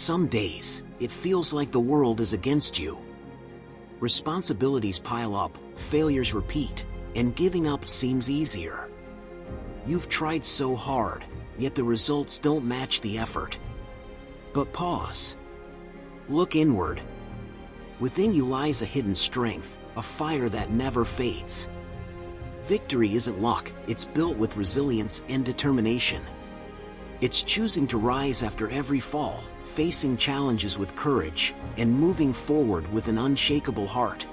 some days, it feels like the world is against you. Responsibilities pile up, failures repeat, and giving up seems easier. You've tried so hard, yet the results don't match the effort. But pause. Look inward. Within you lies a hidden strength, a fire that never fades. Victory isn't luck, it's built with resilience and determination. It's choosing to rise after every fall, facing challenges with courage, and moving forward with an unshakable heart.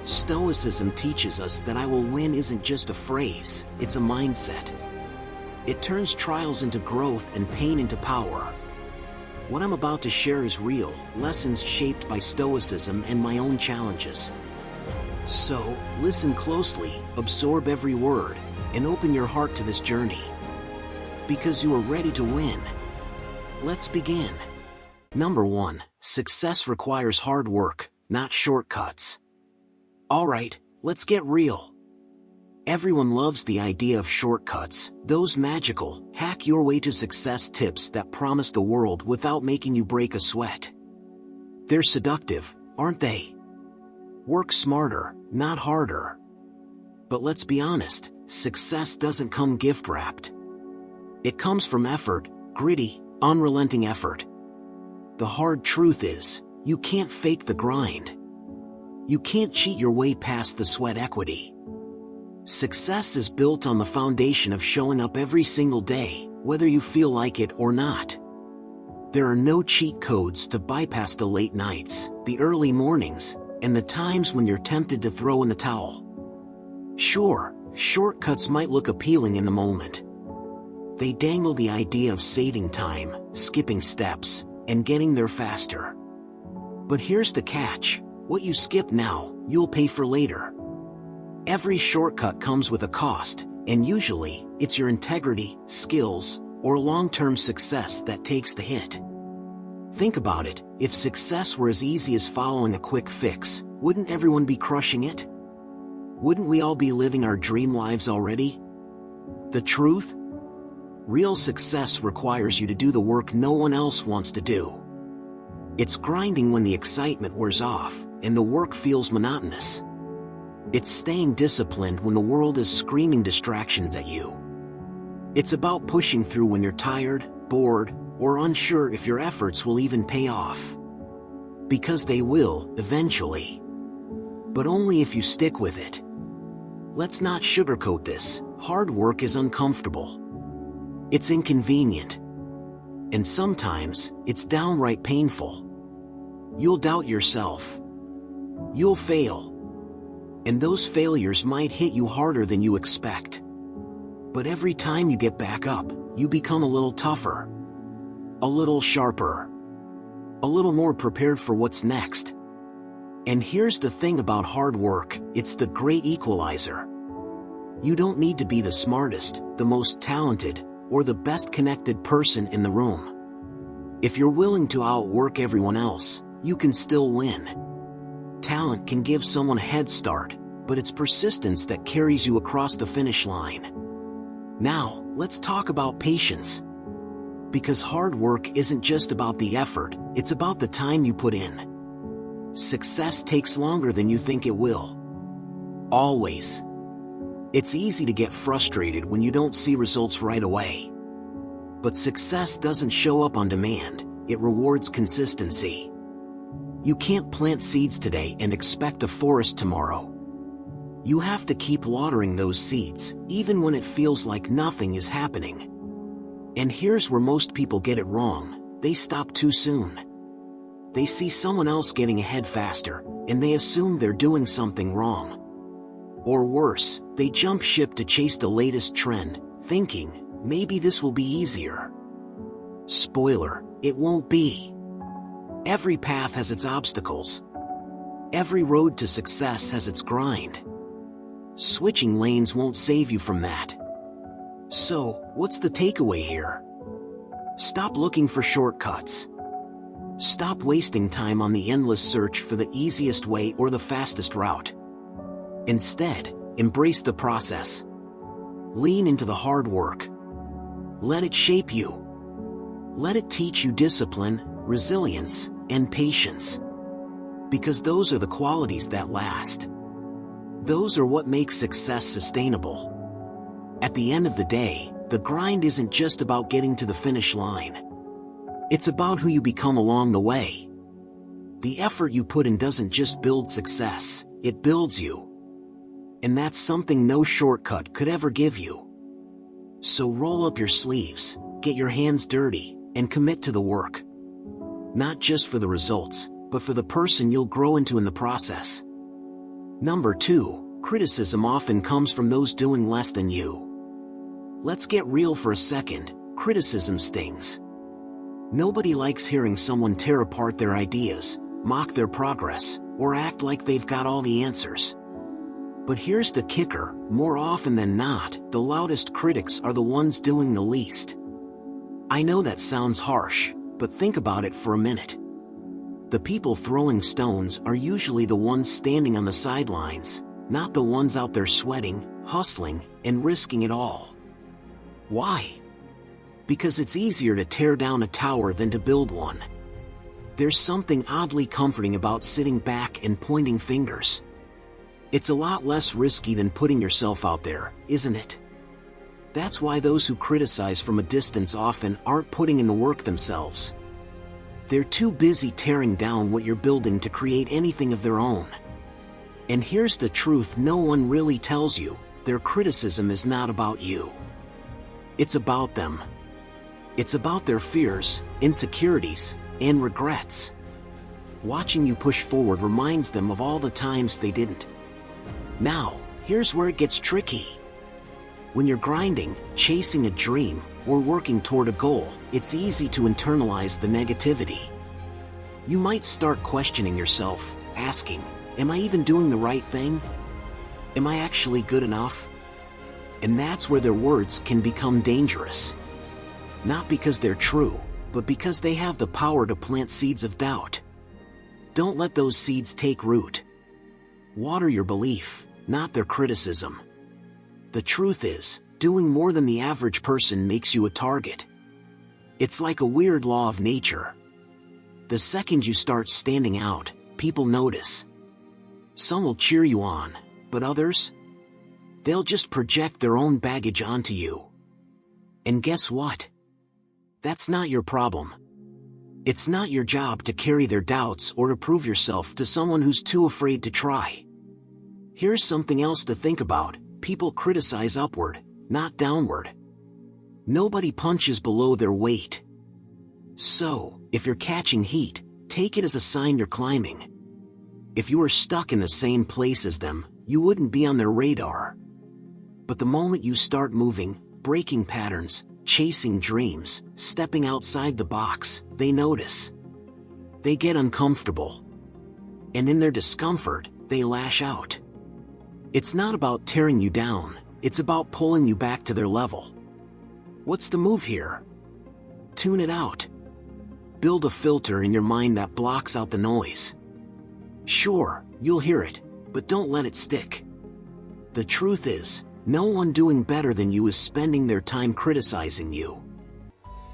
Stoicism teaches us that "I will win" isn't just a phrase, it's a mindset. It turns trials into growth and pain into power. What I'm about to share is real, lessons shaped by Stoicism and my own challenges. So, listen closely, absorb every word, and open your heart to this journey. Because you are ready to win. Let's begin. Number 1. Success requires hard work, not shortcuts. Alright, let's get real. Everyone loves the idea of shortcuts, those magical, hack your way to success tips that promise the world without making you break a sweat. They're seductive, aren't they? Work smarter, not harder. But let's be honest, success doesn't come gift-wrapped. It comes from effort, gritty, unrelenting effort. The hard truth is, you can't fake the grind. You can't cheat your way past the sweat equity. Success is built on the foundation of showing up every single day, whether you feel like it or not. There are no cheat codes to bypass the late nights, the early mornings, and the times when you're tempted to throw in the towel. Sure, shortcuts might look appealing in the moment. They dangle the idea of saving time, skipping steps, and getting there faster. But here's the catch: what you skip now, you'll pay for later. Every shortcut comes with a cost, and usually, it's your integrity, skills, or long-term success that takes the hit. Think about it, if success were as easy as following a quick fix, wouldn't everyone be crushing it? Wouldn't we all be living our dream lives already? The truth? Real success requires you to do the work no one else wants to do. It's grinding when the excitement wears off, and the work feels monotonous. It's staying disciplined when the world is screaming distractions at you. It's about pushing through when you're tired, bored, or unsure if your efforts will even pay off. Because they will, eventually. But only if you stick with it. Let's not sugarcoat this, hard work is uncomfortable. It's inconvenient. And sometimes, it's downright painful. You'll doubt yourself. You'll fail. And those failures might hit you harder than you expect. But every time you get back up, you become a little tougher. A little sharper. A little more prepared for what's next. And here's the thing about hard work, it's the great equalizer. You don't need to be the smartest, the most talented, or the best connected person in the room. If you're willing to outwork everyone else, you can still win. Talent can give someone a head start, but it's persistence that carries you across the finish line. Now, let's talk about patience. Because hard work isn't just about the effort, it's about the time you put in. Success takes longer than you think it will. Always. It's easy to get frustrated when you don't see results right away. But success doesn't show up on demand, it rewards consistency. You can't plant seeds today and expect a forest tomorrow. You have to keep watering those seeds, even when it feels like nothing is happening. And here's where most people get it wrong, they stop too soon. They see someone else getting ahead faster, and they assume they're doing something wrong. Or worse, they jump ship to chase the latest trend, thinking, maybe this will be easier. Spoiler, it won't be. Every path has its obstacles. Every road to success has its grind. Switching lanes won't save you from that. So, what's the takeaway here? Stop looking for shortcuts. Stop wasting time on the endless search for the easiest way or the fastest route. Instead, embrace the process. Lean into the hard work. Let it shape you. Let it teach you discipline, resilience, and patience. Because those are the qualities that last. Those are what makes success sustainable. At the end of the day, the grind isn't just about getting to the finish line. It's about who you become along the way. The effort you put in doesn't just build success, it builds you. And that's something no shortcut could ever give you. So roll up your sleeves, get your hands dirty, and commit to the work. Not just for the results, but for the person you'll grow into in the process. Number 2, criticism often comes from those doing less than you. Let's get real for a second, criticism stings. Nobody likes hearing someone tear apart their ideas, mock their progress, or act like they've got all the answers. But here's the kicker, more often than not, the loudest critics are the ones doing the least. I know that sounds harsh, but think about it for a minute. The people throwing stones are usually the ones standing on the sidelines, not the ones out there sweating, hustling, and risking it all. Why? Because it's easier to tear down a tower than to build one. There's something oddly comforting about sitting back and pointing fingers. It's a lot less risky than putting yourself out there, isn't it? That's why those who criticize from a distance often aren't putting in the work themselves. They're too busy tearing down what you're building to create anything of their own. And here's the truth no one really tells you, their criticism is not about you. It's about them. It's about their fears, insecurities, and regrets. Watching you push forward reminds them of all the times they didn't. Now, here's where it gets tricky. When you're grinding, chasing a dream, or working toward a goal, it's easy to internalize the negativity. You might start questioning yourself, asking, am I even doing the right thing? Am I actually good enough? And that's where their words can become dangerous. Not because they're true, but because they have the power to plant seeds of doubt. Don't let those seeds take root. Water your belief, not their criticism. The truth is, doing more than the average person makes you a target. It's like a weird law of nature. The second you start standing out, people notice. Some will cheer you on, but others? They'll just project their own baggage onto you. And guess what? That's not your problem. It's not your job to carry their doubts or to prove yourself to someone who's too afraid to try. Here's something else to think about, people criticize upward, not downward. Nobody punches below their weight. So, if you're catching heat, take it as a sign you're climbing. If you were stuck in the same place as them, you wouldn't be on their radar. But the moment you start moving, breaking patterns, chasing dreams, stepping outside the box, they notice. They get uncomfortable. And in their discomfort, they lash out. It's not about tearing you down, it's about pulling you back to their level. What's the move here? Tune it out. Build a filter in your mind that blocks out the noise. Sure, you'll hear it, but don't let it stick. The truth is, no one doing better than you is spending their time criticizing you.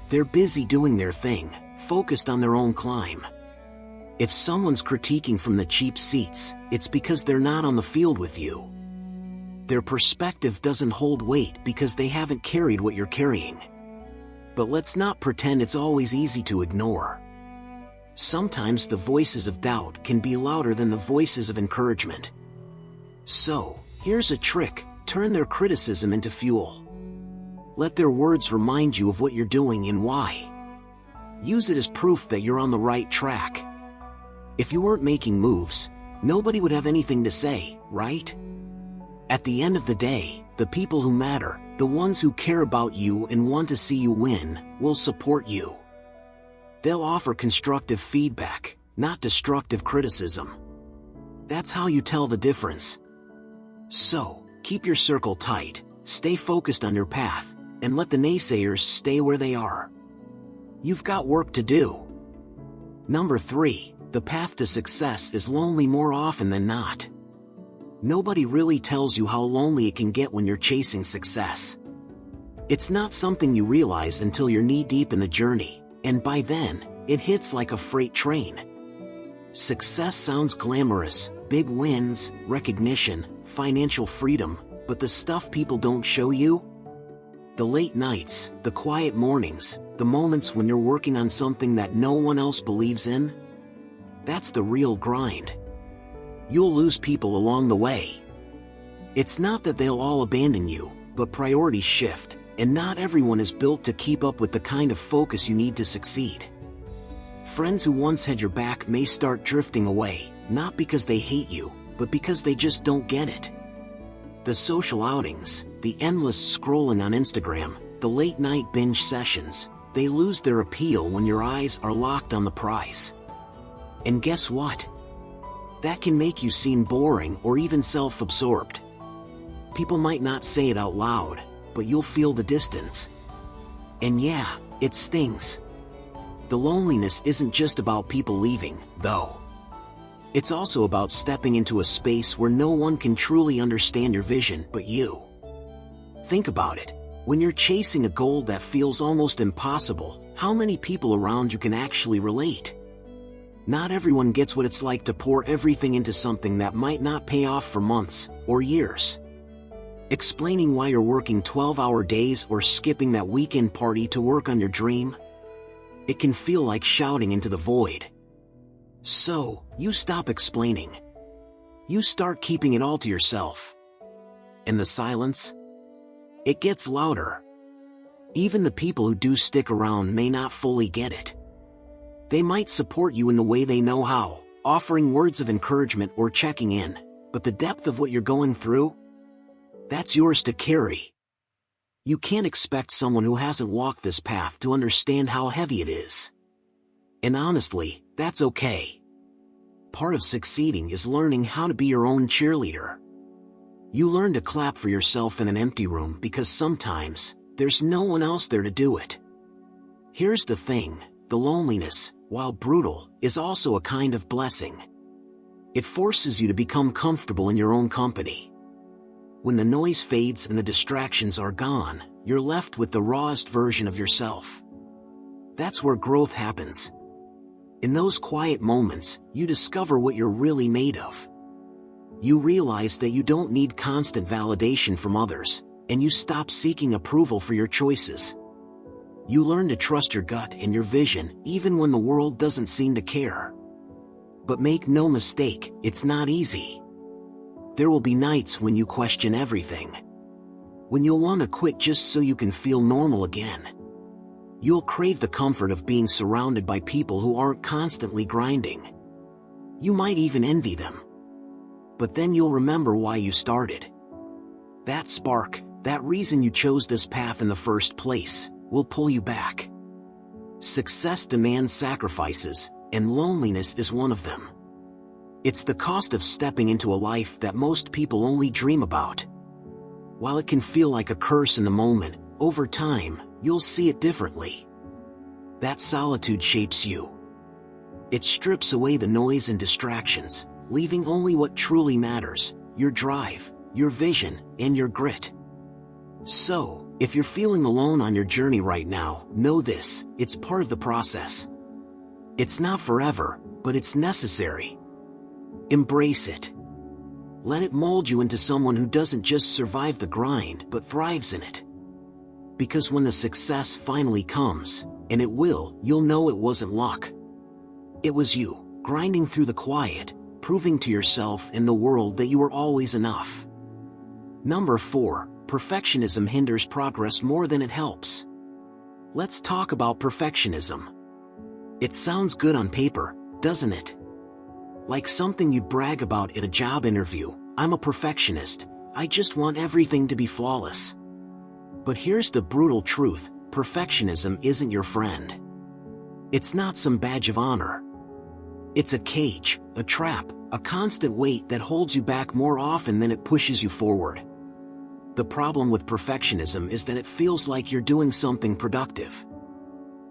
They're busy doing their thing, focused on their own climb. If someone's critiquing from the cheap seats, it's because they're not on the field with you. Their perspective doesn't hold weight because they haven't carried what you're carrying. But let's not pretend it's always easy to ignore. Sometimes the voices of doubt can be louder than the voices of encouragement. So, here's a trick, turn their criticism into fuel. Let their words remind you of what you're doing and why. Use it as proof that you're on the right track. If you weren't making moves, nobody would have anything to say, right? At the end of the day, the people who matter, the ones who care about you and want to see you win, will support you. They'll offer constructive feedback, not destructive criticism. That's how you tell the difference. So, keep your circle tight, stay focused on your path, and let the naysayers stay where they are. You've got work to do. Number 3, the path to success is lonely more often than not. Nobody really tells you how lonely it can get when you're chasing success. It's not something you realize until you're knee-deep in the journey, and by then, it hits like a freight train. Success sounds glamorous, big wins, recognition, financial freedom, but the stuff people don't show you? The late nights, the quiet mornings, the moments when you're working on something that no one else believes in? That's the real grind. You'll lose people along the way. It's not that they'll all abandon you, but priorities shift, and not everyone is built to keep up with the kind of focus you need to succeed. Friends who once had your back may start drifting away, not because they hate you, but because they just don't get it. The social outings, the endless scrolling on Instagram, the late-night binge sessions, they lose their appeal when your eyes are locked on the prize. And guess what? That can make you seem boring or even self-absorbed. People might not say it out loud, but you'll feel the distance. And yeah, it stings. The loneliness isn't just about people leaving, though. It's also about stepping into a space where no one can truly understand your vision but you. Think about it. When you're chasing a goal that feels almost impossible, how many people around you can actually relate? Not everyone gets what it's like to pour everything into something that might not pay off for months or years. Explaining why you're working 12-hour days or skipping that weekend party to work on your dream? It can feel like shouting into the void. So, you stop explaining. You start keeping it all to yourself. And the silence? It gets louder. Even the people who do stick around may not fully get it. They might support you in the way they know how, offering words of encouragement or checking in, but the depth of what you're going through? That's yours to carry. You can't expect someone who hasn't walked this path to understand how heavy it is. And honestly, that's okay. Part of succeeding is learning how to be your own cheerleader. You learn to clap for yourself in an empty room because sometimes, there's no one else there to do it. Here's the thing, the loneliness, while brutal, is also a kind of blessing. It forces you to become comfortable in your own company. When the noise fades and the distractions are gone, you're left with the rawest version of yourself. That's where growth happens. In those quiet moments, you discover what you're really made of. You realize that you don't need constant validation from others, and you stop seeking approval for your choices. You learn to trust your gut and your vision, even when the world doesn't seem to care. But make no mistake, it's not easy. There will be nights when you question everything. When you'll want to quit just so you can feel normal again. You'll crave the comfort of being surrounded by people who aren't constantly grinding. You might even envy them. But then you'll remember why you started. That spark, that reason you chose this path in the first place, will pull you back. Success demands sacrifices, and loneliness is one of them. It's the cost of stepping into a life that most people only dream about. While it can feel like a curse in the moment, over time, you'll see it differently. That solitude shapes you. It strips away the noise and distractions, leaving only what truly matters, your drive, your vision, and your grit. So, if you're feeling alone on your journey right now, know this, it's part of the process. It's not forever, but it's necessary. Embrace it. Let it mold you into someone who doesn't just survive the grind but thrives in it. Because when the success finally comes, and it will, you'll know it wasn't luck. It was you, grinding through the quiet, proving to yourself and the world that you were always enough. Number 4, perfectionism hinders progress more than it helps. Let's talk about perfectionism. It sounds good on paper, doesn't it? Like something you'd brag about at a job interview. I'm a perfectionist, I just want everything to be flawless. But here's the brutal truth, perfectionism isn't your friend. It's not some badge of honor. It's a cage, a trap, a constant weight that holds you back more often than it pushes you forward. The problem with perfectionism is that it feels like you're doing something productive.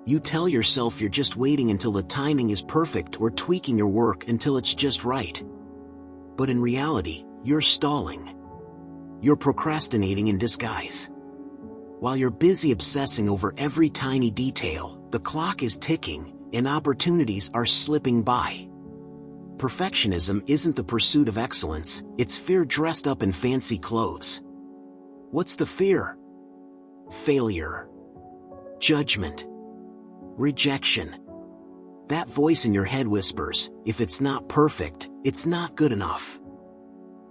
You tell yourself you're just waiting until the timing is perfect or tweaking your work until it's just right. But in reality, you're stalling. You're procrastinating in disguise. While you're busy obsessing over every tiny detail, the clock is ticking, and opportunities are slipping by. Perfectionism isn't the pursuit of excellence, it's fear dressed up in fancy clothes. What's the fear? Failure. Judgment. Rejection. That voice in your head whispers, if it's not perfect, it's not good enough.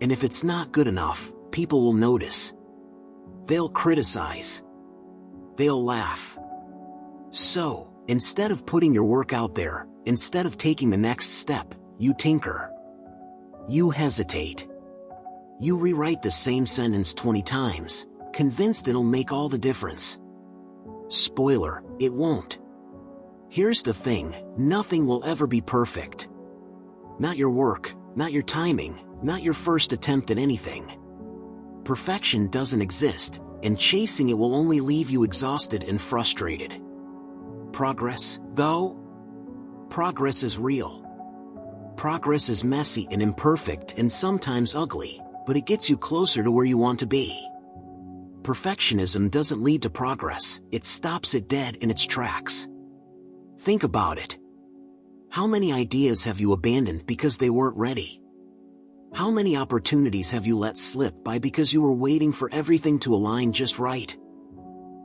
And if it's not good enough, people will notice. They'll criticize. They'll laugh. So, instead of putting your work out there, instead of taking the next step, you tinker. You hesitate. You rewrite the same sentence 20 times, convinced it'll make all the difference. Spoiler, it won't. Here's the thing, nothing will ever be perfect. Not your work, not your timing, not your first attempt at anything. Perfection doesn't exist, and chasing it will only leave you exhausted and frustrated. Progress, though? Progress is real. Progress is messy and imperfect and sometimes ugly, but it gets you closer to where you want to be. Perfectionism doesn't lead to progress, it stops it dead in its tracks. Think about it. How many ideas have you abandoned because they weren't ready? How many opportunities have you let slip by because you were waiting for everything to align just right?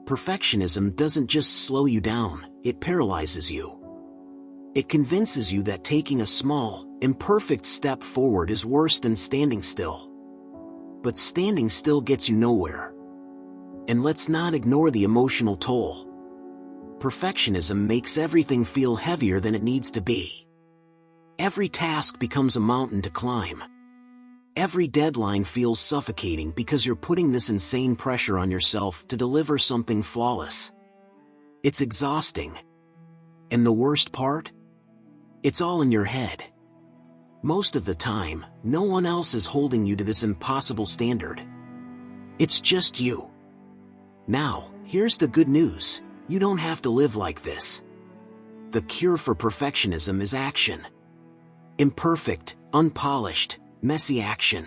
Perfectionism doesn't just slow you down, it paralyzes you. It convinces you that taking a small, imperfect step forward is worse than standing still. But standing still gets you nowhere. And let's not ignore the emotional toll. Perfectionism makes everything feel heavier than it needs to be. Every task becomes a mountain to climb. Every deadline feels suffocating because you're putting this insane pressure on yourself to deliver something flawless. It's exhausting. And the worst part? It's all in your head. Most of the time, no one else is holding you to this impossible standard. It's just you. Now, here's the good news. You don't have to live like this. The cure for perfectionism is action. Imperfect, unpolished, messy action.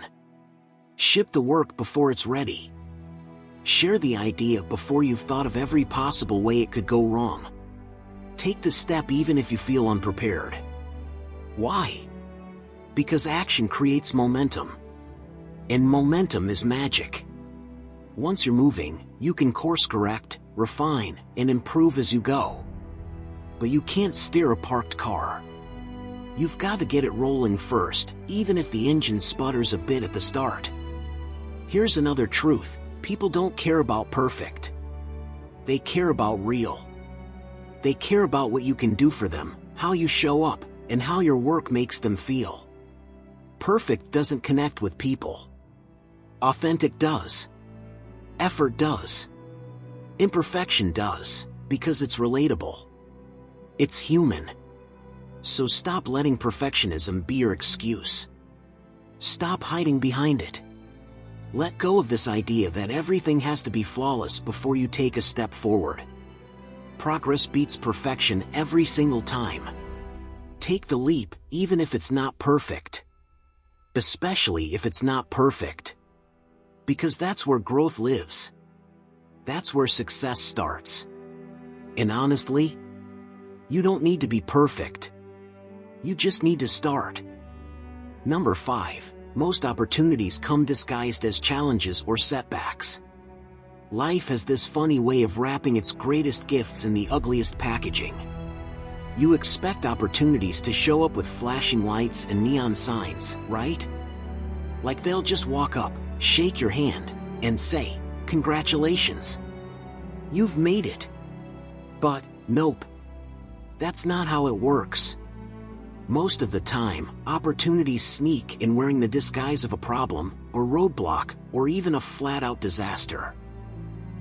Ship the work before it's ready. Share the idea before you've thought of every possible way it could go wrong. Take the step even if you feel unprepared. Why? Because action creates momentum. And momentum is magic. Once you're moving, you can course correct, refine, and improve as you go. But you can't steer a parked car. You've got to get it rolling first, even if the engine sputters a bit at the start. Here's another truth, people don't care about perfect. They care about real. They care about what you can do for them, how you show up, and how your work makes them feel. Perfect doesn't connect with people. Authentic does. Effort does. Imperfection does, because it's relatable. It's human. So stop letting perfectionism be your excuse. Stop hiding behind it. Let go of this idea that everything has to be flawless before you take a step forward. Progress beats perfection every single time. Take the leap, even if it's not perfect. Especially if it's not perfect. Because that's where growth lives. That's where success starts. And honestly, you don't need to be perfect. You just need to start. Number 5, most opportunities come disguised as challenges or setbacks. Life has this funny way of wrapping its greatest gifts in the ugliest packaging. You expect opportunities to show up with flashing lights and neon signs, right? Like they'll just walk up, shake your hand, and say, "Congratulations. You've made it." But, nope. That's not how it works. Most of the time, opportunities sneak in wearing the disguise of a problem, or roadblock, or even a flat-out disaster.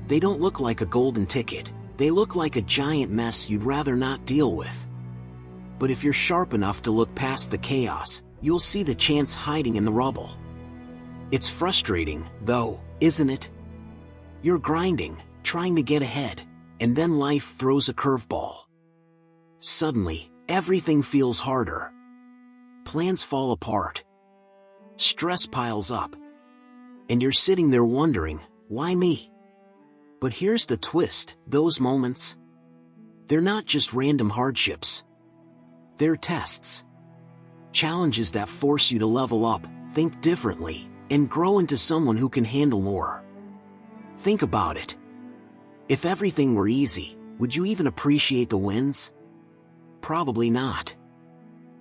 They don't look like a golden ticket, they look like a giant mess you'd rather not deal with. But if you're sharp enough to look past the chaos, you'll see the chance hiding in the rubble. It's frustrating, though, isn't it? You're grinding, trying to get ahead, and then life throws a curveball. Suddenly, everything feels harder. Plans fall apart. Stress piles up. And you're sitting there wondering, why me? But here's the twist, those moments, they're not just random hardships, They're tests. Challenges that force you to level up, think differently, and grow into someone who can handle more. Think about it. If everything were easy, would you even appreciate the wins? Probably not.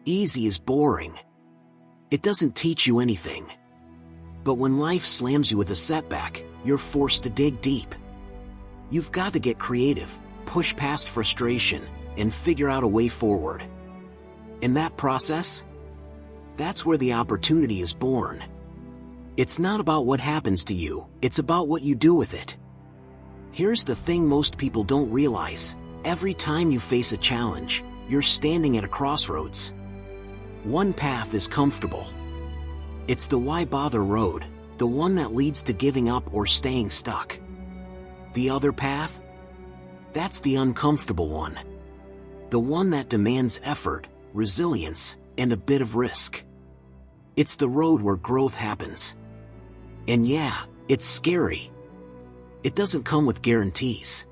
Easy is boring. It doesn't teach you anything. But when life slams you with a setback, you're forced to dig deep. You've got to get creative, push past frustration, and figure out a way forward. In that process, that's where the opportunity is born. It's not about what happens to you, it's about what you do with it. Here's the thing most people don't realize: every time you face a challenge, you're standing at a crossroads. One path is comfortable. It's the why bother road, the one that leads to giving up or staying stuck. The other path? That's the uncomfortable one. The one that demands effort, resilience, and a bit of risk. It's the road where growth happens. And yeah, it's scary. It doesn't come with guarantees.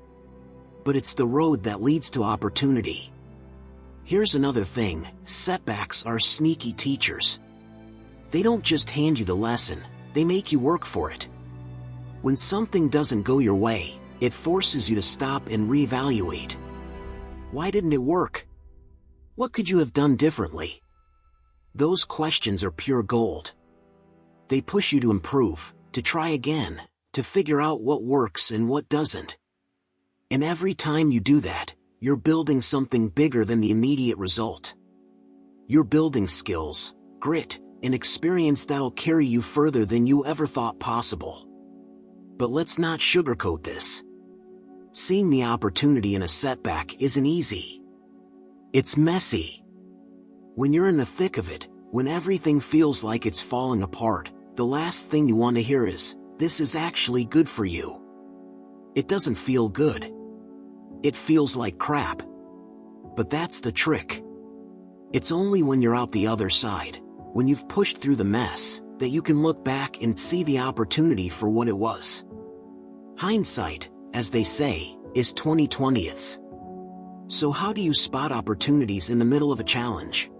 But it's the road that leads to opportunity. Here's another thing: setbacks are sneaky teachers. They don't just hand you the lesson, they make you work for it. When something doesn't go your way, it forces you to stop and reevaluate. Why didn't it work? What could you have done differently? Those questions are pure gold. They push you to improve, to try again, to figure out what works and what doesn't. And every time you do that, you're building something bigger than the immediate result. You're building skills, grit, and experience that'll carry you further than you ever thought possible. But let's not sugarcoat this. Seeing the opportunity in a setback isn't easy. It's messy. When you're in the thick of it, when everything feels like it's falling apart, the last thing you want to hear is, "This is actually good for you." It doesn't feel good. It feels like crap. But that's the trick. It's only when you're out the other side, when you've pushed through the mess, that you can look back and see the opportunity for what it was. Hindsight, as they say, is 20/20ths. So how do you spot opportunities in the middle of a challenge?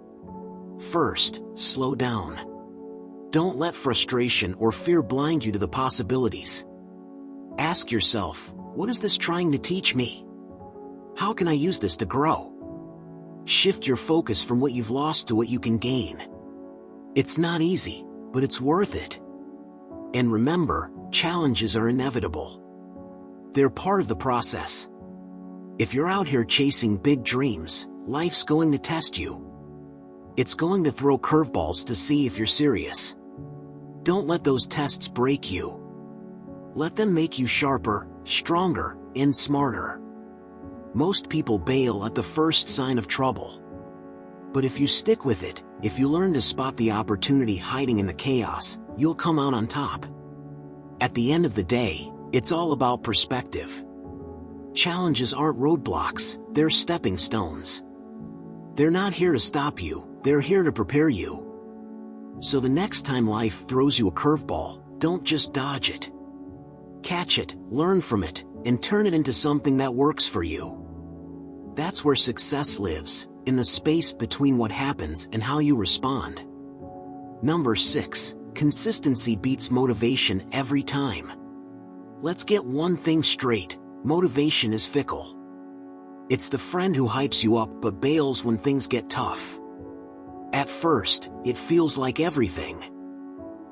First, slow down. Don't let frustration or fear blind you to the possibilities. Ask yourself, what is this trying to teach me? How can I use this to grow? Shift your focus from what you've lost to what you can gain. It's not easy, but it's worth it. And remember, challenges are inevitable. They're part of the process. If you're out here chasing big dreams, life's going to test you. It's going to throw curveballs to see if you're serious. Don't let those tests break you. Let them make you sharper, stronger, and smarter. Most people bail at the first sign of trouble. But if you stick with it, if you learn to spot the opportunity hiding in the chaos, you'll come out on top. At the end of the day, it's all about perspective. Challenges aren't roadblocks, they're stepping stones. They're not here to stop you, they're here to prepare you. So the next time life throws you a curveball, don't just dodge it. Catch it, learn from it, and turn it into something that works for you. That's where success lives, in the space between what happens and how you respond. Number 6, consistency beats motivation every time. Let's get one thing straight: motivation is fickle. It's the friend who hypes you up but bails when things get tough. At first, it feels like everything.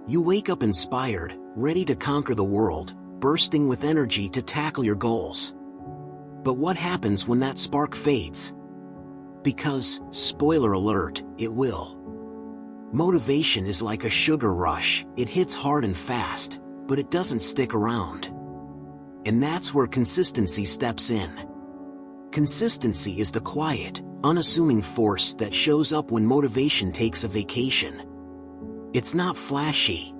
You wake up inspired, ready to conquer the world, bursting with energy to tackle your goals. But what happens when that spark fades? Because, spoiler alert, it will. Motivation is like a sugar rush, it hits hard and fast, but it doesn't stick around. And that's where consistency steps in. Consistency is the quiet, unassuming force that shows up when motivation takes a vacation. It's not flashy.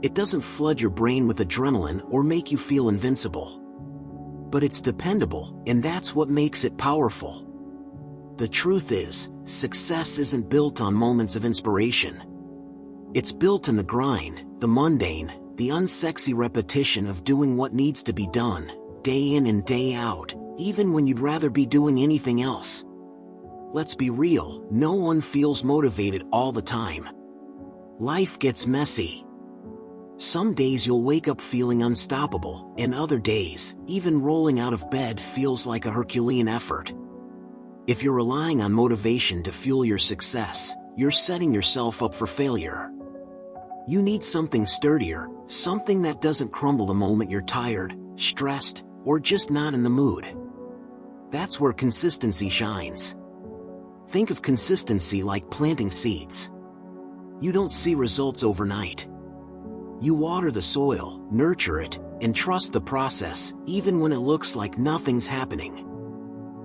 It doesn't flood your brain with adrenaline or make you feel invincible. But it's dependable, and that's what makes it powerful. The truth is, success isn't built on moments of inspiration. It's built in the grind, the mundane, the unsexy repetition of doing what needs to be done, day in and day out, even when you'd rather be doing anything else. let's be real, no one feels motivated all the time. Life gets messy. Some days you'll wake up feeling unstoppable, and other days, even rolling out of bed feels like a Herculean effort. If you're relying on motivation to fuel your success, you're setting yourself up for failure. You need something sturdier, something that doesn't crumble the moment you're tired, stressed, or just not in the mood. That's where consistency shines. Think of consistency like planting seeds. You don't see results overnight. You water the soil, nurture it, and trust the process, even when it looks like nothing's happening.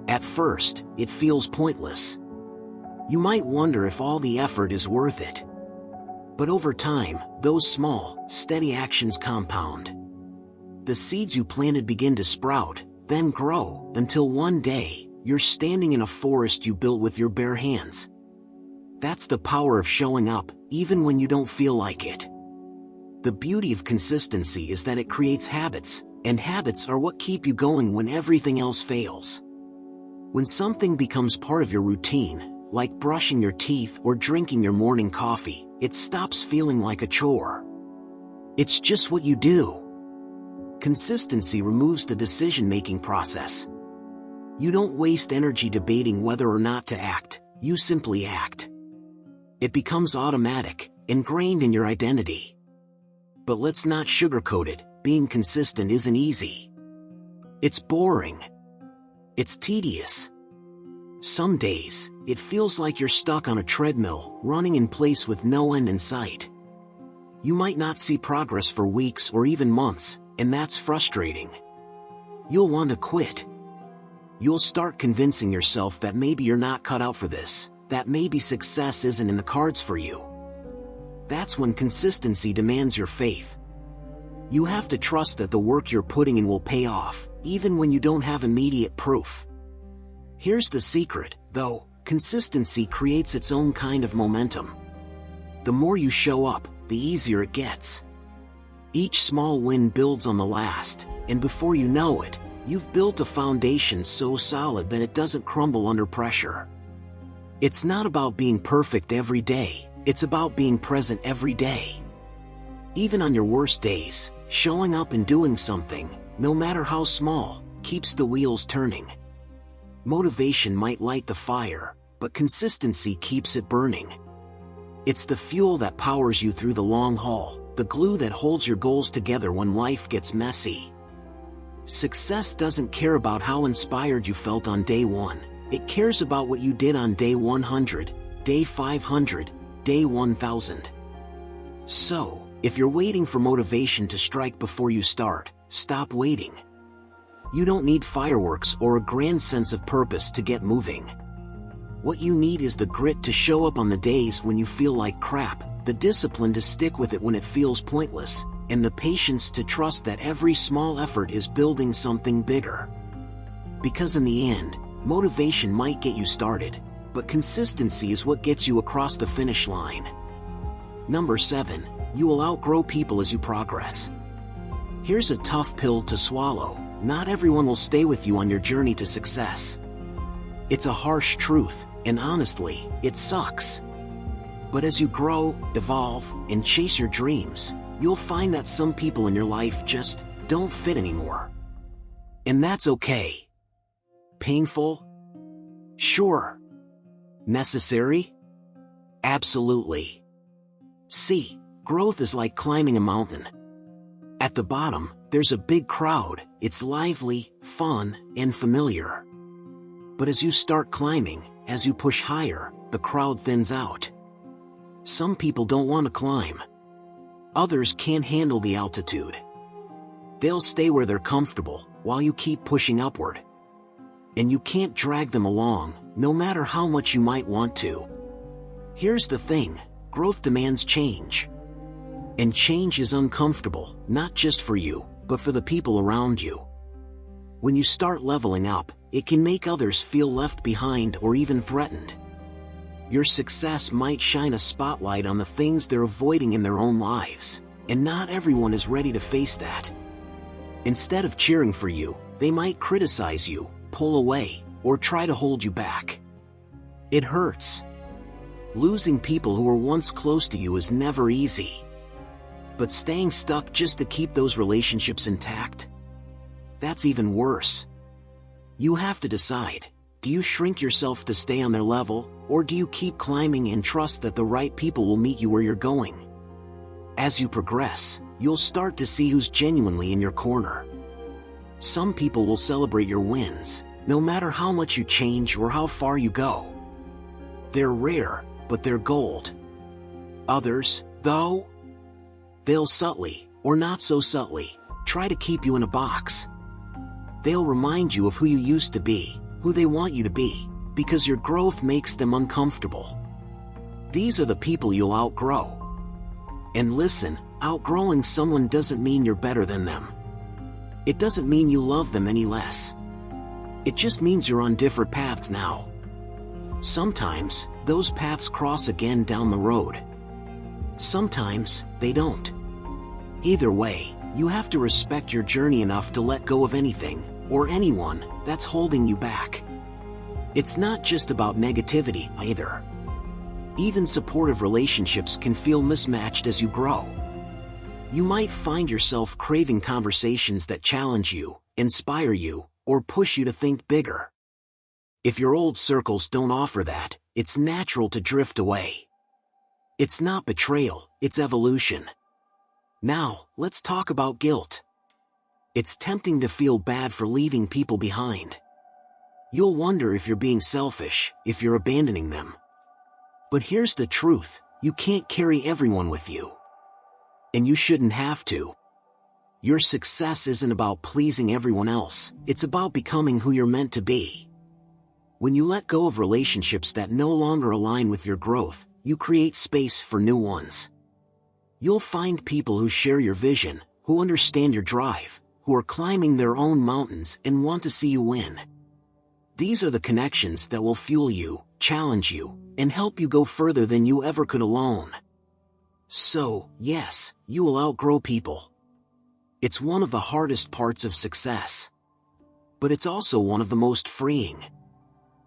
At first, it feels pointless. You might wonder if all the effort is worth it. But over time, those small, steady actions compound. The seeds you planted begin to sprout, then grow, until one day, you're standing in a forest you built with your bare hands. That's the power of showing up, even when you don't feel like it. The beauty of consistency is that it creates habits, and habits are what keep you going when everything else fails. When something becomes part of your routine, like brushing your teeth or drinking your morning coffee, it stops feeling like a chore. It's just what you do. Consistency removes the decision-making process. You don't waste energy debating whether or not to act, you simply act. It becomes automatic, ingrained in your identity. But let's not sugarcoat it, being consistent isn't easy. It's boring. It's tedious. Some days, it feels like you're stuck on a treadmill, running in place with no end in sight. You might not see progress for weeks or even months, and that's frustrating. You'll want to quit. You'll start convincing yourself that maybe you're not cut out for this, that maybe success isn't in the cards for you. That's when consistency demands your faith. You have to trust that the work you're putting in will pay off, even when you don't have immediate proof. Here's the secret, though, consistency creates its own kind of momentum. The more you show up, the easier it gets. Each small win builds on the last, and before you know it, you've built a foundation so solid that it doesn't crumble under pressure. It's not about being perfect every day, it's about being present every day. Even on your worst days, showing up and doing something, no matter how small, keeps the wheels turning. Motivation might light the fire, but consistency keeps it burning. It's the fuel that powers you through the long haul, the glue that holds your goals together when life gets messy. Success doesn't care about how inspired you felt on day 1, it cares about what you did on day 100, day 500, day 1000. So, if you're waiting for motivation to strike before you start, stop waiting. You don't need fireworks or a grand sense of purpose to get moving. What you need is the grit to show up on the days when you feel like crap, the discipline to stick with it when it feels pointless, and the patience to trust that every small effort is building something bigger. Because in the end, motivation might get you started, but consistency is what gets you across the finish line. Number 7, you will outgrow people as you progress. Here's a tough pill to swallow. Not everyone will stay with you on your journey to success. It's a harsh truth, and honestly, it sucks. But as you grow, evolve, and chase your dreams, you'll find that some people in your life just don't fit anymore. And that's okay. Painful? Sure. Necessary? Absolutely. See, growth is like climbing a mountain. At the bottom, there's a big crowd, it's lively, fun, and familiar. But as you start climbing, as you push higher, the crowd thins out. Some people don't want to climb. Others can't handle the altitude. They'll stay where they're comfortable, while you keep pushing upward. And you can't drag them along, no matter how much you might want to. Here's the thing, growth demands change. And change is uncomfortable, not just for you, but for the people around you. When you start leveling up, it can make others feel left behind or even threatened. Your success might shine a spotlight on the things they're avoiding in their own lives, and not everyone is ready to face that. Instead of cheering for you, they might criticize you, pull away, or try to hold you back. It hurts. Losing people who were once close to you is never easy. But staying stuck just to keep those relationships intact? That's even worse. You have to decide, do you shrink yourself to stay on their level, or do you keep climbing and trust that the right people will meet you where you're going? As you progress, you'll start to see who's genuinely in your corner. Some people will celebrate your wins, no matter how much you change or how far you go. They're rare, but they're gold. Others, though, they'll subtly, or not so subtly, try to keep you in a box. They'll remind you of who you used to be, who they want you to be, because your growth makes them uncomfortable. These are the people you'll outgrow. And listen, outgrowing someone doesn't mean you're better than them. It doesn't mean you love them any less. It just means you're on different paths now. Sometimes, those paths cross again down the road. Sometimes, they don't. Either way, you have to respect your journey enough to let go of anything, or anyone, that's holding you back. It's not just about negativity, either. Even supportive relationships can feel mismatched as you grow. You might find yourself craving conversations that challenge you, inspire you, or push you to think bigger. If your old circles don't offer that, it's natural to drift away. It's not betrayal, it's evolution. Now, let's talk about guilt. It's tempting to feel bad for leaving people behind. You'll wonder if you're being selfish, if you're abandoning them. But here's the truth, you can't carry everyone with you. And you shouldn't have to. Your success isn't about pleasing everyone else, it's about becoming who you're meant to be. When you let go of relationships that no longer align with your growth, you create space for new ones. You'll find people who share your vision, who understand your drive, who are climbing their own mountains and want to see you win. These are the connections that will fuel you, challenge you, and help you go further than you ever could alone. So, yes, you will outgrow people. It's one of the hardest parts of success. But it's also one of the most freeing.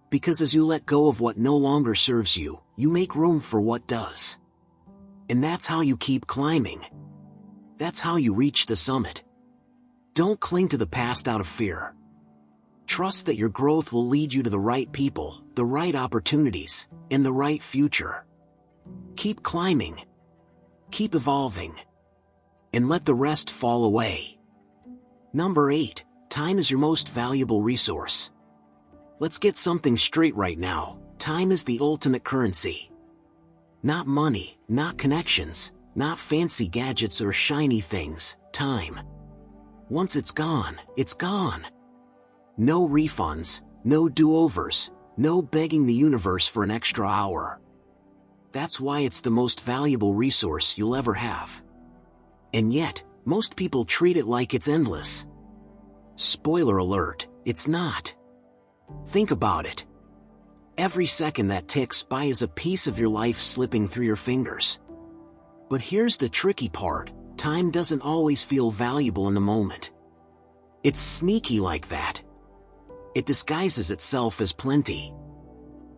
Because as you let go of what no longer serves you, you make room for what does. And that's how you keep climbing. That's how you reach the summit. Don't cling to the past out of fear. Trust that your growth will lead you to the right people, the right opportunities, and the right future. Keep climbing. Keep evolving. And let the rest fall away. Number 8, time is your most valuable resource. Let's get something straight right now. Time is the ultimate currency. Not money, not connections, not fancy gadgets or shiny things, time. Once it's gone, it's gone. No refunds, no do-overs, no begging the universe for an extra hour. That's why it's the most valuable resource you'll ever have. And yet, most people treat it like it's endless. Spoiler alert, it's not. Think about it. Every second that ticks by is a piece of your life slipping through your fingers. But here's the tricky part, time doesn't always feel valuable in the moment. It's sneaky like that. It disguises itself as plenty.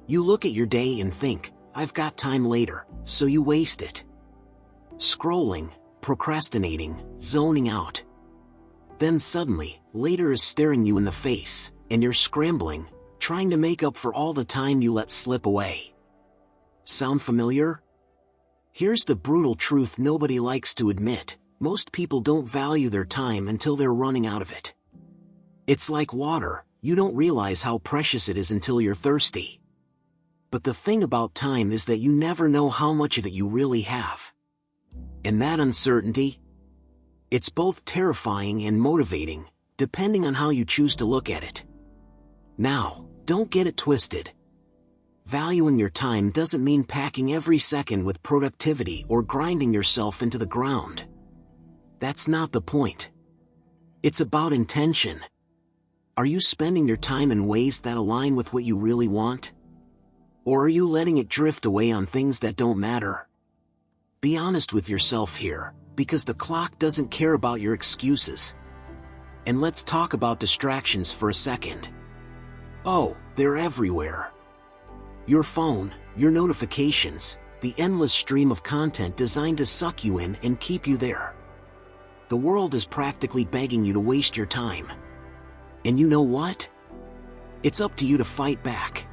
You look at your day and think, I've got time later, so you waste it. Scrolling, procrastinating, zoning out. Then suddenly, later is staring you in the face, and you're scrambling, trying to make up for all the time you let slip away. Sound familiar? Here's the brutal truth nobody likes to admit. Most people don't value their time until they're running out of it. It's like water, you don't realize how precious it is until you're thirsty. But the thing about time is that you never know how much of it you really have. And that uncertainty? It's both terrifying and motivating, depending on how you choose to look at it. Now, don't get it twisted. Valuing your time doesn't mean packing every second with productivity or grinding yourself into the ground. That's not the point. It's about intention. Are you spending your time in ways that align with what you really want? Or are you letting it drift away on things that don't matter? Be honest with yourself here, because the clock doesn't care about your excuses. And let's talk about distractions for a second. Oh, they're everywhere. Your phone, your notifications, the endless stream of content designed to suck you in and keep you there. The world is practically begging you to waste your time. And you know what? It's up to you to fight back.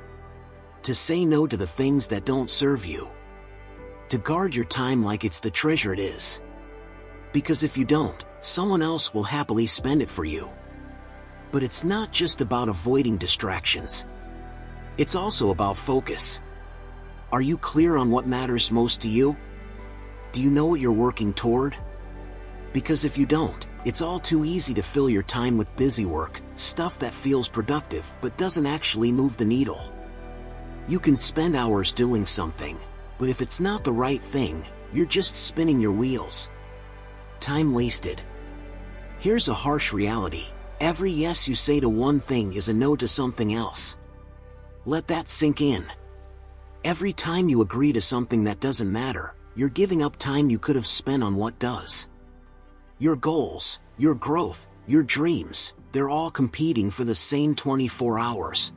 To say no to the things that don't serve you. To guard your time like it's the treasure it is. Because if you don't, someone else will happily spend it for you. But it's not just about avoiding distractions. It's also about focus. Are you clear on what matters most to you? Do you know what you're working toward? Because if you don't, it's all too easy to fill your time with busy work, stuff that feels productive but doesn't actually move the needle. You can spend hours doing something, but if it's not the right thing, you're just spinning your wheels. Time wasted. Here's a harsh reality. Every yes you say to one thing is a no to something else. Let that sink in. Every time you agree to something that doesn't matter, you're giving up time you could have spent on what does. Your goals, your growth, your dreams, they're all competing for the same 24 hours.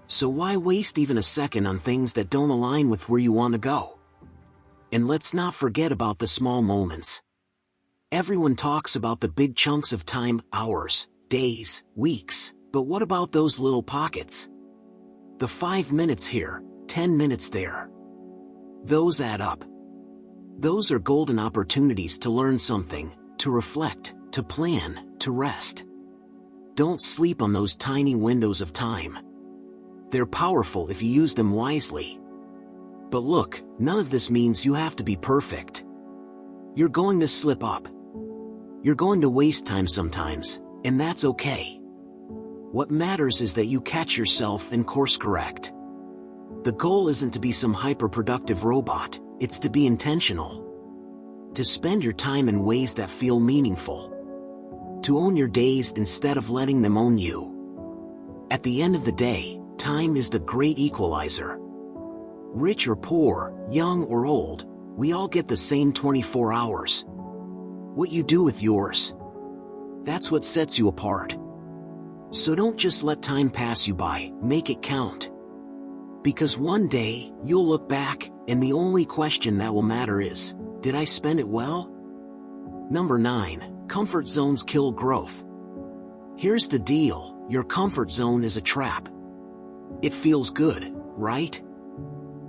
So why waste even a second on things that don't align with where you want to go? And let's not forget about the small moments. Everyone talks about the big chunks of time, hours, days, weeks, but what about those little pockets? The 5 minutes here, 10 minutes there. Those add up. Those are golden opportunities to learn something, to reflect, to plan, to rest. Don't sleep on those tiny windows of time. They're powerful if you use them wisely. But look, none of this means you have to be perfect. You're going to slip up. You're going to waste time sometimes, and that's okay. What matters is that you catch yourself and course correct. The goal isn't to be some hyper-productive robot, it's to be intentional. To spend your time in ways that feel meaningful. To own your days instead of letting them own you. At the end of the day, time is the great equalizer. Rich or poor, young or old, we all get the same 24 hours. What you do with yours, that's what sets you apart. So don't just let time pass you by, make it count. Because one day, you'll look back, and the only question that will matter is, did I spend it well? Number 9, comfort zones kill growth. Here's the deal, your comfort zone is a trap. It feels good, right?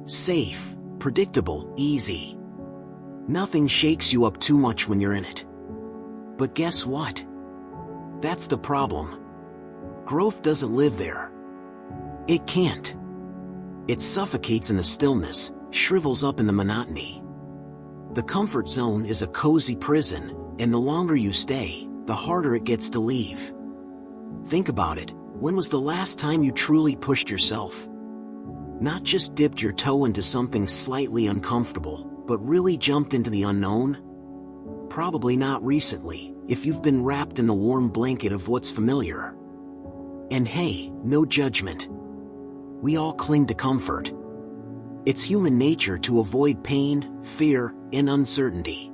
Safe, predictable, easy. Nothing shakes you up too much when you're in it. But guess what? That's the problem. Growth doesn't live there. It can't. It suffocates in the stillness, shrivels up in the monotony. The comfort zone is a cozy prison, and the longer you stay, the harder it gets to leave. Think about it, when was the last time you truly pushed yourself? Not just dipped your toe into something slightly uncomfortable, but really jumped into the unknown? Probably not recently, if you've been wrapped in the warm blanket of what's familiar. And hey, no judgment. We all cling to comfort. It's human nature to avoid pain, fear, and uncertainty.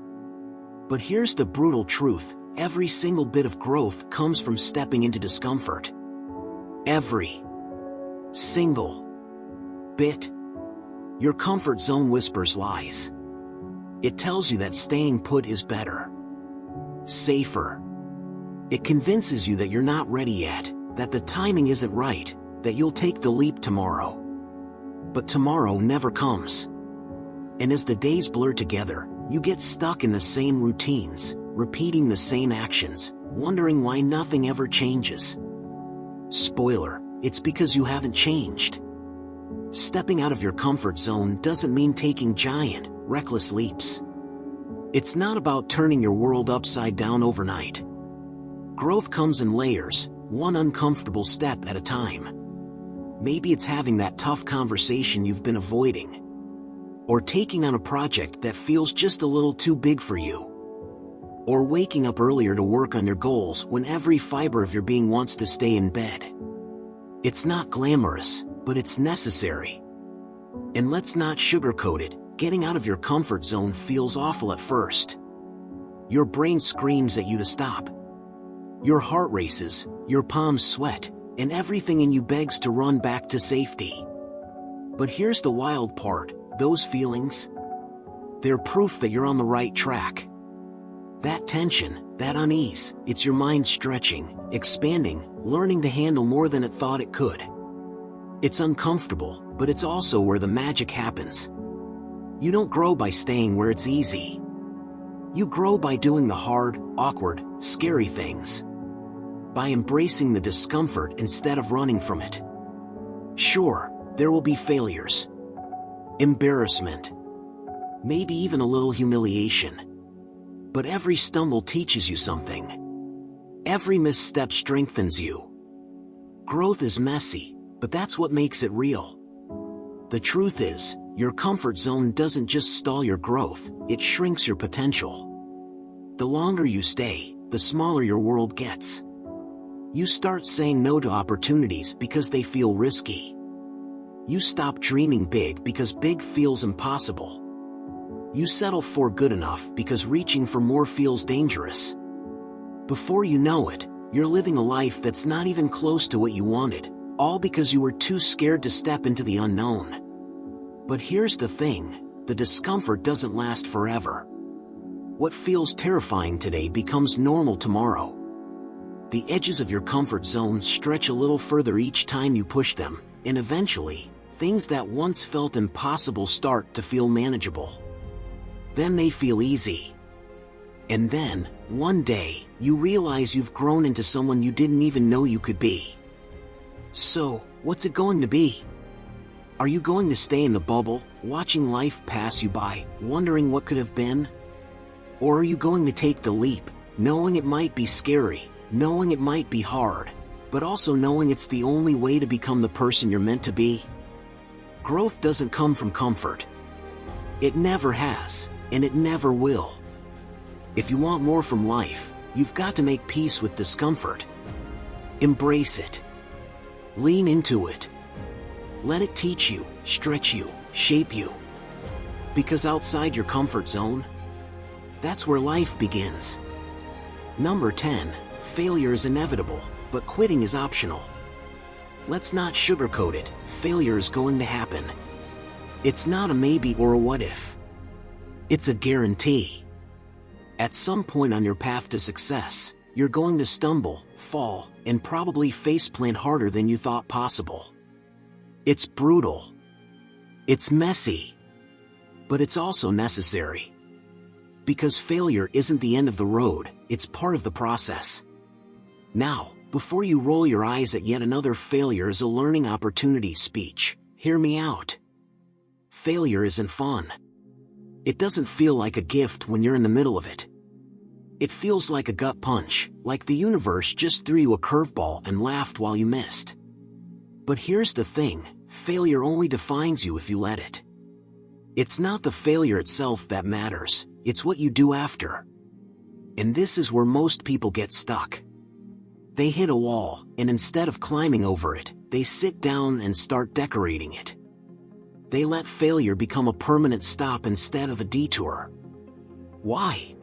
But here's the brutal truth, every single bit of growth comes from stepping into discomfort. Every single bit. Your comfort zone whispers lies. It tells you that staying put is better. Safer. It convinces you that you're not ready yet, that the timing isn't right, that you'll take the leap tomorrow. But tomorrow never comes. And as the days blur together, you get stuck in the same routines, repeating the same actions, wondering why nothing ever changes. Spoiler, it's because you haven't changed. Stepping out of your comfort zone doesn't mean taking giant, reckless leaps. It's not about turning your world upside down overnight. Growth comes in layers, one uncomfortable step at a time. Maybe it's having that tough conversation you've been avoiding. Or taking on a project that feels just a little too big for you. Or waking up earlier to work on your goals when every fiber of your being wants to stay in bed. It's not glamorous, but it's necessary. And let's not sugarcoat it, getting out of your comfort zone feels awful at first. Your brain screams at you to stop. Your heart races, your palms sweat, and everything in you begs to run back to safety. But here's the wild part, those feelings? They're proof that you're on the right track. That tension, that unease, it's your mind stretching, expanding, learning to handle more than it thought it could. It's uncomfortable, but it's also where the magic happens. You don't grow by staying where it's easy. You grow by doing the hard, awkward, scary things. By embracing the discomfort instead of running from it. Sure, there will be failures. Embarrassment. Maybe even a little humiliation. But every stumble teaches you something. Every misstep strengthens you. Growth is messy, but that's what makes it real. The truth is, your comfort zone doesn't just stall your growth, it shrinks your potential. The longer you stay, the smaller your world gets. You start saying no to opportunities because they feel risky. You stop dreaming big because big feels impossible. You settle for good enough because reaching for more feels dangerous. Before you know it, you're living a life that's not even close to what you wanted, all because you were too scared to step into the unknown. But here's the thing, the discomfort doesn't last forever. What feels terrifying today becomes normal tomorrow. The edges of your comfort zone stretch a little further each time you push them, and eventually, things that once felt impossible start to feel manageable. Then they feel easy. And then, one day, you realize you've grown into someone you didn't even know you could be. So, what's it going to be? Are you going to stay in the bubble, watching life pass you by, wondering what could have been? Or are you going to take the leap, knowing it might be scary, knowing it might be hard, but also knowing it's the only way to become the person you're meant to be? Growth doesn't come from comfort. It never has, and it never will. If you want more from life, you've got to make peace with discomfort. Embrace it. Lean into it. Let it teach you, stretch you, shape you. Because outside your comfort zone, that's where life begins. Number 10, failure is inevitable, but quitting is optional. Let's not sugarcoat it, failure is going to happen. It's not a maybe or a what if. It's a guarantee. At some point on your path to success, you're going to stumble, fall, and probably faceplant harder than you thought possible. It's brutal. It's messy. But it's also necessary. Because failure isn't the end of the road, it's part of the process. Now, before you roll your eyes at yet another failure as a learning opportunity speech, hear me out. Failure isn't fun. It doesn't feel like a gift when you're in the middle of it. It feels like a gut punch, like the universe just threw you a curveball and laughed while you missed. But here's the thing, failure only defines you if you let it. It's not the failure itself that matters, it's what you do after. And this is where most people get stuck. They hit a wall, and instead of climbing over it, they sit down and start decorating it. They let failure become a permanent stop instead of a detour. Why?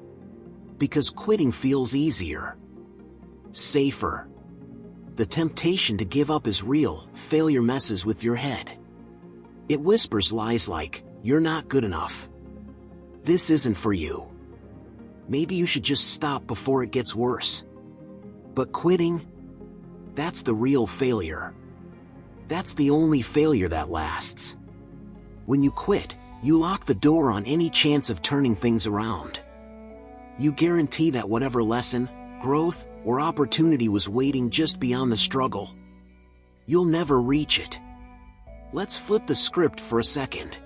Because quitting feels easier. Safer. The temptation to give up is real, failure messes with your head. It whispers lies like, you're not good enough. This isn't for you. Maybe you should just stop before it gets worse. But quitting? That's the real failure. That's the only failure that lasts. When you quit, you lock the door on any chance of turning things around. You guarantee that whatever lesson, growth, or opportunity was waiting just beyond the struggle, you'll never reach it. Let's flip the script for a second.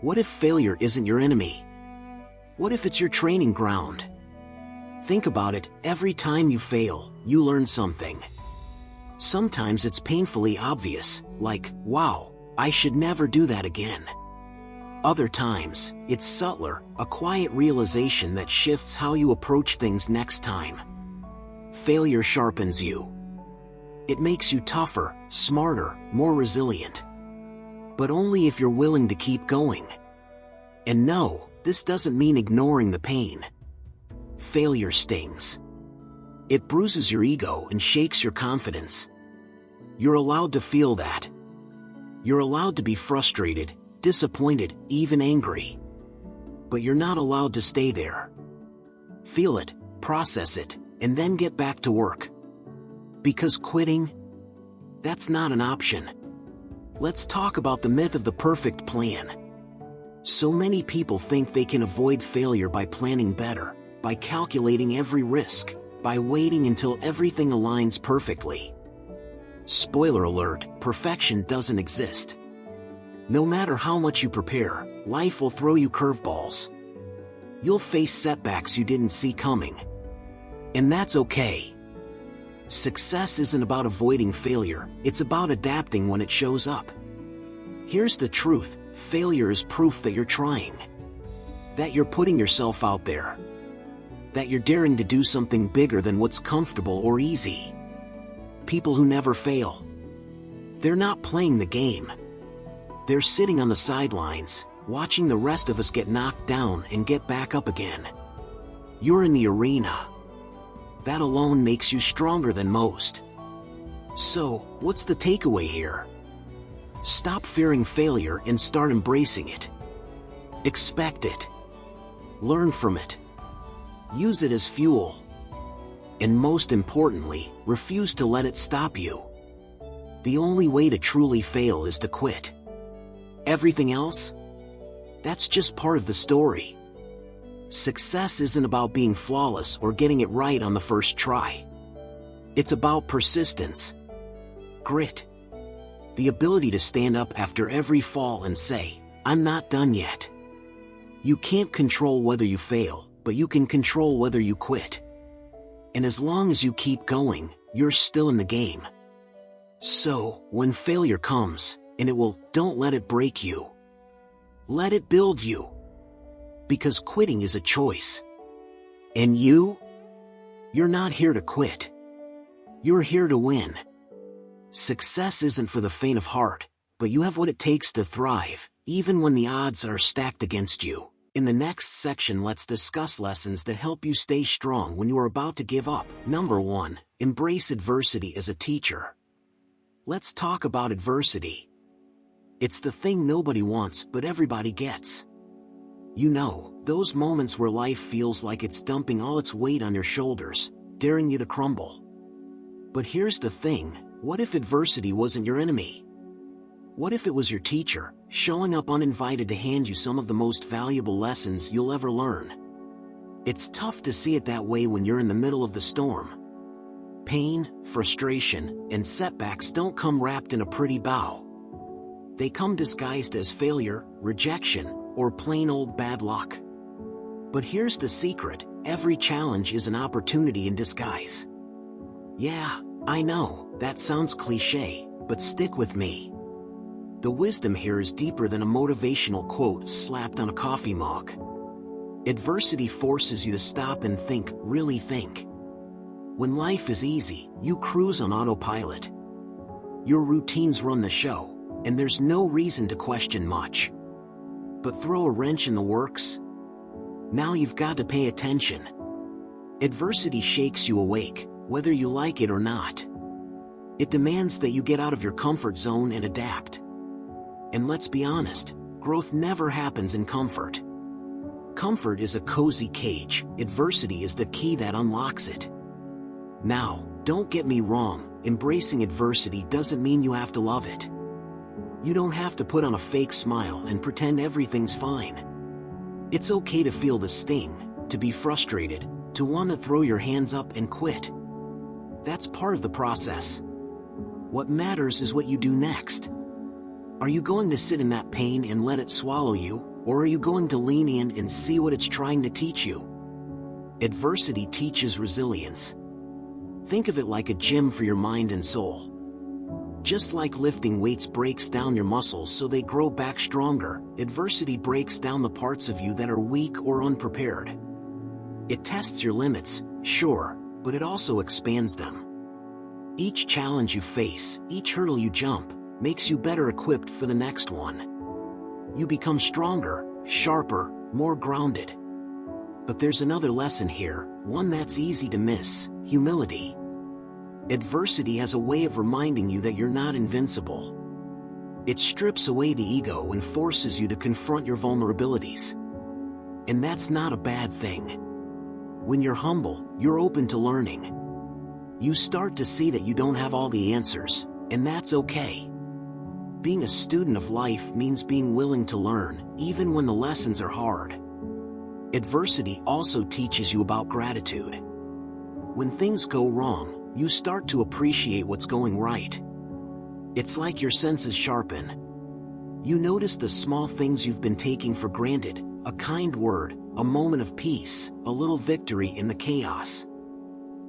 What if failure isn't your enemy? What if it's your training ground? Think about it, every time you fail, you learn something. Sometimes it's painfully obvious, like, wow, I should never do that again. Other times, it's subtler, a quiet realization that shifts how you approach things next time. Failure sharpens you. It makes you tougher, smarter, more resilient. But only if you're willing to keep going. And no, this doesn't mean ignoring the pain. Failure stings. It bruises your ego and shakes your confidence. You're allowed to feel that. You're allowed to be frustrated, disappointed, even angry. But you're not allowed to stay there. Feel it, process it, and then get back to work. Because quitting? That's not an option. Let's talk about the myth of the perfect plan. So many people think they can avoid failure by planning better, by calculating every risk, by waiting until everything aligns perfectly. Spoiler alert, perfection doesn't exist. No matter how much you prepare, life will throw you curveballs. You'll face setbacks you didn't see coming. And that's okay. Success isn't about avoiding failure, it's about adapting when it shows up. Here's the truth, failure is proof that you're trying. That you're putting yourself out there. That you're daring to do something bigger than what's comfortable or easy. People who never fail. They're not playing the game. They're sitting on the sidelines, watching the rest of us get knocked down and get back up again. You're in the arena. That alone makes you stronger than most. So, what's the takeaway here? Stop fearing failure and start embracing it. Expect it. Learn from it. Use it as fuel. And most importantly, refuse to let it stop you. The only way to truly fail is to quit. Everything else? That's just part of the story. Success isn't about being flawless or getting it right on the first try. It's about persistence, grit, the ability to stand up after every fall and say, "I'm not done yet." You can't control whether you fail, but you can control whether you quit. And as long as you keep going, you're still in the game. So, when failure comes, and it will, don't let it break you. Let it build you. Because quitting is a choice. And you? You're not here to quit. You're here to win. Success isn't for the faint of heart, but you have what it takes to thrive, even when the odds are stacked against you. In the next section, let's discuss lessons that help you stay strong when you are about to give up. Number 1, embrace adversity as a teacher. Let's talk about adversity. It's the thing nobody wants, but everybody gets. You know, those moments where life feels like it's dumping all its weight on your shoulders, daring you to crumble. But here's the thing, what if adversity wasn't your enemy? What if it was your teacher, showing up uninvited to hand you some of the most valuable lessons you'll ever learn? It's tough to see it that way when you're in the middle of the storm. Pain, frustration, and setbacks don't come wrapped in a pretty bow. They come disguised as failure, rejection, or plain old bad luck. But here's the secret, every challenge is an opportunity in disguise. Yeah, I know, that sounds cliché, but stick with me. The wisdom here is deeper than a motivational quote slapped on a coffee mug. Adversity forces you to stop and think, really think. When life is easy, you cruise on autopilot. Your routines run the show, and there's no reason to question much. But throw a wrench in the works? Now you've got to pay attention. Adversity shakes you awake, whether you like it or not. It demands that you get out of your comfort zone and adapt. And let's be honest, growth never happens in comfort. Comfort is a cozy cage, adversity is the key that unlocks it. Now, don't get me wrong, embracing adversity doesn't mean you have to love it. You don't have to put on a fake smile and pretend everything's fine. It's okay to feel the sting, to be frustrated, to want to throw your hands up and quit. That's part of the process. What matters is what you do next. Are you going to sit in that pain and let it swallow you, or are you going to lean in and see what it's trying to teach you? Adversity teaches resilience. Think of it like a gym for your mind and soul. Just like lifting weights breaks down your muscles so they grow back stronger, adversity breaks down the parts of you that are weak or unprepared. It tests your limits, sure, but it also expands them. Each challenge you face, each hurdle you jump, makes you better equipped for the next one. You become stronger, sharper, more grounded. But there's another lesson here, one that's easy to miss: humility. Adversity has a way of reminding you that you're not invincible. It strips away the ego and forces you to confront your vulnerabilities. And that's not a bad thing. When you're humble, you're open to learning. You start to see that you don't have all the answers, and that's okay. Being a student of life means being willing to learn, even when the lessons are hard. Adversity also teaches you about gratitude. When things go wrong, you start to appreciate what's going right. It's like your senses sharpen. You notice the small things you've been taking for granted, a kind word, a moment of peace, a little victory in the chaos.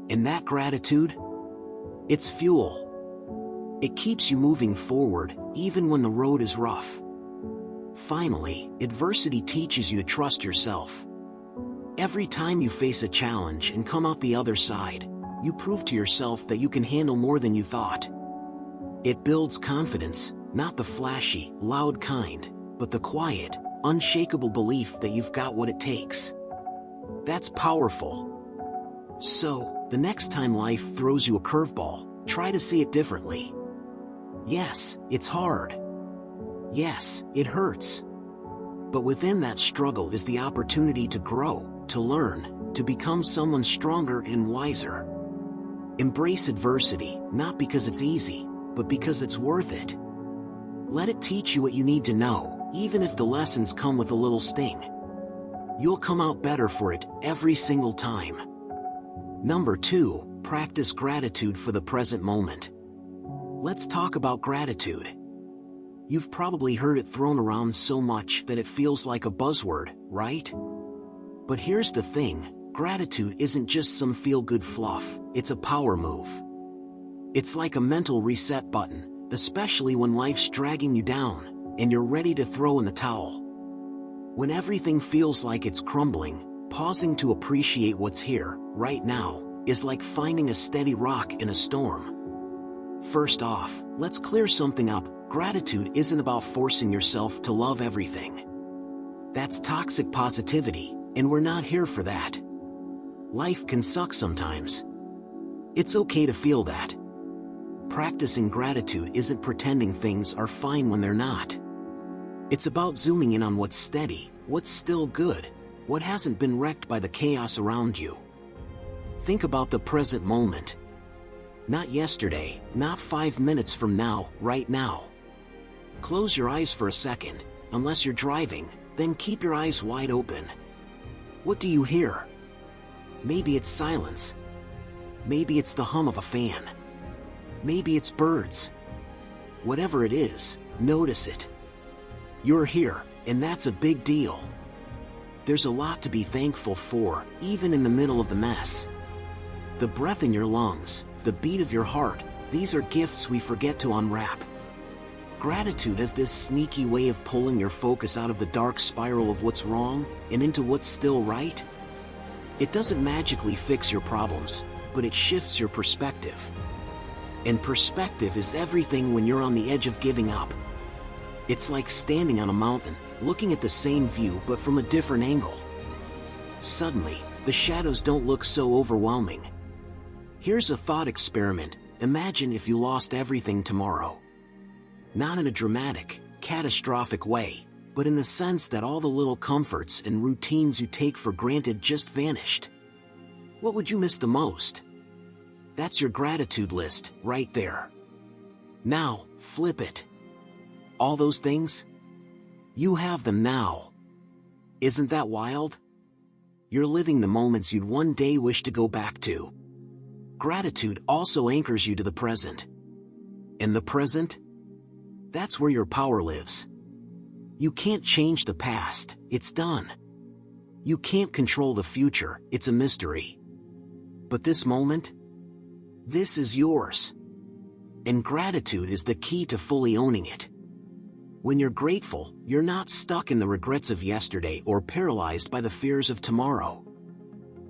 And that gratitude? It's fuel. It keeps you moving forward, even when the road is rough. Finally, adversity teaches you to trust yourself. Every time you face a challenge and come out the other side, you prove to yourself that you can handle more than you thought. It builds confidence, not the flashy, loud kind, but the quiet, unshakable belief that you've got what it takes. That's powerful. So, the next time life throws you a curveball, try to see it differently. Yes, it's hard. Yes, it hurts. But within that struggle is the opportunity to grow, to learn, to become someone stronger and wiser. Embrace adversity, not because it's easy, but because it's worth it. Let it teach you what you need to know, even if the lessons come with a little sting. You'll come out better for it every single time. Number 2, practice gratitude for the present moment. Let's talk about gratitude. You've probably heard it thrown around so much that it feels like a buzzword, right? But here's the thing, gratitude isn't just some feel-good fluff, it's a power move. It's like a mental reset button, especially when life's dragging you down, and you're ready to throw in the towel. When everything feels like it's crumbling, pausing to appreciate what's here, right now, is like finding a steady rock in a storm. First off, let's clear something up. Gratitude isn't about forcing yourself to love everything. That's toxic positivity, and we're not here for that. Life can suck sometimes. It's okay to feel that. Practicing gratitude isn't pretending things are fine when they're not. It's about zooming in on what's steady, what's still good, what hasn't been wrecked by the chaos around you. Think about the present moment. Not yesterday, not 5 minutes from now, right now. Close your eyes for a second, unless you're driving, then keep your eyes wide open. What do you hear? Maybe it's silence. Maybe it's the hum of a fan. Maybe it's birds. Whatever it is, notice it. You're here, and that's a big deal. There's a lot to be thankful for, even in the middle of the mess. The breath in your lungs, the beat of your heart, these are gifts we forget to unwrap. Gratitude is this sneaky way of pulling your focus out of the dark spiral of what's wrong and into what's still right. It doesn't magically fix your problems, but it shifts your perspective. And perspective is everything when you're on the edge of giving up. It's like standing on a mountain, looking at the same view but from a different angle. Suddenly, the shadows don't look so overwhelming. Here's a thought experiment. Imagine if you lost everything tomorrow. Not in a dramatic, catastrophic way, but in the sense that all the little comforts and routines you take for granted just vanished. What would you miss the most? That's your gratitude list, right there. Now, flip it. All those things? You have them now. Isn't that wild? You're living the moments you'd one day wish to go back to. Gratitude also anchors you to the present. And the present? That's where your power lives. You can't change the past, it's done. You can't control the future, it's a mystery. But this moment? This is yours. And gratitude is the key to fully owning it. When you're grateful, you're not stuck in the regrets of yesterday or paralyzed by the fears of tomorrow.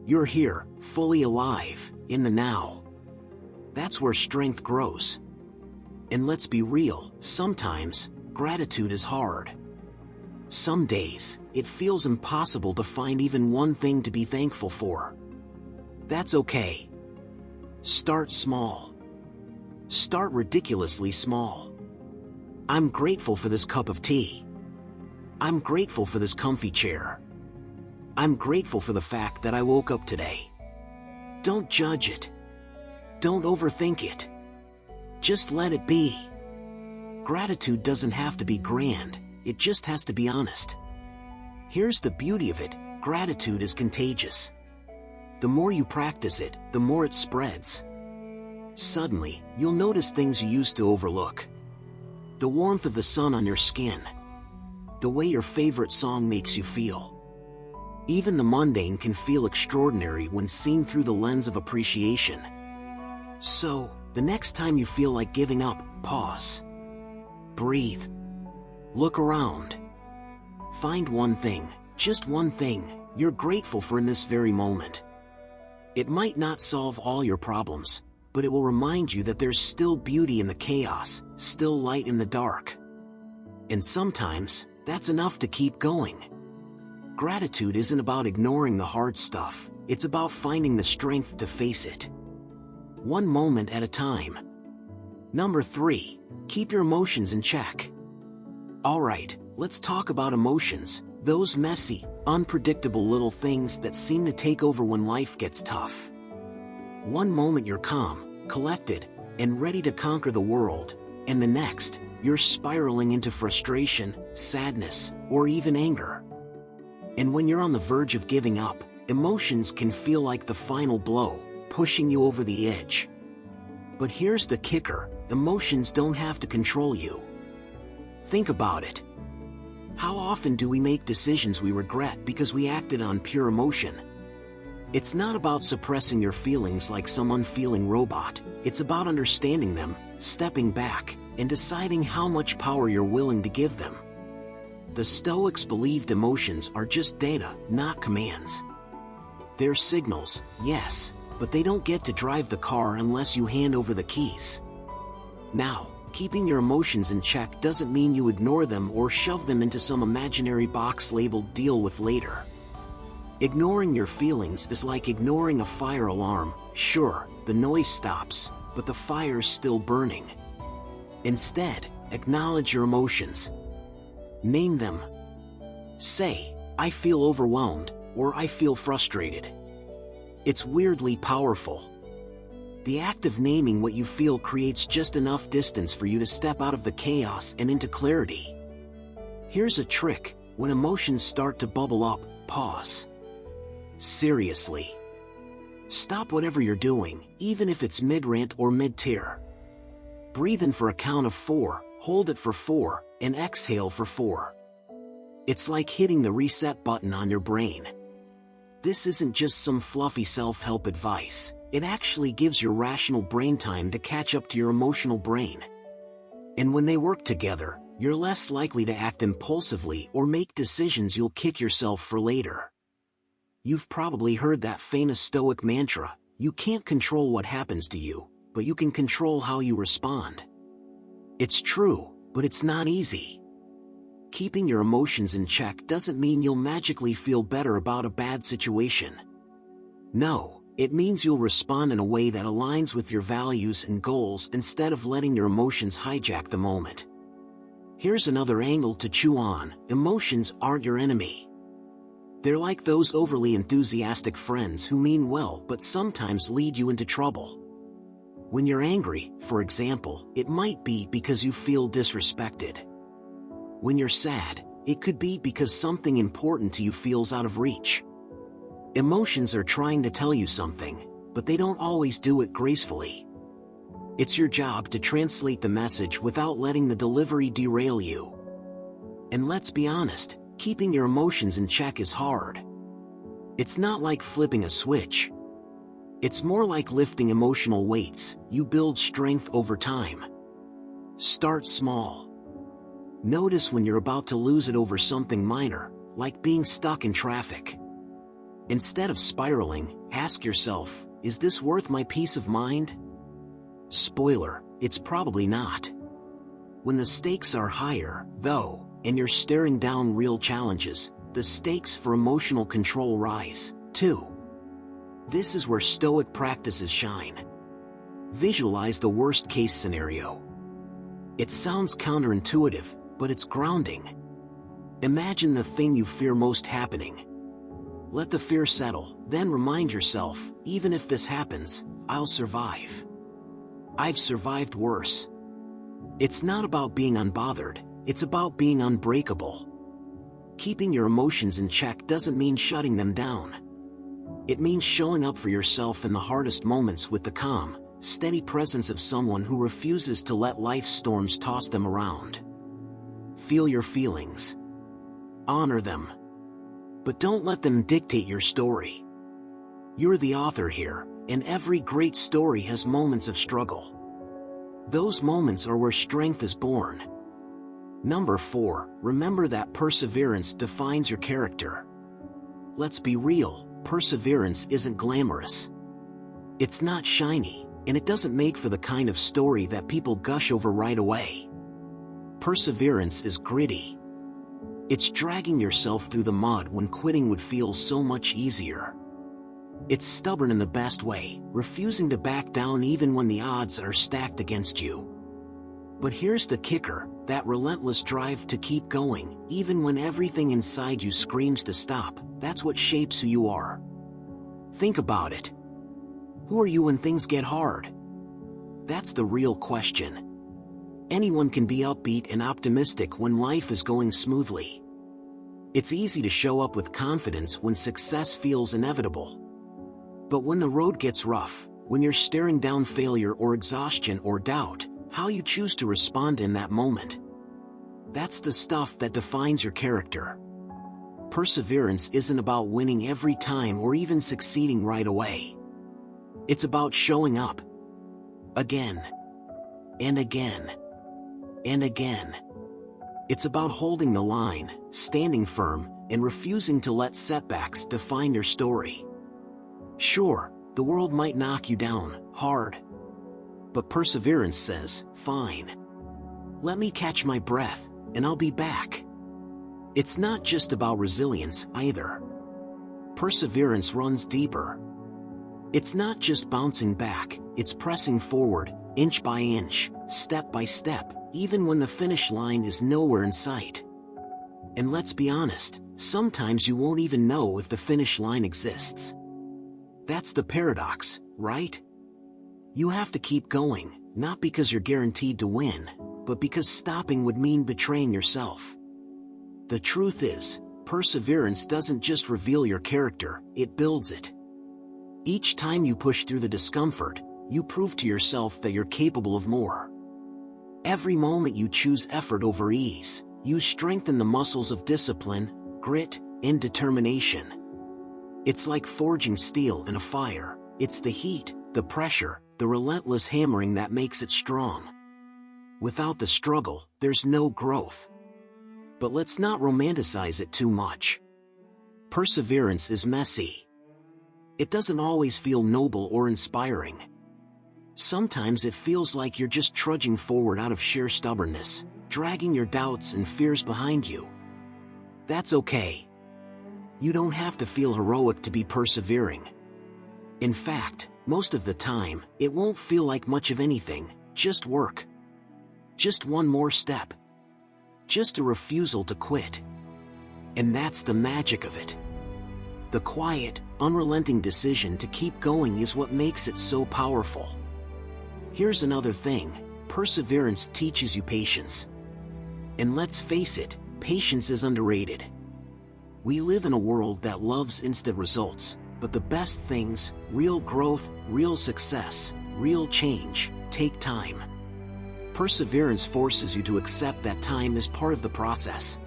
You're here, fully alive, in the now. That's where strength grows. And let's be real, sometimes, gratitude is hard. Some days, it feels impossible to find even one thing to be thankful for. That's okay. Start small. Start ridiculously small. I'm grateful for this cup of tea. I'm grateful for this comfy chair. I'm grateful for the fact that I woke up today. Don't judge it. Don't overthink it. Just let it be. Gratitude doesn't have to be grand, it just has to be honest. Here's the beauty of it, gratitude is contagious. The more you practice it, the more it spreads. Suddenly, you'll notice things you used to overlook. The warmth of the sun on your skin. The way your favorite song makes you feel. Even the mundane can feel extraordinary when seen through the lens of appreciation. So, the next time you feel like giving up, pause. Breathe. Look around. Find one thing, just one thing, you're grateful for in this very moment. It might not solve all your problems, but it will remind you that there's still beauty in the chaos, still light in the dark. And sometimes, that's enough to keep going. Gratitude isn't about ignoring the hard stuff, it's about finding the strength to face it. One moment at a time. Number 3, keep your emotions in check. Alright, let's talk about emotions, those messy, unpredictable little things that seem to take over when life gets tough. One moment you're calm, collected, and ready to conquer the world, and the next, you're spiraling into frustration, sadness, or even anger. And when you're on the verge of giving up, emotions can feel like the final blow, pushing you over the edge. But here's the kicker, emotions don't have to control you. Think about it. How often do we make decisions we regret because we acted on pure emotion? It's not about suppressing your feelings like some unfeeling robot, it's about understanding them, stepping back, and deciding how much power you're willing to give them. The Stoics believed emotions are just data, not commands. They're signals, yes, but they don't get to drive the car unless you hand over the keys. Now, keeping your emotions in check doesn't mean you ignore them or shove them into some imaginary box labeled "deal with later." Ignoring your feelings is like ignoring a fire alarm. Sure, the noise stops, but the fire's still burning. Instead, acknowledge your emotions. Name them. Say, "I feel overwhelmed," or "I feel frustrated." It's weirdly powerful. The act of naming what you feel creates just enough distance for you to step out of the chaos and into clarity. Here's a trick, when emotions start to bubble up, pause. Seriously. Stop whatever you're doing, even if it's mid-rant or mid-tear. Breathe in for a count of 4, hold it for 4, and exhale for 4. It's like hitting the reset button on your brain. This isn't just some fluffy self-help advice, it actually gives your rational brain time to catch up to your emotional brain. And when they work together, you're less likely to act impulsively or make decisions you'll kick yourself for later. You've probably heard that famous Stoic mantra, you can't control what happens to you, but you can control how you respond. It's true, but it's not easy. Keeping your emotions in check doesn't mean you'll magically feel better about a bad situation. No, it means you'll respond in a way that aligns with your values and goals instead of letting your emotions hijack the moment. Here's another angle to chew on, emotions aren't your enemy. They're like those overly enthusiastic friends who mean well but sometimes lead you into trouble. When you're angry, for example, it might be because you feel disrespected. When you're sad, it could be because something important to you feels out of reach. Emotions are trying to tell you something, but they don't always do it gracefully. It's your job to translate the message without letting the delivery derail you. And let's be honest, keeping your emotions in check is hard. It's not like flipping a switch. It's more like lifting emotional weights, you build strength over time. Start small. Notice when you're about to lose it over something minor, like being stuck in traffic. Instead of spiraling, ask yourself, is this worth my peace of mind? Spoiler, it's probably not. When the stakes are higher, though, and you're staring down real challenges, the stakes for emotional control rise, too. This is where Stoic practices shine. Visualize the worst-case scenario. It sounds counterintuitive, but it's grounding. Imagine the thing you fear most happening. Let the fear settle, then remind yourself, even if this happens, I'll survive. I've survived worse. It's not about being unbothered, it's about being unbreakable. Keeping your emotions in check doesn't mean shutting them down. It means showing up for yourself in the hardest moments with the calm, steady presence of someone who refuses to let life's storms toss them around. Feel your feelings. Honor them. But don't let them dictate your story. You're the author here, and every great story has moments of struggle. Those moments are where strength is born. Number 4, remember that perseverance defines your character. Let's be real, perseverance isn't glamorous. It's not shiny, and it doesn't make for the kind of story that people gush over right away. Perseverance is gritty. It's dragging yourself through the mud when quitting would feel so much easier. It's stubborn in the best way, refusing to back down even when the odds are stacked against you. But here's the kicker, that relentless drive to keep going, even when everything inside you screams to stop, that's what shapes who you are. Think about it. Who are you when things get hard? That's the real question. Anyone can be upbeat and optimistic when life is going smoothly. It's easy to show up with confidence when success feels inevitable. But when the road gets rough, when you're staring down failure or exhaustion or doubt, how you choose to respond in that moment. That's the stuff that defines your character. Perseverance isn't about winning every time or even succeeding right away. It's about showing up. Again. And again. And again. It's about holding the line, standing firm, and refusing to let setbacks define your story. Sure, the world might knock you down, hard. But perseverance says, fine. Let me catch my breath, and I'll be back. It's not just about resilience, either. Perseverance runs deeper. It's not just bouncing back, it's pressing forward, inch by inch, step by step, even when the finish line is nowhere in sight. And let's be honest, sometimes you won't even know if the finish line exists. That's the paradox, right? You have to keep going, not because you're guaranteed to win, but because stopping would mean betraying yourself. The truth is, perseverance doesn't just reveal your character, it builds it. Each time you push through the discomfort, you prove to yourself that you're capable of more. Every moment you choose effort over ease, you strengthen the muscles of discipline, grit, and determination. It's like forging steel in a fire. It's the heat, the pressure, the relentless hammering that makes it strong. Without the struggle, there's no growth. But let's not romanticize it too much. Perseverance is messy. It doesn't always feel noble or inspiring. Sometimes it feels like you're just trudging forward out of sheer stubbornness, dragging your doubts and fears behind you. That's okay. You don't have to feel heroic to be persevering. In fact, most of the time, it won't feel like much of anything, just work. Just one more step. Just a refusal to quit. And that's the magic of it. The quiet, unrelenting decision to keep going is what makes it so powerful. Here's another thing, perseverance teaches you patience. And let's face it, patience is underrated. We live in a world that loves instant results, but the best things, real growth, real success, real change, take time. Perseverance forces you to accept that time is part of the process.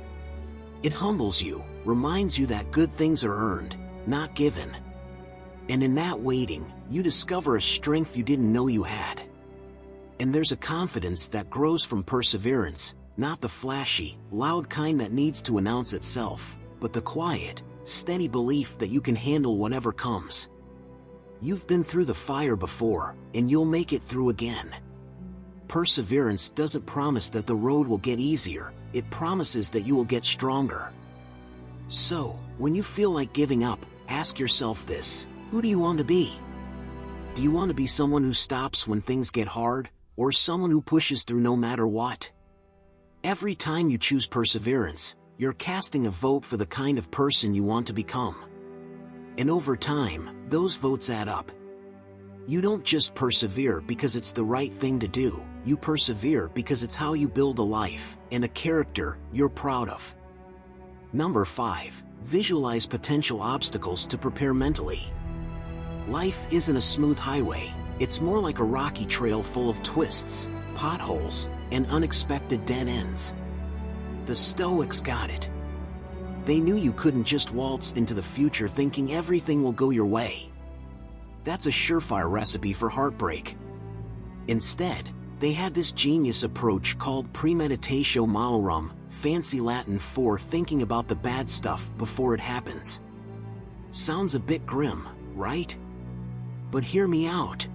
It humbles you, reminds you that good things are earned, not given. And in that waiting, you discover a strength you didn't know you had. And there's a confidence that grows from perseverance, not the flashy, loud kind that needs to announce itself, but the quiet, steady belief that you can handle whatever comes. You've been through the fire before, and you'll make it through again. Perseverance doesn't promise that the road will get easier, it promises that you will get stronger. So, when you feel like giving up, ask yourself this: who do you want to be? Do you want to be someone who stops when things get hard, or someone who pushes through no matter what? Every time you choose perseverance, you're casting a vote for the kind of person you want to become. And over time, those votes add up. You don't just persevere because it's the right thing to do, you persevere because it's how you build a life and a character you're proud of. Number 5. Visualize potential obstacles to prepare mentally. Life isn't a smooth highway, it's more like a rocky trail full of twists, potholes, and unexpected dead ends. The Stoics got it. They knew you couldn't just waltz into the future thinking everything will go your way. That's a surefire recipe for heartbreak. Instead, they had this genius approach called premeditatio malorum, fancy Latin for thinking about the bad stuff before it happens. Sounds a bit grim, right? But hear me out.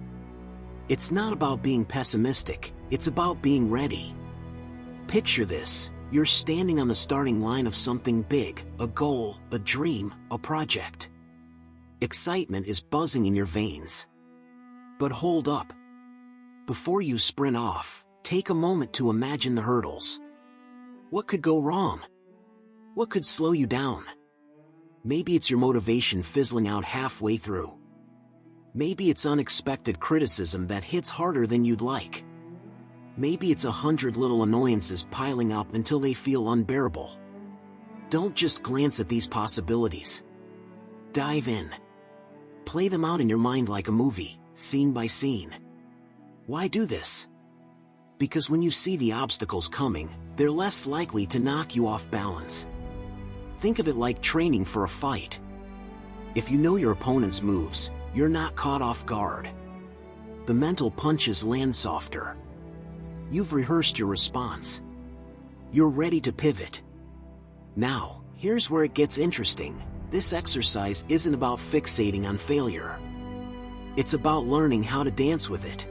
It's not about being pessimistic, it's about being ready. Picture this, you're standing on the starting line of something big, a goal, a dream, a project. Excitement is buzzing in your veins. But hold up. Before you sprint off, take a moment to imagine the hurdles. What could go wrong? What could slow you down? Maybe it's your motivation fizzling out halfway through. Maybe it's unexpected criticism that hits harder than you'd like. Maybe it's 100 little annoyances piling up until they feel unbearable. Don't just glance at these possibilities. Dive in. Play them out in your mind like a movie, scene by scene. Why do this? Because when you see the obstacles coming, they're less likely to knock you off balance. Think of it like training for a fight. If you know your opponent's moves, you're not caught off guard. The mental punches land softer. You've rehearsed your response. You're ready to pivot. Now, here's where it gets interesting. This exercise isn't about fixating on failure. It's about learning how to dance with it.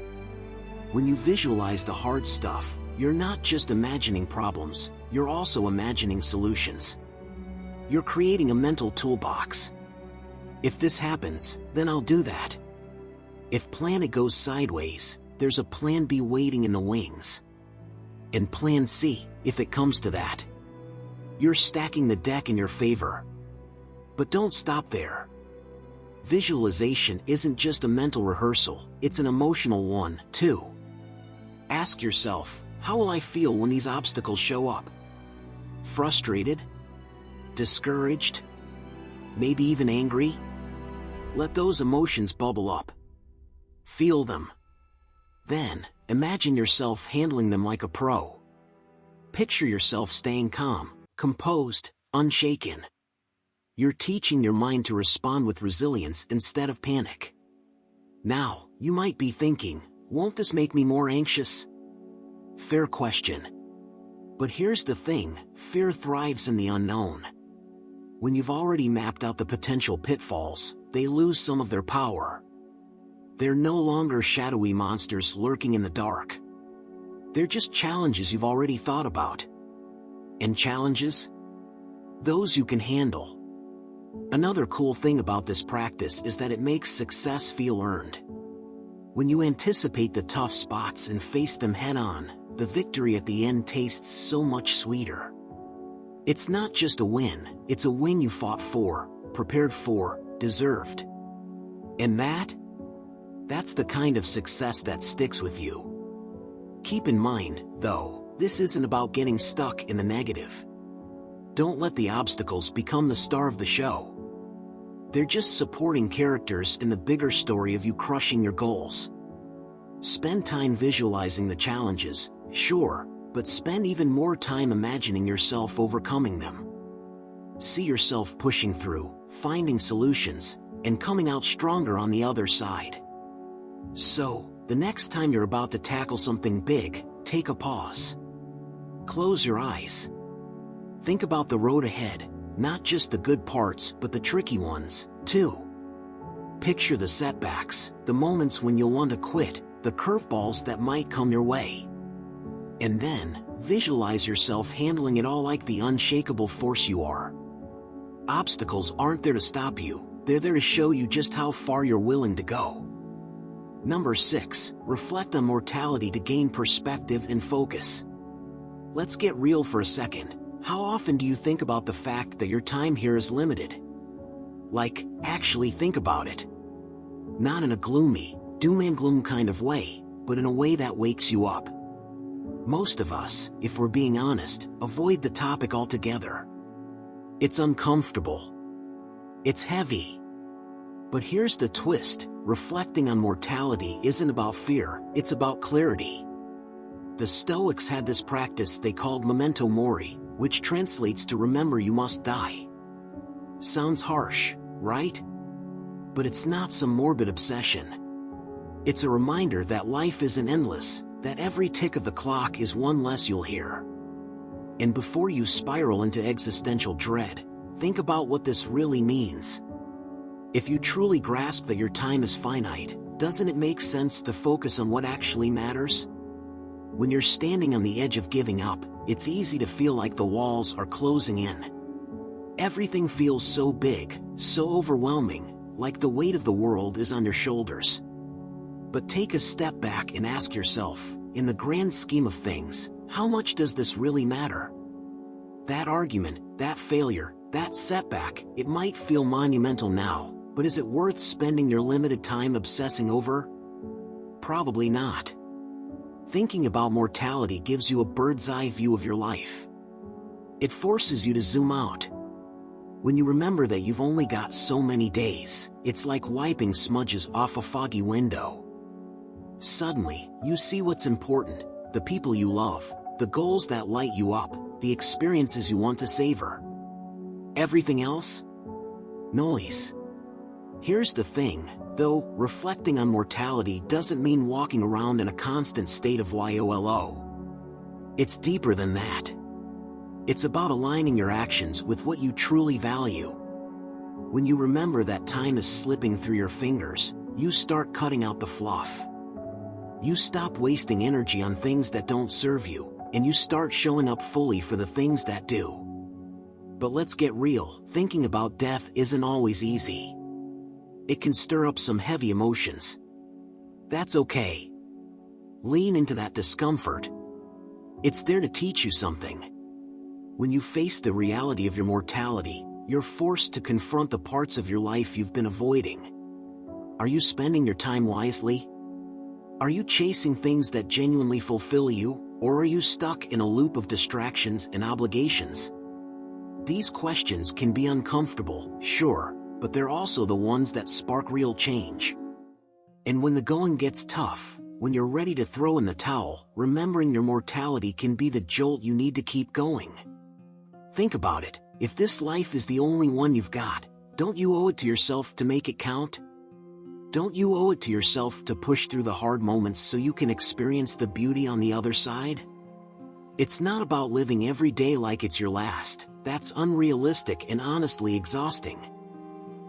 When you visualize the hard stuff, you're not just imagining problems, you're also imagining solutions. You're creating a mental toolbox. If this happens, then I'll do that. If plan A goes sideways, there's a plan B waiting in the wings. And plan C, if it comes to that. You're stacking the deck in your favor. But don't stop there. Visualization isn't just a mental rehearsal, it's an emotional one, too. Ask yourself, how will I feel when these obstacles show up? Frustrated? Discouraged? Maybe even angry? Let those emotions bubble up. Feel them. Then, imagine yourself handling them like a pro. Picture yourself staying calm, composed, unshaken. You're teaching your mind to respond with resilience instead of panic. Now, you might be thinking, won't this make me more anxious? Fair question. But here's the thing, fear thrives in the unknown. When you've already mapped out the potential pitfalls, they lose some of their power. They're no longer shadowy monsters lurking in the dark. They're just challenges you've already thought about. And challenges? Those you can handle. Another cool thing about this practice is that it makes success feel earned. When you anticipate the tough spots and face them head-on, the victory at the end tastes so much sweeter. It's not just a win, it's a win you fought for, prepared for, deserved. And that's the kind of success that sticks with you. Keep in mind, though, this isn't about getting stuck in the negative. Don't let the obstacles become the star of the show. They're just supporting characters in the bigger story of you crushing your goals. Spend time visualizing the challenges, sure, but spend even more time imagining yourself overcoming them. See yourself pushing through, finding solutions, and coming out stronger on the other side. So, the next time you're about to tackle something big, take a pause. Close your eyes. Think about the road ahead, not just the good parts but the tricky ones, too. Picture the setbacks, the moments when you'll want to quit, the curveballs that might come your way. And then, visualize yourself handling it all like the unshakable force you are. Obstacles aren't there to stop you, they're there to show you just how far you're willing to go. Number 6. Reflect on mortality to gain perspective and focus. Let's get real for a second. How often do you think about the fact that your time here is limited? Like, actually think about it. Not in a gloomy, doom and gloom kind of way, but in a way that wakes you up. Most of us, if we're being honest, avoid the topic altogether. It's uncomfortable. It's heavy. But here's the twist: reflecting on mortality isn't about fear, it's about clarity. The Stoics had this practice they called memento mori, which translates to remember you must die. Sounds harsh, right? But it's not some morbid obsession. It's a reminder that life isn't endless, that every tick of the clock is one less you'll hear. And before you spiral into existential dread, think about what this really means. If you truly grasp that your time is finite, doesn't it make sense to focus on what actually matters? When you're standing on the edge of giving up, it's easy to feel like the walls are closing in. Everything feels so big, so overwhelming, like the weight of the world is on your shoulders. But take a step back and ask yourself, in the grand scheme of things, how much does this really matter? That argument, that failure, that setback, it might feel monumental now, but is it worth spending your limited time obsessing over? Probably not. Thinking about mortality gives you a bird's-eye view of your life. It forces you to zoom out. When you remember that you've only got so many days, it's like wiping smudges off a foggy window. Suddenly, you see what's important: the people you love, the goals that light you up, the experiences you want to savor. Everything else? Noise. Here's the thing, though, reflecting on mortality doesn't mean walking around in a constant state of YOLO. It's deeper than that. It's about aligning your actions with what you truly value. When you remember that time is slipping through your fingers, you start cutting out the fluff. You stop wasting energy on things that don't serve you, and you start showing up fully for the things that do. But let's get real, thinking about death isn't always easy. It can stir up some heavy emotions. That's okay. Lean into that discomfort. It's there to teach you something. When you face the reality of your mortality, you're forced to confront the parts of your life you've been avoiding. Are you spending your time wisely? Are you chasing things that genuinely fulfill you, or are you stuck in a loop of distractions and obligations? These questions can be uncomfortable, sure, but they're also the ones that spark real change. And when the going gets tough, when you're ready to throw in the towel, remembering your mortality can be the jolt you need to keep going. Think about it, if this life is the only one you've got, don't you owe it to yourself to make it count? Don't you owe it to yourself to push through the hard moments so you can experience the beauty on the other side? It's not about living every day like it's your last. That's unrealistic and honestly exhausting.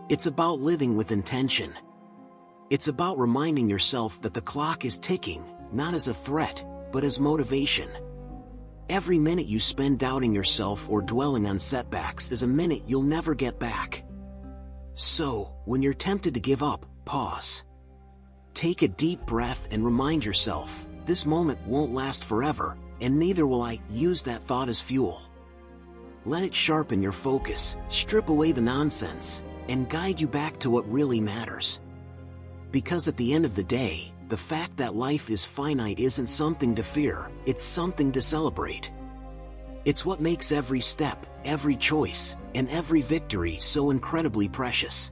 It's about living with intention. It's about reminding yourself that the clock is ticking, not as a threat, but as motivation. Every minute you spend doubting yourself or dwelling on setbacks is a minute you'll never get back. So, when you're tempted to give up, pause. Take a deep breath and remind yourself, this moment won't last forever, and neither will I. Use that thought as fuel. Let it sharpen your focus, strip away the nonsense, and guide you back to what really matters. Because at the end of the day, the fact that life is finite isn't something to fear, it's something to celebrate. It's what makes every step, every choice, and every victory so incredibly precious.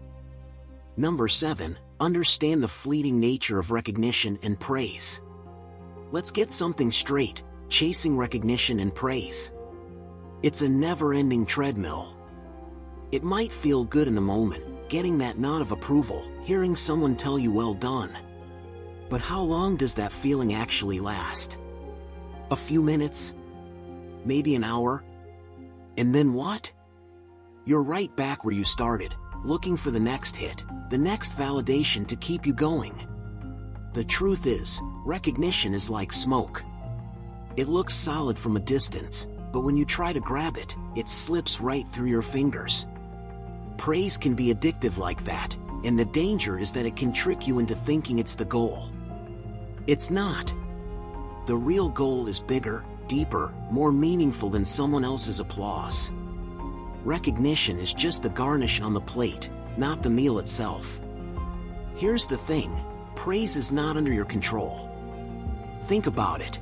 Number 7. Understand the fleeting nature of recognition and praise. Let's get something straight, chasing recognition and praise. It's a never-ending treadmill. It might feel good in the moment, getting that nod of approval, hearing someone tell you well done. But how long does that feeling actually last? A few minutes? Maybe an hour? And then what? You're right back where you started, looking for the next hit, the next validation to keep you going. The truth is, recognition is like smoke. It looks solid from a distance, but when you try to grab it, it slips right through your fingers. Praise can be addictive like that. and the danger is that it can trick you into thinking it's the goal. It's not. The real goal is bigger, deeper, more meaningful than someone else's applause. Recognition is just the garnish on the plate, not the meal itself. Here's the thing, praise is not under your control. Think about it.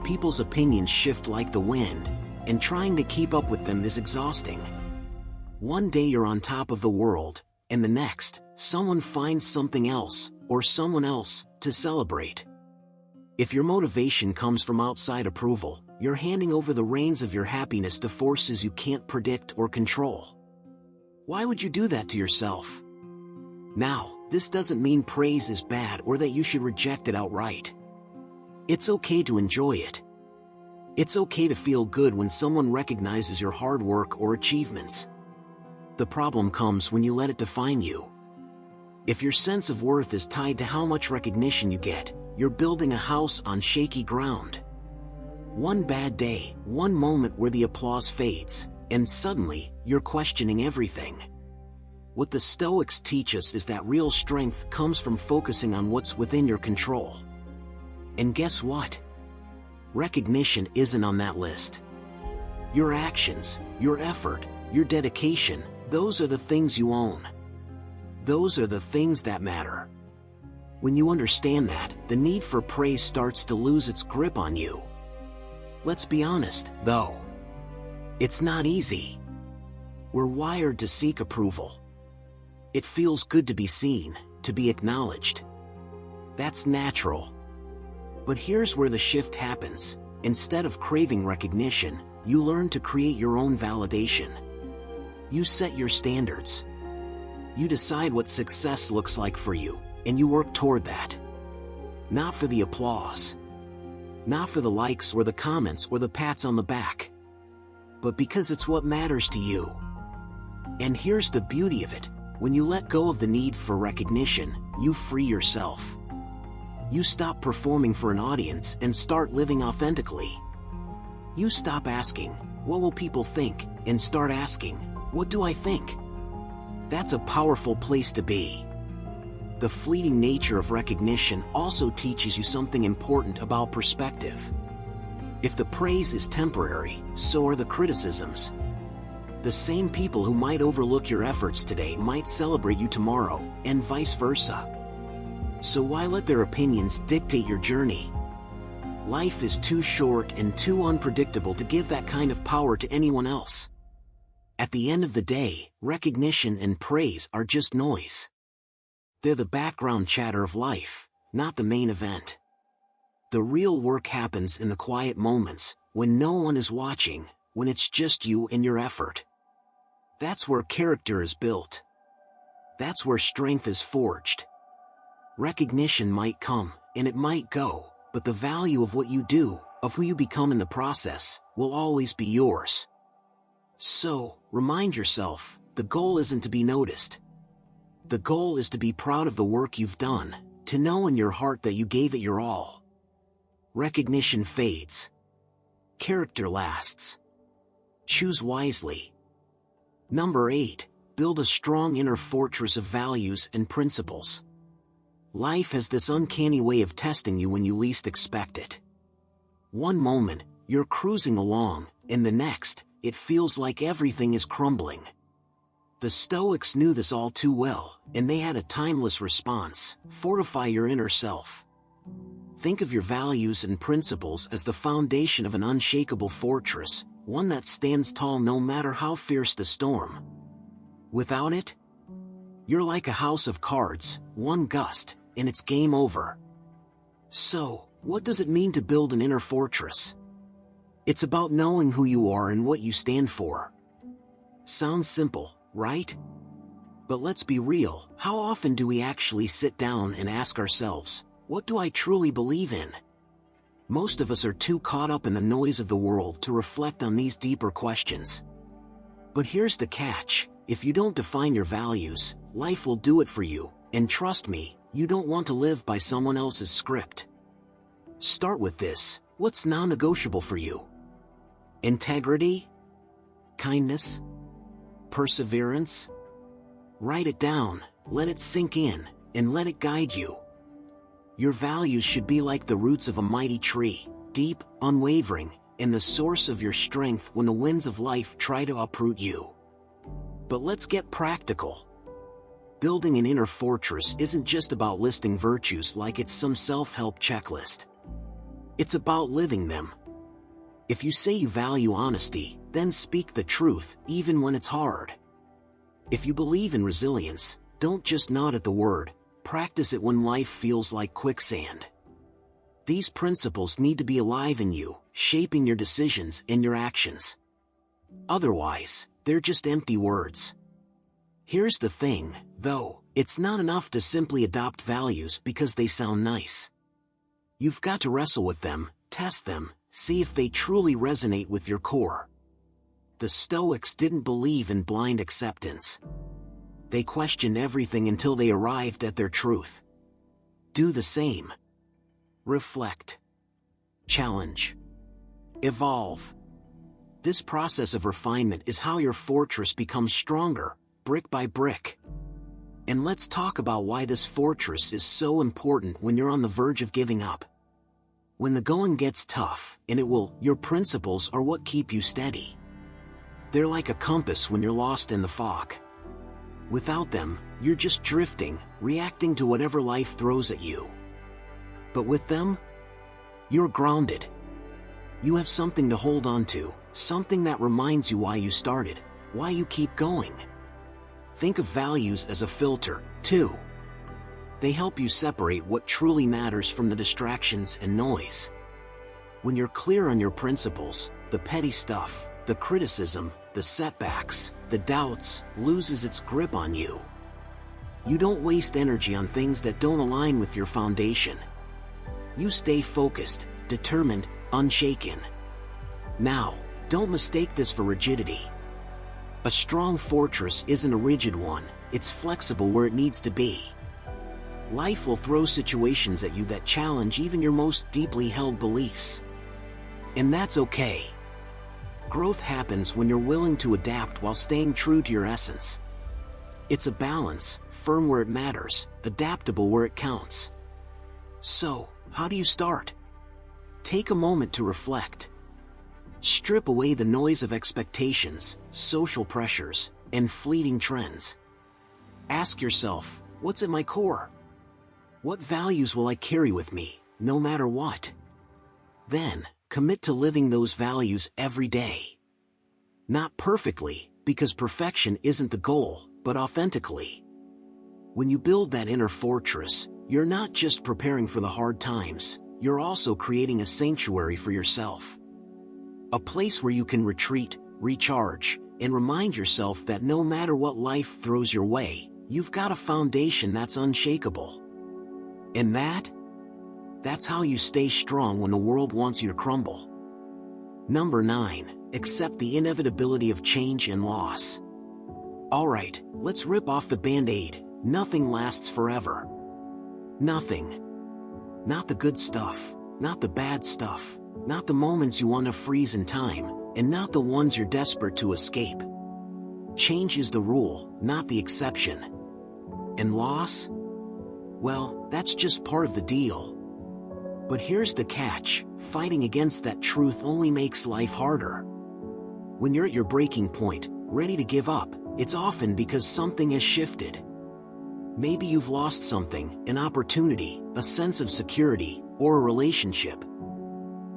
People's opinions shift like the wind, and trying to keep up with them is exhausting. One day you're on top of the world, and the next, someone finds something else, or someone else, to celebrate. If your motivation comes from outside approval, you're handing over the reins of your happiness to forces you can't predict or control. Why would you do that to yourself? Now, this doesn't mean praise is bad or that you should reject it outright. It's okay to enjoy it. It's okay to feel good when someone recognizes your hard work or achievements. The problem comes when you let it define you. If your sense of worth is tied to how much recognition you get, you're building a house on shaky ground. One bad day, one moment where the applause fades, and suddenly, you're questioning everything. What the Stoics teach us is that real strength comes from focusing on what's within your control. And guess what? Recognition isn't on that list. Your actions, your effort, your dedication, those are the things you own. Those are the things that matter. When you understand that, the need for praise starts to lose its grip on you. Let's be honest, though. It's not easy. We're wired to seek approval. It feels good to be seen, to be acknowledged. That's natural. But here's where the shift happens. Instead of craving recognition, you learn to create your own validation. You set your standards. You decide what success looks like for you, and you work toward that. Not for the applause. Not for the likes or the comments or the pats on the back. But because it's what matters to you. And here's the beauty of it. When you let go of the need for recognition, you free yourself. You stop performing for an audience and start living authentically. You stop asking, "What will people think?" and start asking, "What do I think?" That's a powerful place to be. The fleeting nature of recognition also teaches you something important about perspective. If the praise is temporary, so are the criticisms. The same people who might overlook your efforts today might celebrate you tomorrow, and vice versa. So why let their opinions dictate your journey? Life is too short and too unpredictable to give that kind of power to anyone else. At the end of the day, recognition and praise are just noise. They're the background chatter of life, not the main event. The real work happens in the quiet moments, when no one is watching, when it's just you and your effort. That's where character is built. That's where strength is forged. Recognition might come, and it might go, but the value of what you do, of who you become in the process, will always be yours. So, remind yourself, the goal isn't to be noticed. The goal is to be proud of the work you've done, to know in your heart that you gave it your all. Recognition fades. Character lasts. Choose wisely. Number 8, build a strong inner fortress of values and principles. Life has this uncanny way of testing you when you least expect it. One moment, you're cruising along, and the next, it feels like everything is crumbling. The Stoics knew this all too well, and they had a timeless response: fortify your inner self. Think of your values and principles as the foundation of an unshakable fortress, one that stands tall no matter how fierce the storm. Without it, you're like a house of cards, one gust, and it's game over. So, what does it mean to build an inner fortress? It's about knowing who you are and what you stand for. Sounds simple, right? But let's be real, how often do we actually sit down and ask ourselves, what do I truly believe in? Most of us are too caught up in the noise of the world to reflect on these deeper questions. But here's the catch: if you don't define your values, life will do it for you, and trust me, you don't want to live by someone else's script. Start with this: what's non-negotiable for you? Integrity? Kindness? Perseverance? Write it down, let it sink in, and let it guide you. Your values should be like the roots of a mighty tree, deep, unwavering, and the source of your strength when the winds of life try to uproot you. But let's get practical. Building an inner fortress isn't just about listing virtues like it's some self-help checklist. It's about living them. If you say you value honesty, then speak the truth, even when it's hard. If you believe in resilience, don't just nod at the word, practice it when life feels like quicksand. These principles need to be alive in you, shaping your decisions and your actions. Otherwise, they're just empty words. Here's the thing, though, it's not enough to simply adopt values because they sound nice. You've got to wrestle with them, test them, see if they truly resonate with your core. The Stoics didn't believe in blind acceptance. They questioned everything until they arrived at their truth. Do the same. Reflect. Challenge. Evolve. This process of refinement is how your fortress becomes stronger, brick by brick. And let's talk about why this fortress is so important when you're on the verge of giving up. When the going gets tough, and it will, your principles are what keep you steady. They're like a compass when you're lost in the fog. Without them, you're just drifting, reacting to whatever life throws at you. But with them, you're grounded. You have something to hold on to, something that reminds you why you started, why you keep going. Think of values as a filter, too. They help you separate what truly matters from the distractions and noise. When you're clear on your principles, the petty stuff, the criticism, the setbacks, the doubts, loses its grip on you. You don't waste energy on things that don't align with your foundation. You stay focused, determined, unshaken. Now, don't mistake this for rigidity. A strong fortress isn't a rigid one, it's flexible where it needs to be. Life will throw situations at you that challenge even your most deeply held beliefs. And that's okay. Growth happens when you're willing to adapt while staying true to your essence. It's a balance, firm where it matters, adaptable where it counts. So, how do you start? Take a moment to reflect. Strip away the noise of expectations, social pressures, and fleeting trends. Ask yourself, what's at my core? What values will I carry with me, no matter what? Then, commit to living those values every day. Not perfectly, because perfection isn't the goal, but authentically. When you build that inner fortress, you're not just preparing for the hard times, you're also creating a sanctuary for yourself. A place where you can retreat, recharge, and remind yourself that no matter what life throws your way, you've got a foundation that's unshakable. And that's how you stay strong when the world wants you to crumble. Number 9, accept the inevitability of change and loss. Alright, let's rip off the band-aid. Nothing lasts forever. Nothing. Not the good stuff, not the bad stuff, not the moments you want to freeze in time, and not the ones you're desperate to escape. Change is the rule, not the exception. And loss? Well, that's just part of the deal. But here's the catch, fighting against that truth only makes life harder. When you're at your breaking point, ready to give up, it's often because something has shifted. Maybe you've lost something, an opportunity, a sense of security, or a relationship.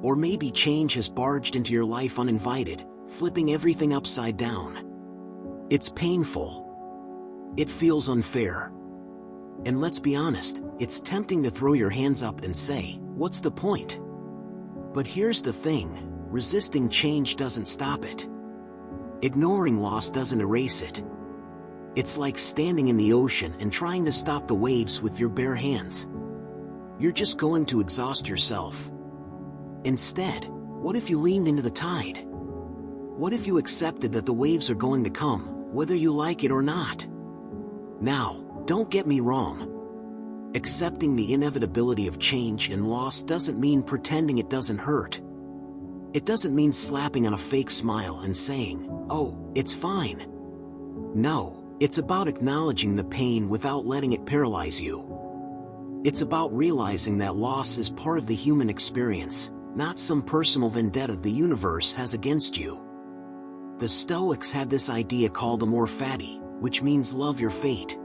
Or maybe change has barged into your life uninvited, flipping everything upside down. It's painful. It feels unfair. And let's be honest, it's tempting to throw your hands up and say, what's the point? But here's the thing, resisting change doesn't stop it. Ignoring loss doesn't erase it. It's like standing in the ocean and trying to stop the waves with your bare hands. You're just going to exhaust yourself. Instead, what if you leaned into the tide? What if you accepted that the waves are going to come, whether you like it or not? Now, don't get me wrong. Accepting the inevitability of change and loss doesn't mean pretending it doesn't hurt. It doesn't mean slapping on a fake smile and saying, "Oh, it's fine." No, It's about acknowledging the pain without letting it paralyze you. It's about realizing that loss is part of the human experience, not some personal vendetta the universe has against you. The Stoics had this idea called amor fati, which means love your fate.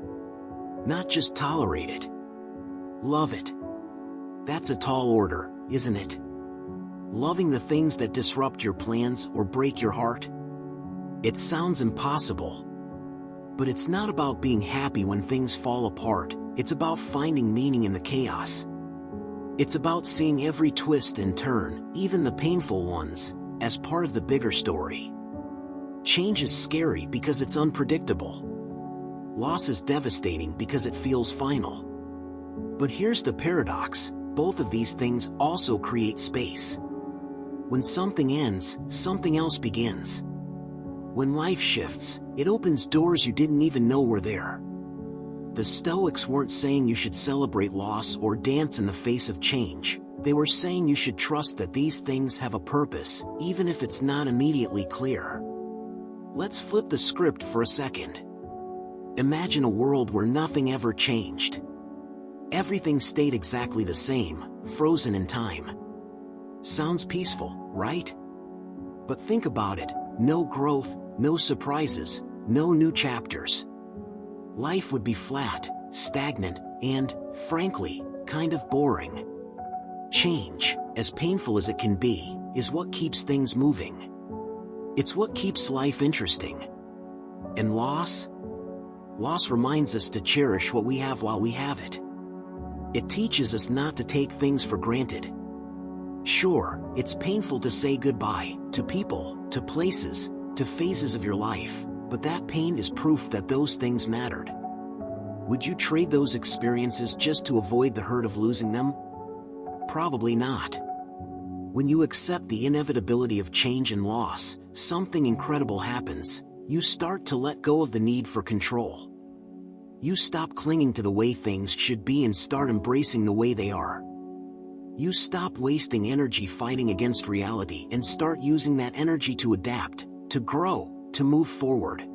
Not just tolerate it. Love it. That's a tall order, isn't it? Loving the things that disrupt your plans or break your heart? It sounds impossible. But it's not about being happy when things fall apart, it's about finding meaning in the chaos. It's about seeing every twist and turn, even the painful ones, as part of the bigger story. Change is scary because it's unpredictable. Loss is devastating because it feels final. But here's the paradox, both of these things also create space. When something ends, something else begins. When life shifts, it opens doors you didn't even know were there. The Stoics weren't saying you should celebrate loss or dance in the face of change. They were saying you should trust that these things have a purpose, even if it's not immediately clear. Let's flip the script for a second. Imagine a world where nothing ever changed. Everything stayed exactly the same, frozen in time. Sounds peaceful, right? But think about it, no growth, no surprises, no new chapters. Life would be flat, stagnant, and, frankly, kind of boring. Change, as painful as it can be, is what keeps things moving. It's what keeps life interesting. And loss? Loss reminds us to cherish what we have while we have it. It teaches us not to take things for granted. Sure, it's painful to say goodbye to people, to places, to phases of your life, but that pain is proof that those things mattered. Would you trade those experiences just to avoid the hurt of losing them? Probably not. When you accept the inevitability of change and loss, something incredible happens. You start to let go of the need for control. You stop clinging to the way things should be and start embracing the way they are. You stop wasting energy fighting against reality and start using that energy to adapt, to grow, to move forward.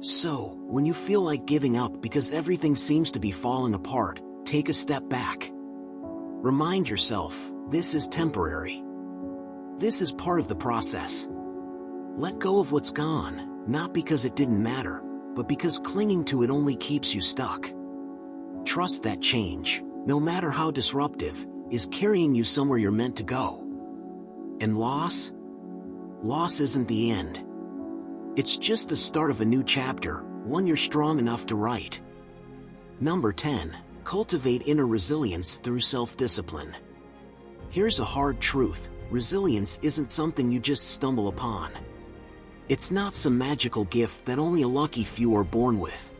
So, when you feel like giving up because everything seems to be falling apart, take a step back. Remind yourself, this is temporary. This is part of the process. Let go of what's gone, not because it didn't matter, but because clinging to it only keeps you stuck. Trust that change, no matter how disruptive, is carrying you somewhere you're meant to go. And loss? Loss isn't the end. It's just the start of a new chapter, one you're strong enough to write. Number 10. Cultivate inner resilience through self-discipline. Here's a hard truth, resilience isn't something you just stumble upon. It's not some magical gift that only a lucky few are born with.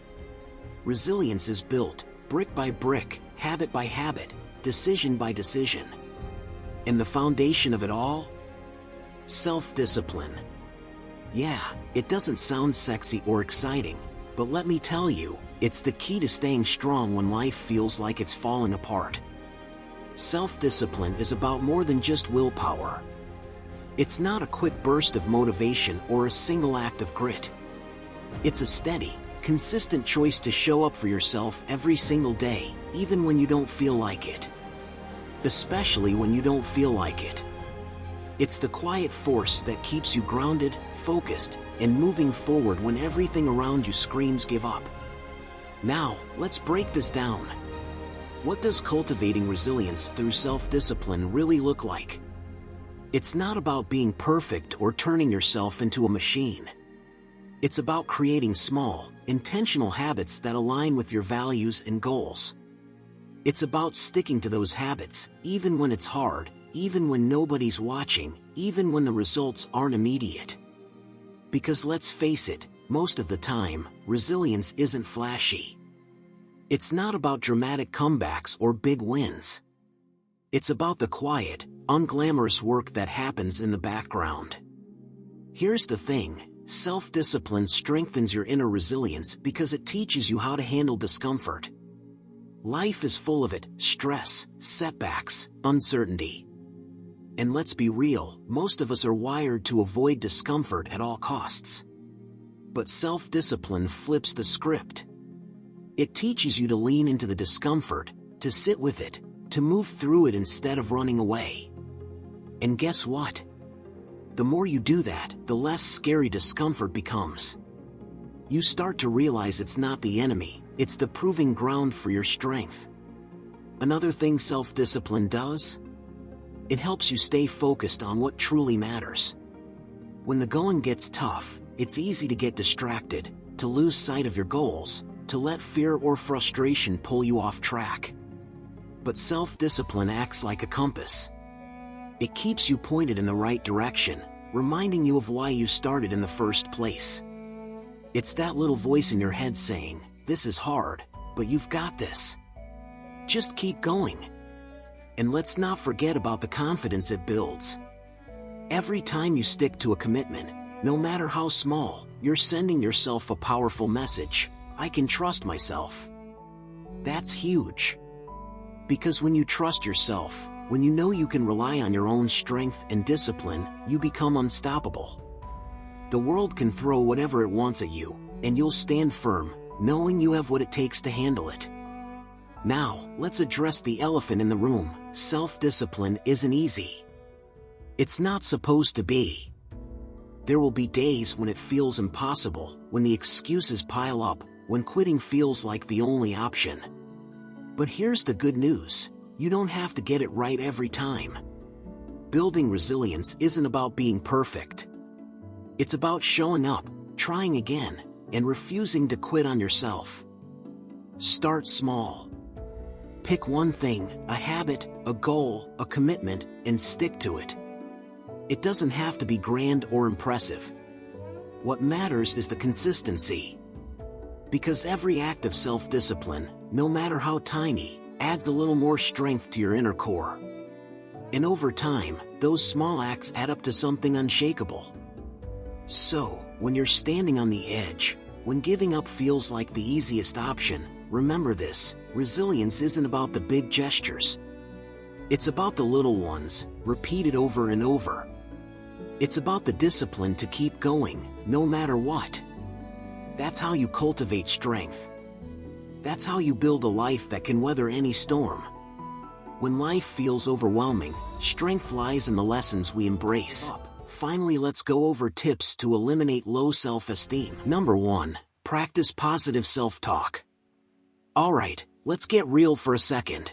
Resilience is built, brick by brick, habit by habit, decision by decision. And the foundation of it all? Self-discipline. Yeah, it doesn't sound sexy or exciting, but let me tell you, it's the key to staying strong when life feels like it's falling apart. Self-discipline is about more than just willpower. It's not a quick burst of motivation or a single act of grit. It's a steady, consistent choice to show up for yourself every single day, even when you don't feel like it. Especially when you don't feel like it. It's the quiet force that keeps you grounded, focused, and moving forward when everything around you screams give up. Now, let's break this down. What does cultivating resilience through self-discipline really look like? It's not about being perfect or turning yourself into a machine. It's about creating small, intentional habits that align with your values and goals. It's about sticking to those habits, even when it's hard, even when nobody's watching, even when the results aren't immediate. Because let's face it, most of the time, resilience isn't flashy. It's not about dramatic comebacks or big wins. It's about the quiet, unglamorous work that happens in the background. Here's the thing, self-discipline strengthens your inner resilience because it teaches you how to handle discomfort. Life is full of it, stress, setbacks, uncertainty. And let's be real, most of us are wired to avoid discomfort at all costs. But self-discipline flips the script. It teaches you to lean into the discomfort, to sit with it, to move through it instead of running away. And guess what? The more you do that, the less scary discomfort becomes. You start to realize it's not the enemy, it's the proving ground for your strength. Another thing self-discipline does? It helps you stay focused on what truly matters. When the going gets tough, it's easy to get distracted, to lose sight of your goals, to let fear or frustration pull you off track. But self-discipline acts like a compass. It keeps you pointed in the right direction, reminding you of why you started in the first place. It's that little voice in your head saying, "This is hard, but you've got this. Just keep going." And let's not forget about the confidence it builds. Every time you stick to a commitment, no matter how small, you're sending yourself a powerful message: I can trust myself. That's huge. Because when you trust yourself, when you know you can rely on your own strength and discipline, you become unstoppable. The world can throw whatever it wants at you, and you'll stand firm, knowing you have what it takes to handle it. Now, let's address the elephant in the room. Self-discipline isn't easy. It's not supposed to be. There will be days when it feels impossible, when the excuses pile up, when quitting feels like the only option. But here's the good news: you don't have to get it right every time. Building resilience isn't about being perfect. It's about showing up, trying again, and refusing to quit on yourself. Start small. Pick one thing, a habit, a goal, a commitment, and stick to it. It doesn't have to be grand or impressive. What matters is the consistency. Because every act of self-discipline, no matter how tiny, adds a little more strength to your inner core. And over time, those small acts add up to something unshakable. So, when you're standing on the edge, when giving up feels like the easiest option, remember this: resilience isn't about the big gestures. It's about the little ones, repeated over and over. It's about the discipline to keep going, no matter what. That's how you cultivate strength. That's how you build a life that can weather any storm. When life feels overwhelming, strength lies in the lessons we embrace. Finally, let's go over tips to eliminate low self-esteem. Number 1. Practice positive self-talk. Alright, let's get real for a second.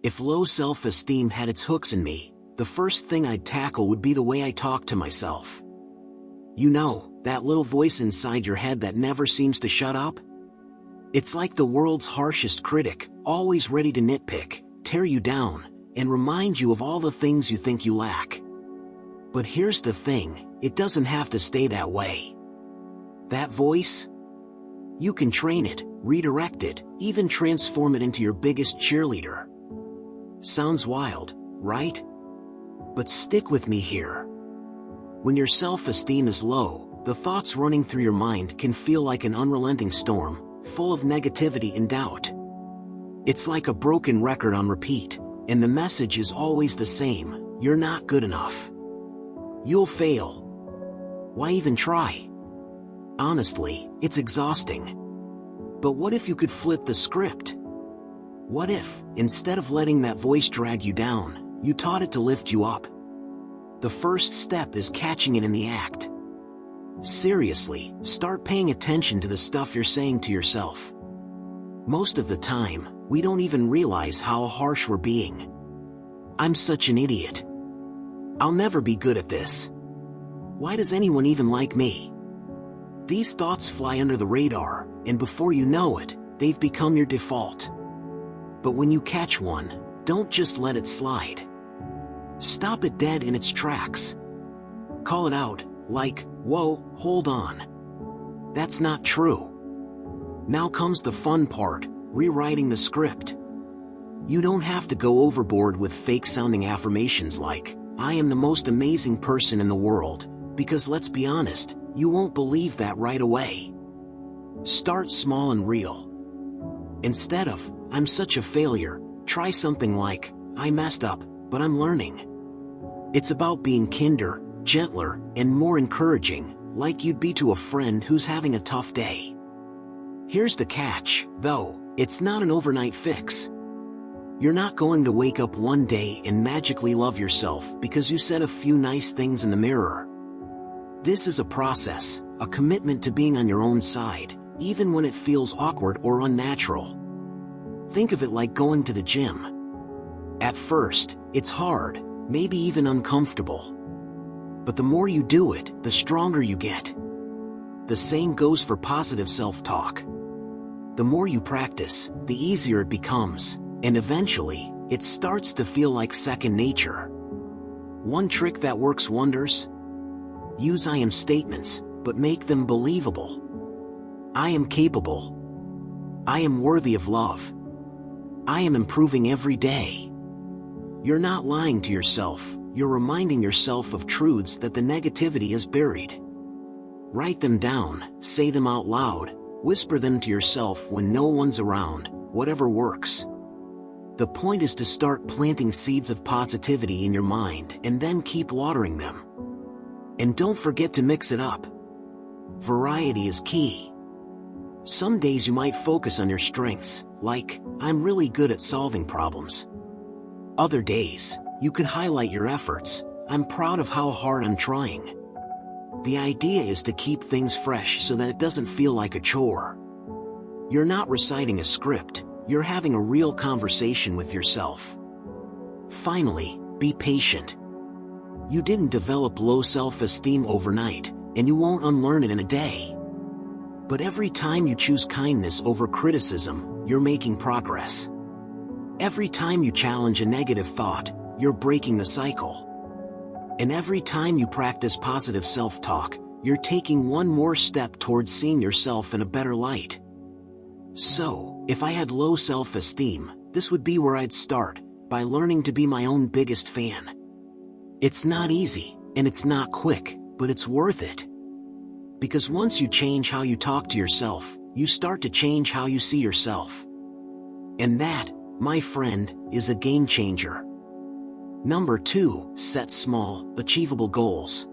If low self-esteem had its hooks in me, the first thing I'd tackle would be the way I talk to myself. You know, that little voice inside your head that never seems to shut up? It's like the world's harshest critic, always ready to nitpick, tear you down, and remind you of all the things you think you lack. But here's the thing: it doesn't have to stay that way. That voice? You can train it, redirect it, even transform it into your biggest cheerleader. Sounds wild, right? But stick with me here. When your self-esteem is low, the thoughts running through your mind can feel like an unrelenting storm, full of negativity and doubt. It's like a broken record on repeat, and the message is always the same: you're not good enough. You'll fail. Why even try? Honestly, it's exhausting. But what if you could flip the script? What if, instead of letting that voice drag you down, you taught it to lift you up? The first step is catching it in the act. Seriously, start paying attention to the stuff you're saying to yourself. Most of the time, we don't even realize how harsh we're being. I'm such an idiot. I'll never be good at this. Why does anyone even like me? These thoughts fly under the radar, and before you know it, they've become your default. But when you catch one, don't just let it slide. Stop it dead in its tracks. Call it out, like, "Whoa, hold on. That's not true." Now comes the fun part: rewriting the script. You don't have to go overboard with fake-sounding affirmations like, "I am the most amazing person in the world," because let's be honest, you won't believe that right away. Start small and real. Instead of, "I'm such a failure," try something like, "I messed up, but I'm learning." It's about being kinder, gentler, and more encouraging, like you'd be to a friend who's having a tough day. Here's the catch, though, it's not an overnight fix. You're not going to wake up one day and magically love yourself because you said a few nice things in the mirror. This is a process, a commitment to being on your own side, even when it feels awkward or unnatural. Think of it like going to the gym. At first, it's hard, maybe even uncomfortable. But the more you do it, the stronger you get. The same goes for positive self-talk. The more you practice, the easier it becomes, and eventually, it starts to feel like second nature. One trick that works wonders? Use I am statements, but make them believable. I am capable. I am worthy of love. I am improving every day. You're not lying to yourself, you're reminding yourself of truths that the negativity is buried. Write them down, say them out loud, whisper them to yourself when no one's around, whatever works. The point is to start planting seeds of positivity in your mind and then keep watering them. And don't forget to mix it up. Variety is key. Some days you might focus on your strengths, like, I'm really good at solving problems. Other days, you could highlight your efforts, I'm proud of how hard I'm trying. The idea is to keep things fresh so that it doesn't feel like a chore. You're not reciting a script, you're having a real conversation with yourself. Finally, be patient. You didn't develop low self-esteem overnight, and you won't unlearn it in a day. But every time you choose kindness over criticism, you're making progress. Every time you challenge a negative thought, you're breaking the cycle. And every time you practice positive self-talk, you're taking one more step towards seeing yourself in a better light. So, if I had low self-esteem, this would be where I'd start, by learning to be my own biggest fan. It's not easy, and it's not quick, but it's worth it. Because once you change how you talk to yourself, you start to change how you see yourself. And that, my friend, is a game changer. Number 2, set small, achievable goals.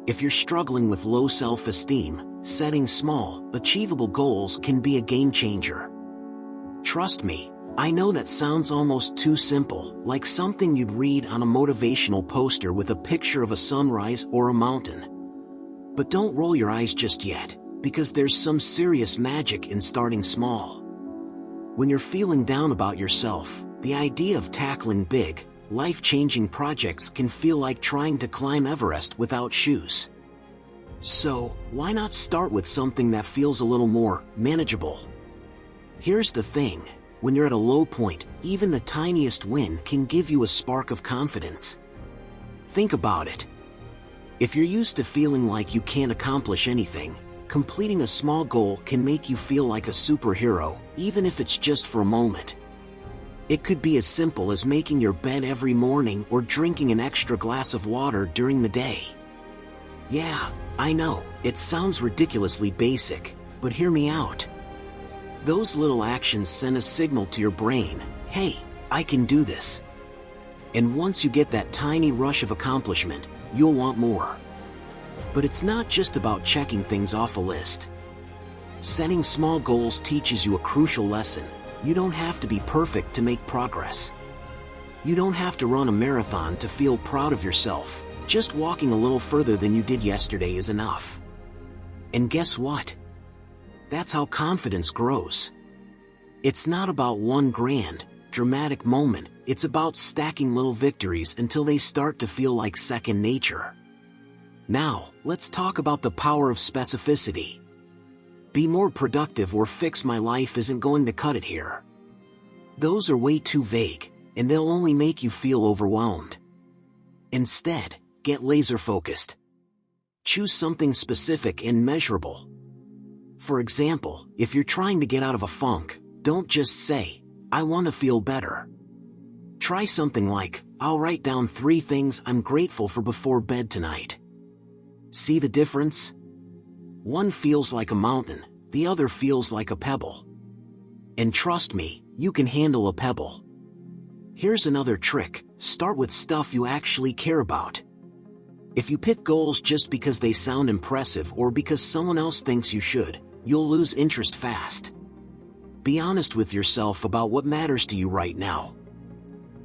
If you're struggling with low self-esteem, setting small, achievable goals can be a game changer. Trust me, I know that sounds almost too simple, like something you'd read on a motivational poster with a picture of a sunrise or a mountain. But don't roll your eyes just yet, because there's some serious magic in starting small. When you're feeling down about yourself, the idea of tackling big, life-changing projects can feel like trying to climb Everest without shoes. So, why not start with something that feels a little more manageable? Here's the thing. When you're at a low point, even the tiniest win can give you a spark of confidence. Think about it. If you're used to feeling like you can't accomplish anything, completing a small goal can make you feel like a superhero, even if it's just for a moment. It could be as simple as making your bed every morning or drinking an extra glass of water during the day. Yeah, I know, it sounds ridiculously basic, but hear me out. Those little actions send a signal to your brain, hey, I can do this. And once you get that tiny rush of accomplishment, you'll want more. But it's not just about checking things off a list. Setting small goals teaches you a crucial lesson. You don't have to be perfect to make progress. You don't have to run a marathon to feel proud of yourself. Just walking a little further than you did yesterday is enough. And guess what? That's how confidence grows. It's not about one grand, dramatic moment, it's about stacking little victories until they start to feel like second nature. Now, let's talk about the power of specificity. Be more productive or fix my life isn't going to cut it here. Those are way too vague, and they'll only make you feel overwhelmed. Instead, get laser focused. Choose something specific and measurable. For example, if you're trying to get out of a funk, don't just say, I want to feel better. Try something like, I'll write down 3 things I'm grateful for before bed tonight. See the difference? One feels like a mountain, the other feels like a pebble. And trust me, you can handle a pebble. Here's another trick, start with stuff you actually care about. If you pick goals just because they sound impressive or because someone else thinks you should, you'll lose interest fast. Be honest with yourself about what matters to you right now.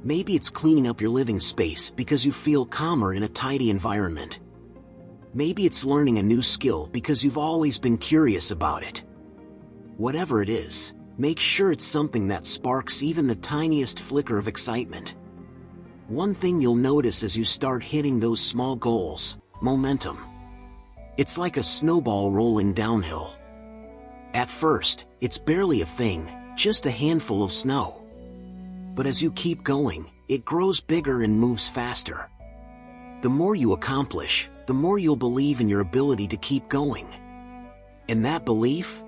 Maybe it's cleaning up your living space because you feel calmer in a tidy environment. Maybe it's learning a new skill because you've always been curious about it. Whatever it is, make sure it's something that sparks even the tiniest flicker of excitement. One thing you'll notice as you start hitting those small goals: momentum. It's like a snowball rolling downhill. At first, it's barely a thing, just a handful of snow. But as you keep going, it grows bigger and moves faster. The more you accomplish, the more you'll believe in your ability to keep going. And that belief?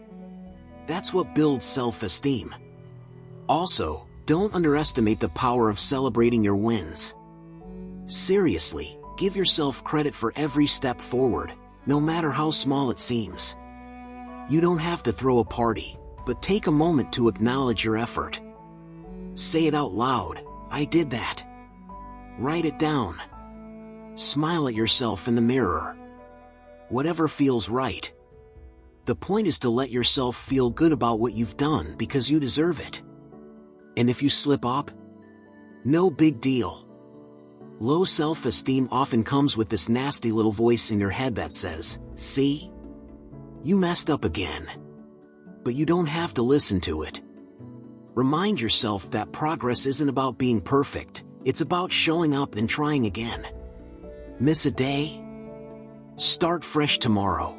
That's what builds self-esteem. Also, don't underestimate the power of celebrating your wins. Seriously, give yourself credit for every step forward, no matter how small it seems. You don't have to throw a party, but take a moment to acknowledge your effort. Say it out loud: "I did that." Write it down. Smile at yourself in the mirror. Whatever feels right. The point is to let yourself feel good about what you've done because you deserve it. And if you slip up, no big deal. Low self-esteem often comes with this nasty little voice in your head that says, "See? You messed up again." But you don't have to listen to it. Remind yourself that progress isn't about being perfect, it's about showing up and trying again. Miss a day? Start fresh tomorrow.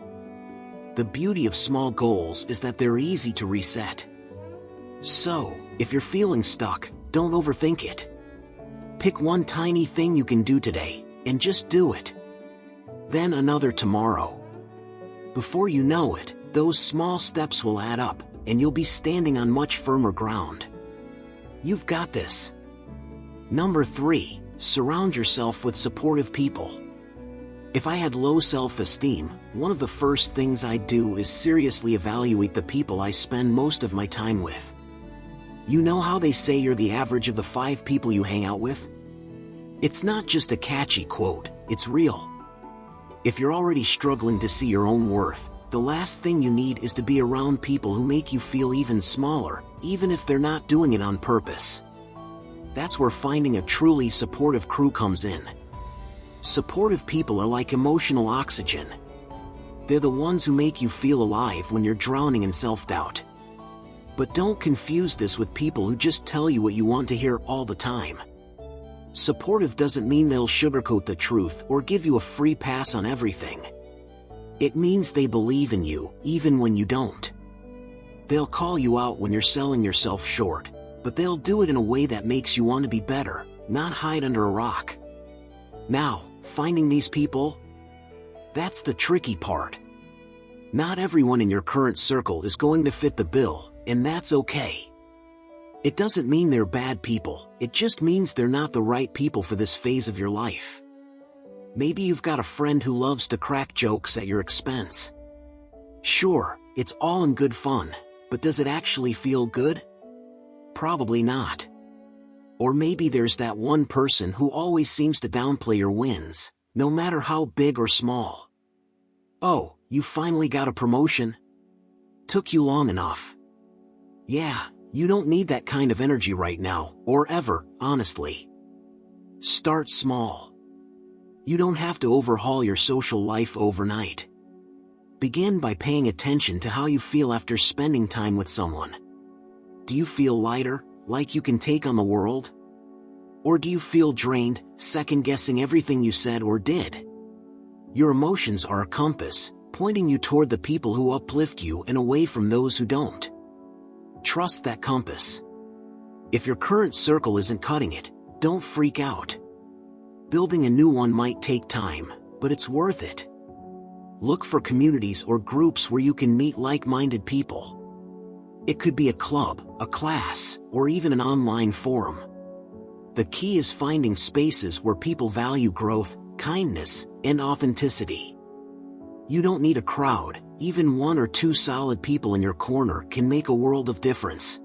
The beauty of small goals is that they're easy to reset. So, if you're feeling stuck, don't overthink it. Pick one tiny thing you can do today, and just do it. Then another tomorrow. Before you know it, those small steps will add up, and you'll be standing on much firmer ground. You've got this. Number 3, surround yourself with supportive people. If I had low self-esteem, one of the first things I'd do is seriously evaluate the people I spend most of my time with. You know how they say you're the average of the 5 people you hang out with? It's not just a catchy quote, it's real. If you're already struggling to see your own worth, the last thing you need is to be around people who make you feel even smaller, even if they're not doing it on purpose. That's where finding a truly supportive crew comes in. Supportive people are like emotional oxygen. They're the ones who make you feel alive when you're drowning in self-doubt. But don't confuse this with people who just tell you what you want to hear all the time. Supportive doesn't mean they'll sugarcoat the truth or give you a free pass on everything. It means they believe in you, even when you don't. They'll call you out when you're selling yourself short, but they'll do it in a way that makes you want to be better, not hide under a rock. Now, finding these people? That's the tricky part. Not everyone in your current circle is going to fit the bill, and that's okay. It doesn't mean they're bad people, it just means they're not the right people for this phase of your life. Maybe you've got a friend who loves to crack jokes at your expense. Sure, it's all in good fun, but does it actually feel good? Probably not. Or maybe there's that one person who always seems to downplay your wins, no matter how big or small. "Oh, you finally got a promotion? Took you long enough." Yeah, you don't need that kind of energy right now, or ever, honestly. Start small. You don't have to overhaul your social life overnight. Begin by paying attention to how you feel after spending time with someone. Do you feel lighter, like you can take on the world? Or do you feel drained, second-guessing everything you said or did? Your emotions are a compass, pointing you toward the people who uplift you and away from those who don't. Trust that compass. If your current circle isn't cutting it, don't freak out. Building a new one might take time, but it's worth it. Look for communities or groups where you can meet like-minded people. It could be a club, a class, or even an online forum. The key is finding spaces where people value growth, kindness, and authenticity. You don't need a crowd, even 1 or 2 solid people in your corner can make a world of difference.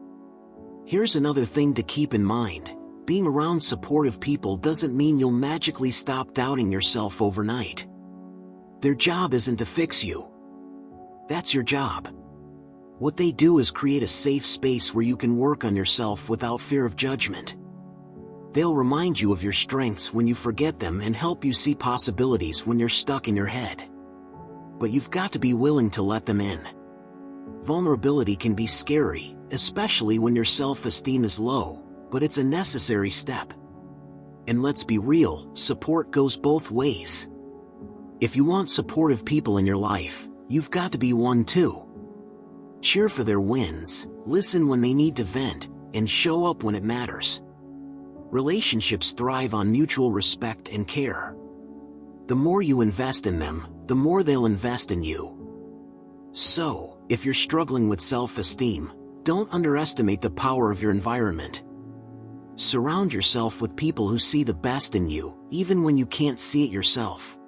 Here's another thing to keep in mind: being around supportive people doesn't mean you'll magically stop doubting yourself overnight. Their job isn't to fix you. That's your job. What they do is create a safe space where you can work on yourself without fear of judgment. They'll remind you of your strengths when you forget them and help you see possibilities when you're stuck in your head. But you've got to be willing to let them in. Vulnerability can be scary, especially when your self-esteem is low, but it's a necessary step. And let's be real, support goes both ways. If you want supportive people in your life, you've got to be one too. Cheer for their wins, listen when they need to vent, and show up when it matters. Relationships thrive on mutual respect and care. The more you invest in them, the more they'll invest in you. So, if you're struggling with self-esteem, don't underestimate the power of your environment. Surround yourself with people who see the best in you, even when you can't see it yourself.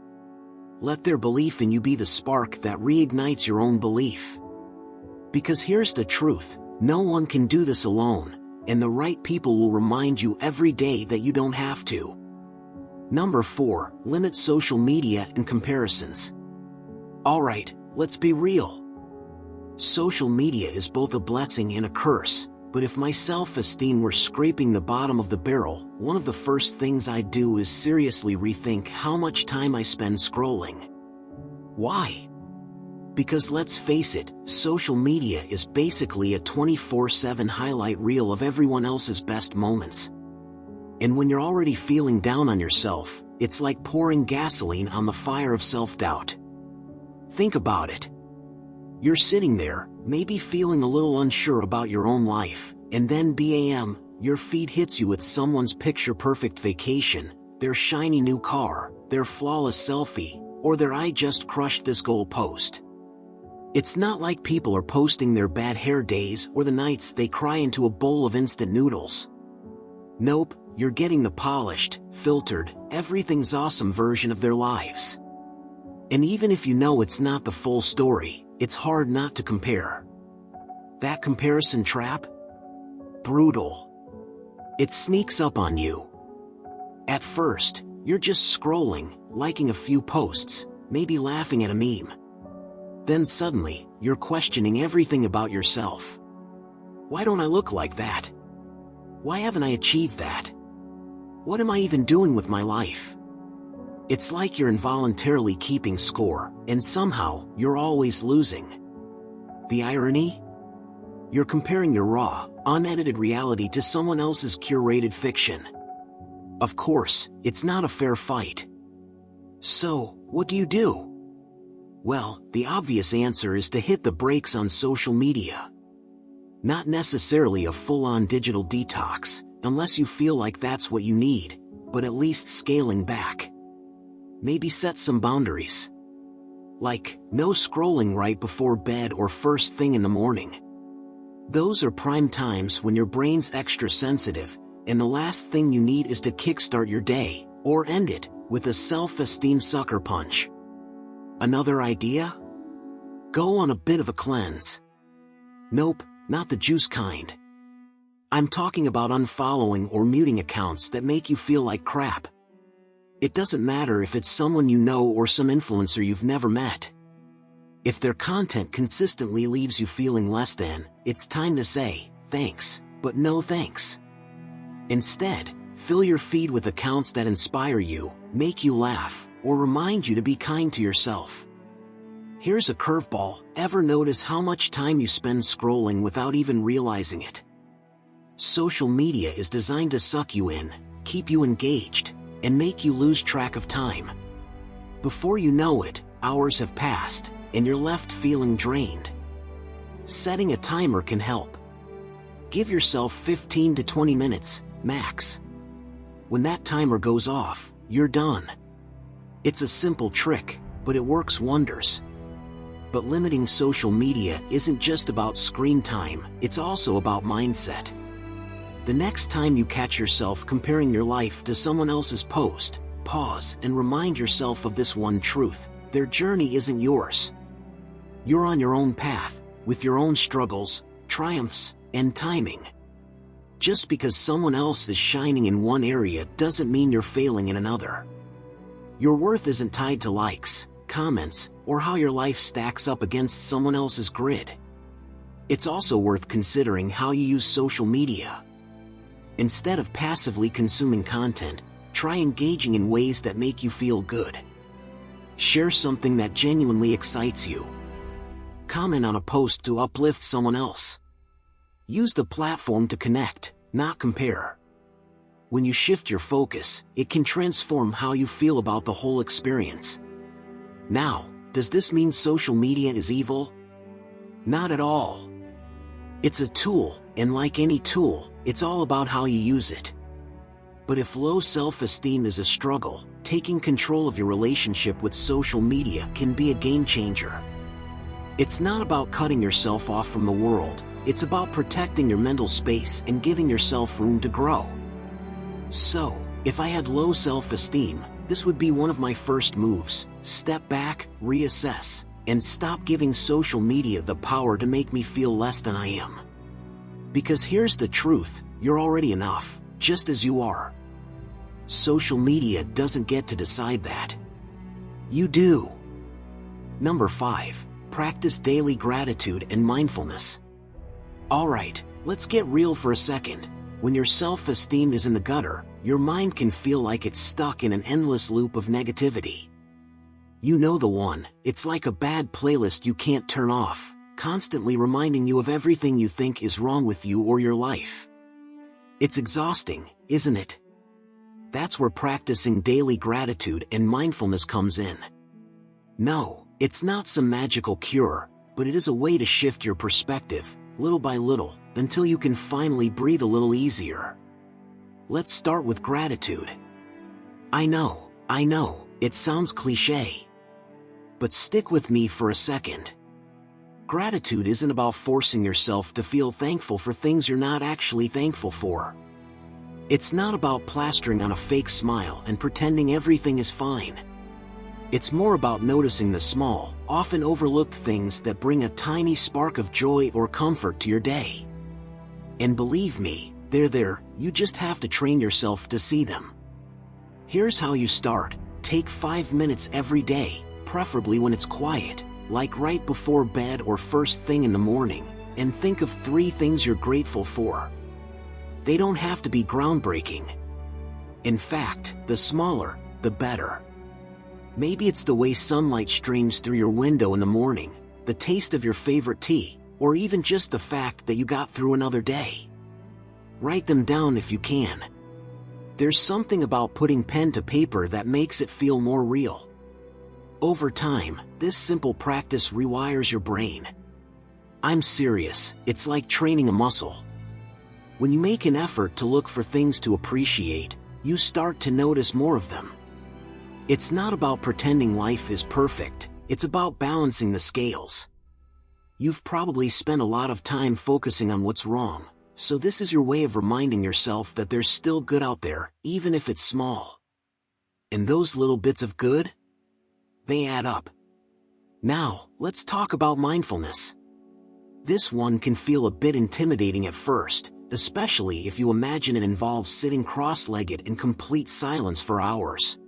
Let their belief in you be the spark that reignites your own belief. Because here's the truth, no one can do this alone, and the right people will remind you every day that you don't have to. Number 4, limit social media and comparisons. Alright, let's be real. Social media is both a blessing and a curse, but if my self-esteem were scraping the bottom of the barrel, one of the first things I'd do is seriously rethink how much time I spend scrolling. Why? Because let's face it, social media is basically a 24/7 highlight reel of everyone else's best moments. And when you're already feeling down on yourself, it's like pouring gasoline on the fire of self-doubt. Think about it. You're sitting there, maybe feeling a little unsure about your own life, and then bam, your feed hits you with someone's picture-perfect vacation, their shiny new car, their flawless selfie, or their "I just crushed this goal" post. It's not like people are posting their bad hair days or the nights they cry into a bowl of instant noodles. Nope, you're getting the polished, filtered, everything's awesome version of their lives. And even if you know it's not the full story, it's hard not to compare. That comparison trap? Brutal. It sneaks up on you. At first, you're just scrolling, liking a few posts, maybe laughing at a meme. Then suddenly, you're questioning everything about yourself. Why don't I look like that? Why haven't I achieved that? What am I even doing with my life? It's like you're involuntarily keeping score, and somehow, you're always losing. The irony? You're comparing your raw, unedited reality to someone else's curated fiction. Of course, it's not a fair fight. So, what do? Well, the obvious answer is to hit the brakes on social media. Not necessarily a full-on digital detox, unless you feel like that's what you need, but at least scaling back. Maybe set some boundaries. Like, no scrolling right before bed or first thing in the morning. Those are prime times when your brain's extra sensitive, and the last thing you need is to kickstart your day, or end it, with a self-esteem sucker punch. Another idea? Go on a bit of a cleanse. Nope, not the juice kind. I'm talking about unfollowing or muting accounts that make you feel like crap. It doesn't matter if it's someone you know or some influencer you've never met. If their content consistently leaves you feeling less than, it's time to say, thanks, but no thanks. Instead, fill your feed with accounts that inspire you, make you laugh, or remind you to be kind to yourself. Here's a curveball, ever notice how much time you spend scrolling without even realizing it? Social media is designed to suck you in, keep you engaged, and make you lose track of time. Before you know it, hours have passed, and you're left feeling drained. Setting a timer can help. Give yourself 15 to 20 minutes, max. When that timer goes off, you're done. It's a simple trick, but it works wonders. But limiting social media isn't just about screen time, it's also about mindset. The next time you catch yourself comparing your life to someone else's post, pause and remind yourself of this one truth: their journey isn't yours. You're on your own path, with your own struggles, triumphs, and timing. Just because someone else is shining in one area doesn't mean you're failing in another. Your worth isn't tied to likes, comments, or how your life stacks up against someone else's grid. It's also worth considering how you use social media. Instead of passively consuming content, try engaging in ways that make you feel good. Share something that genuinely excites you. Comment on a post to uplift someone else. Use the platform to connect, not compare. When you shift your focus, it can transform how you feel about the whole experience. Now, does this mean social media is evil? Not at all. It's a tool, and like any tool, it's all about how you use it. But if low self-esteem is a struggle, taking control of your relationship with social media can be a game changer. It's not about cutting yourself off from the world, it's about protecting your mental space and giving yourself room to grow. So, if I had low self-esteem, this would be one of my first moves: step back, reassess, and stop giving social media the power to make me feel less than I am. Because here's the truth, you're already enough, just as you are. Social media doesn't get to decide that. You do. Number 5. Practice daily gratitude and mindfulness. Alright, let's get real for a second. When your self-esteem is in the gutter, your mind can feel like it's stuck in an endless loop of negativity. You know the one, it's like a bad playlist you can't turn off, constantly reminding you of everything you think is wrong with you or your life. It's exhausting, isn't it? That's where practicing daily gratitude and mindfulness comes in. No, it's not some magical cure, but it is a way to shift your perspective, little by little, until you can finally breathe a little easier. Let's start with gratitude. I know, it sounds cliché. But stick with me for a second. Gratitude isn't about forcing yourself to feel thankful for things you're not actually thankful for. It's not about plastering on a fake smile and pretending everything is fine. It's more about noticing the small, often overlooked things that bring a tiny spark of joy or comfort to your day. And believe me, they're there, you just have to train yourself to see them. Here's how you start. Take 5 minutes every day, preferably when it's quiet, like right before bed or first thing in the morning, and think of 3 things you're grateful for. They don't have to be groundbreaking. In fact, the smaller, the better. Maybe it's the way sunlight streams through your window in the morning, the taste of your favorite tea, or even just the fact that you got through another day. Write them down if you can. There's something about putting pen to paper that makes it feel more real. Over time, this simple practice rewires your brain. I'm serious, it's like training a muscle. When you make an effort to look for things to appreciate, you start to notice more of them. It's not about pretending life is perfect, it's about balancing the scales. You've probably spent a lot of time focusing on what's wrong, so this is your way of reminding yourself that there's still good out there, even if it's small. And those little bits of good? They add up. Now, let's talk about mindfulness. This one can feel a bit intimidating at first, especially if you imagine it involves sitting cross-legged in complete silence for hours.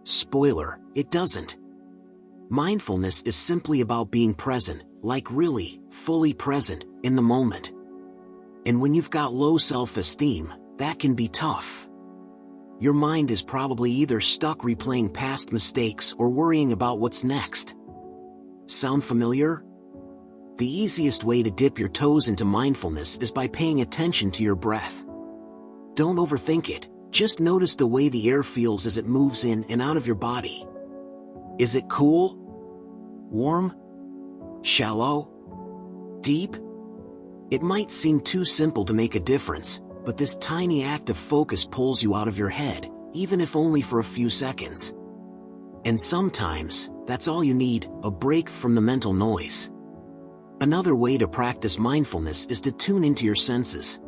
Spoiler, it doesn't. Mindfulness is simply about being present, like really, fully present, in the moment. And when you've got low self-esteem, that can be tough. Your mind is probably either stuck replaying past mistakes or worrying about what's next. Sound familiar? The easiest way to dip your toes into mindfulness is by paying attention to your breath. Don't overthink it, just notice the way the air feels as it moves in and out of your body. Is it cool? Warm? Shallow? Deep? It might seem too simple to make a difference, but this tiny act of focus pulls you out of your head, even if only for a few seconds. And sometimes, that's all you need, a break from the mental noise. Another way to practice mindfulness is to tune into your senses.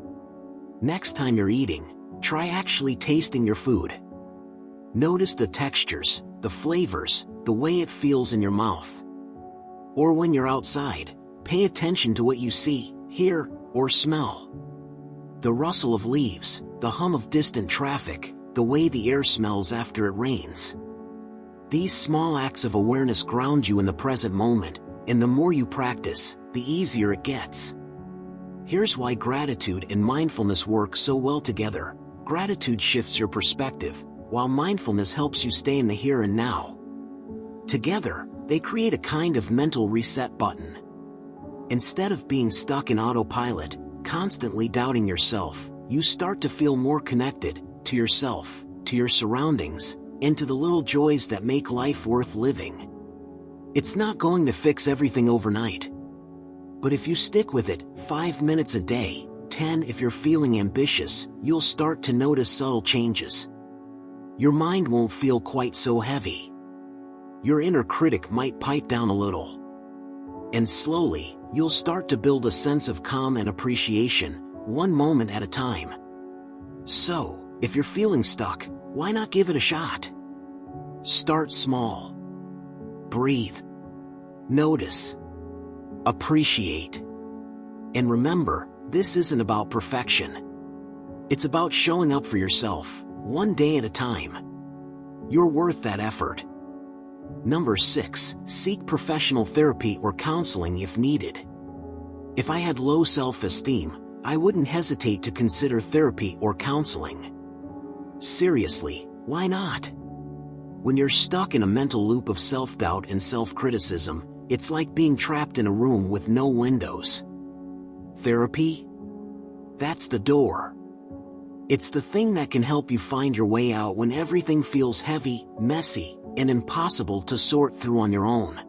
Next time you're eating, try actually tasting your food. Notice the textures, the flavors, the way it feels in your mouth. Or when you're outside, pay attention to what you see, hear, or smell. The rustle of leaves, the hum of distant traffic, the way the air smells after it rains. These small acts of awareness ground you in the present moment, and the more you practice, the easier it gets. Here's why gratitude and mindfulness work so well together. Gratitude shifts your perspective, while mindfulness helps you stay in the here and now. Together, they create a kind of mental reset button. Instead of being stuck in autopilot, constantly doubting yourself, you start to feel more connected to yourself, to your surroundings, and to the little joys that make life worth living. It's not going to fix everything overnight. But if you stick with it, 5 minutes a day, 10 if you're feeling ambitious, you'll start to notice subtle changes. Your mind won't feel quite so heavy. Your inner critic might pipe down a little. And slowly, you'll start to build a sense of calm and appreciation, one moment at a time. So, if you're feeling stuck, why not give it a shot? Start small. Breathe. Notice. Appreciate. And remember, this isn't about perfection. It's about showing up for yourself, one day at a time. You're worth that effort. Number 6, seek professional therapy or counseling if needed. If I had low self-esteem, I wouldn't hesitate to consider therapy or counseling. Seriously, why not? When you're stuck in a mental loop of self-doubt and self-criticism, it's like being trapped in a room with no windows. Therapy? That's the door. It's the thing that can help you find your way out when everything feels heavy, messy, and impossible to sort through on your own.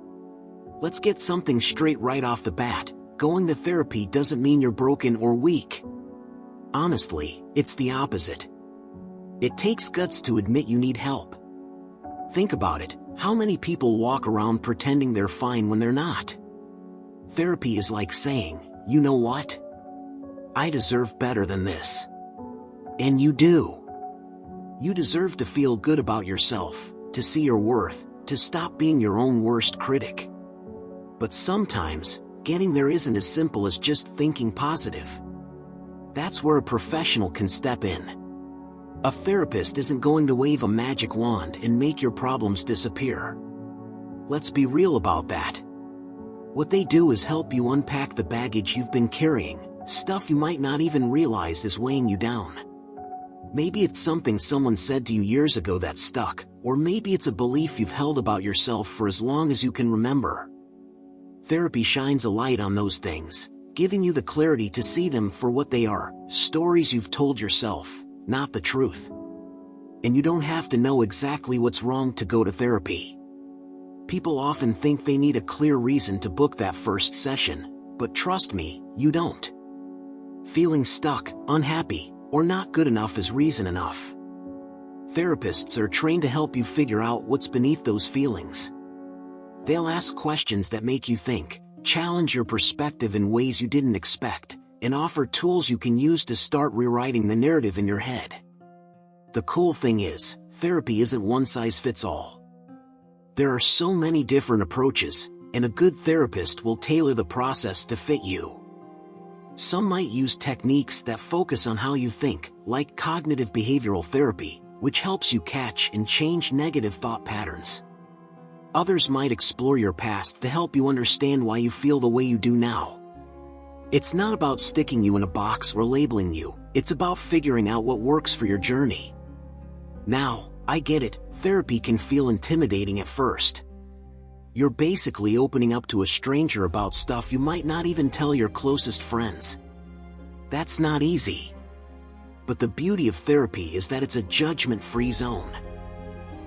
Let's get something straight right off the bat. Going to therapy doesn't mean you're broken or weak. Honestly, it's the opposite. It takes guts to admit you need help. Think about it, how many people walk around pretending they're fine when they're not? Therapy is like saying, you know what? I deserve better than this. And you do. You deserve to feel good about yourself, to see your worth, to stop being your own worst critic. But sometimes, getting there isn't as simple as just thinking positive. That's where a professional can step in. A therapist isn't going to wave a magic wand and make your problems disappear. Let's be real about that. What they do is help you unpack the baggage you've been carrying, stuff you might not even realize is weighing you down. Maybe it's something someone said to you years ago that stuck, or maybe it's a belief you've held about yourself for as long as you can remember. Therapy shines a light on those things, giving you the clarity to see them for what they are, stories you've told yourself, not the truth. And you don't have to know exactly what's wrong to go to therapy. People often think they need a clear reason to book that first session, but trust me, you don't. Feeling stuck, unhappy, or not good enough is reason enough. Therapists are trained to help you figure out what's beneath those feelings. They'll ask questions that make you think, challenge your perspective in ways you didn't expect, and offer tools you can use to start rewriting the narrative in your head. The cool thing is, therapy isn't one size fits all. There are so many different approaches, and a good therapist will tailor the process to fit you. Some might use techniques that focus on how you think, like cognitive behavioral therapy, which helps you catch and change negative thought patterns. Others might explore your past to help you understand why you feel the way you do now. It's not about sticking you in a box or labeling you, it's about figuring out what works for your journey. Now, I get it, therapy can feel intimidating at first. You're basically opening up to a stranger about stuff you might not even tell your closest friends. That's not easy. But the beauty of therapy is that it's a judgment-free zone.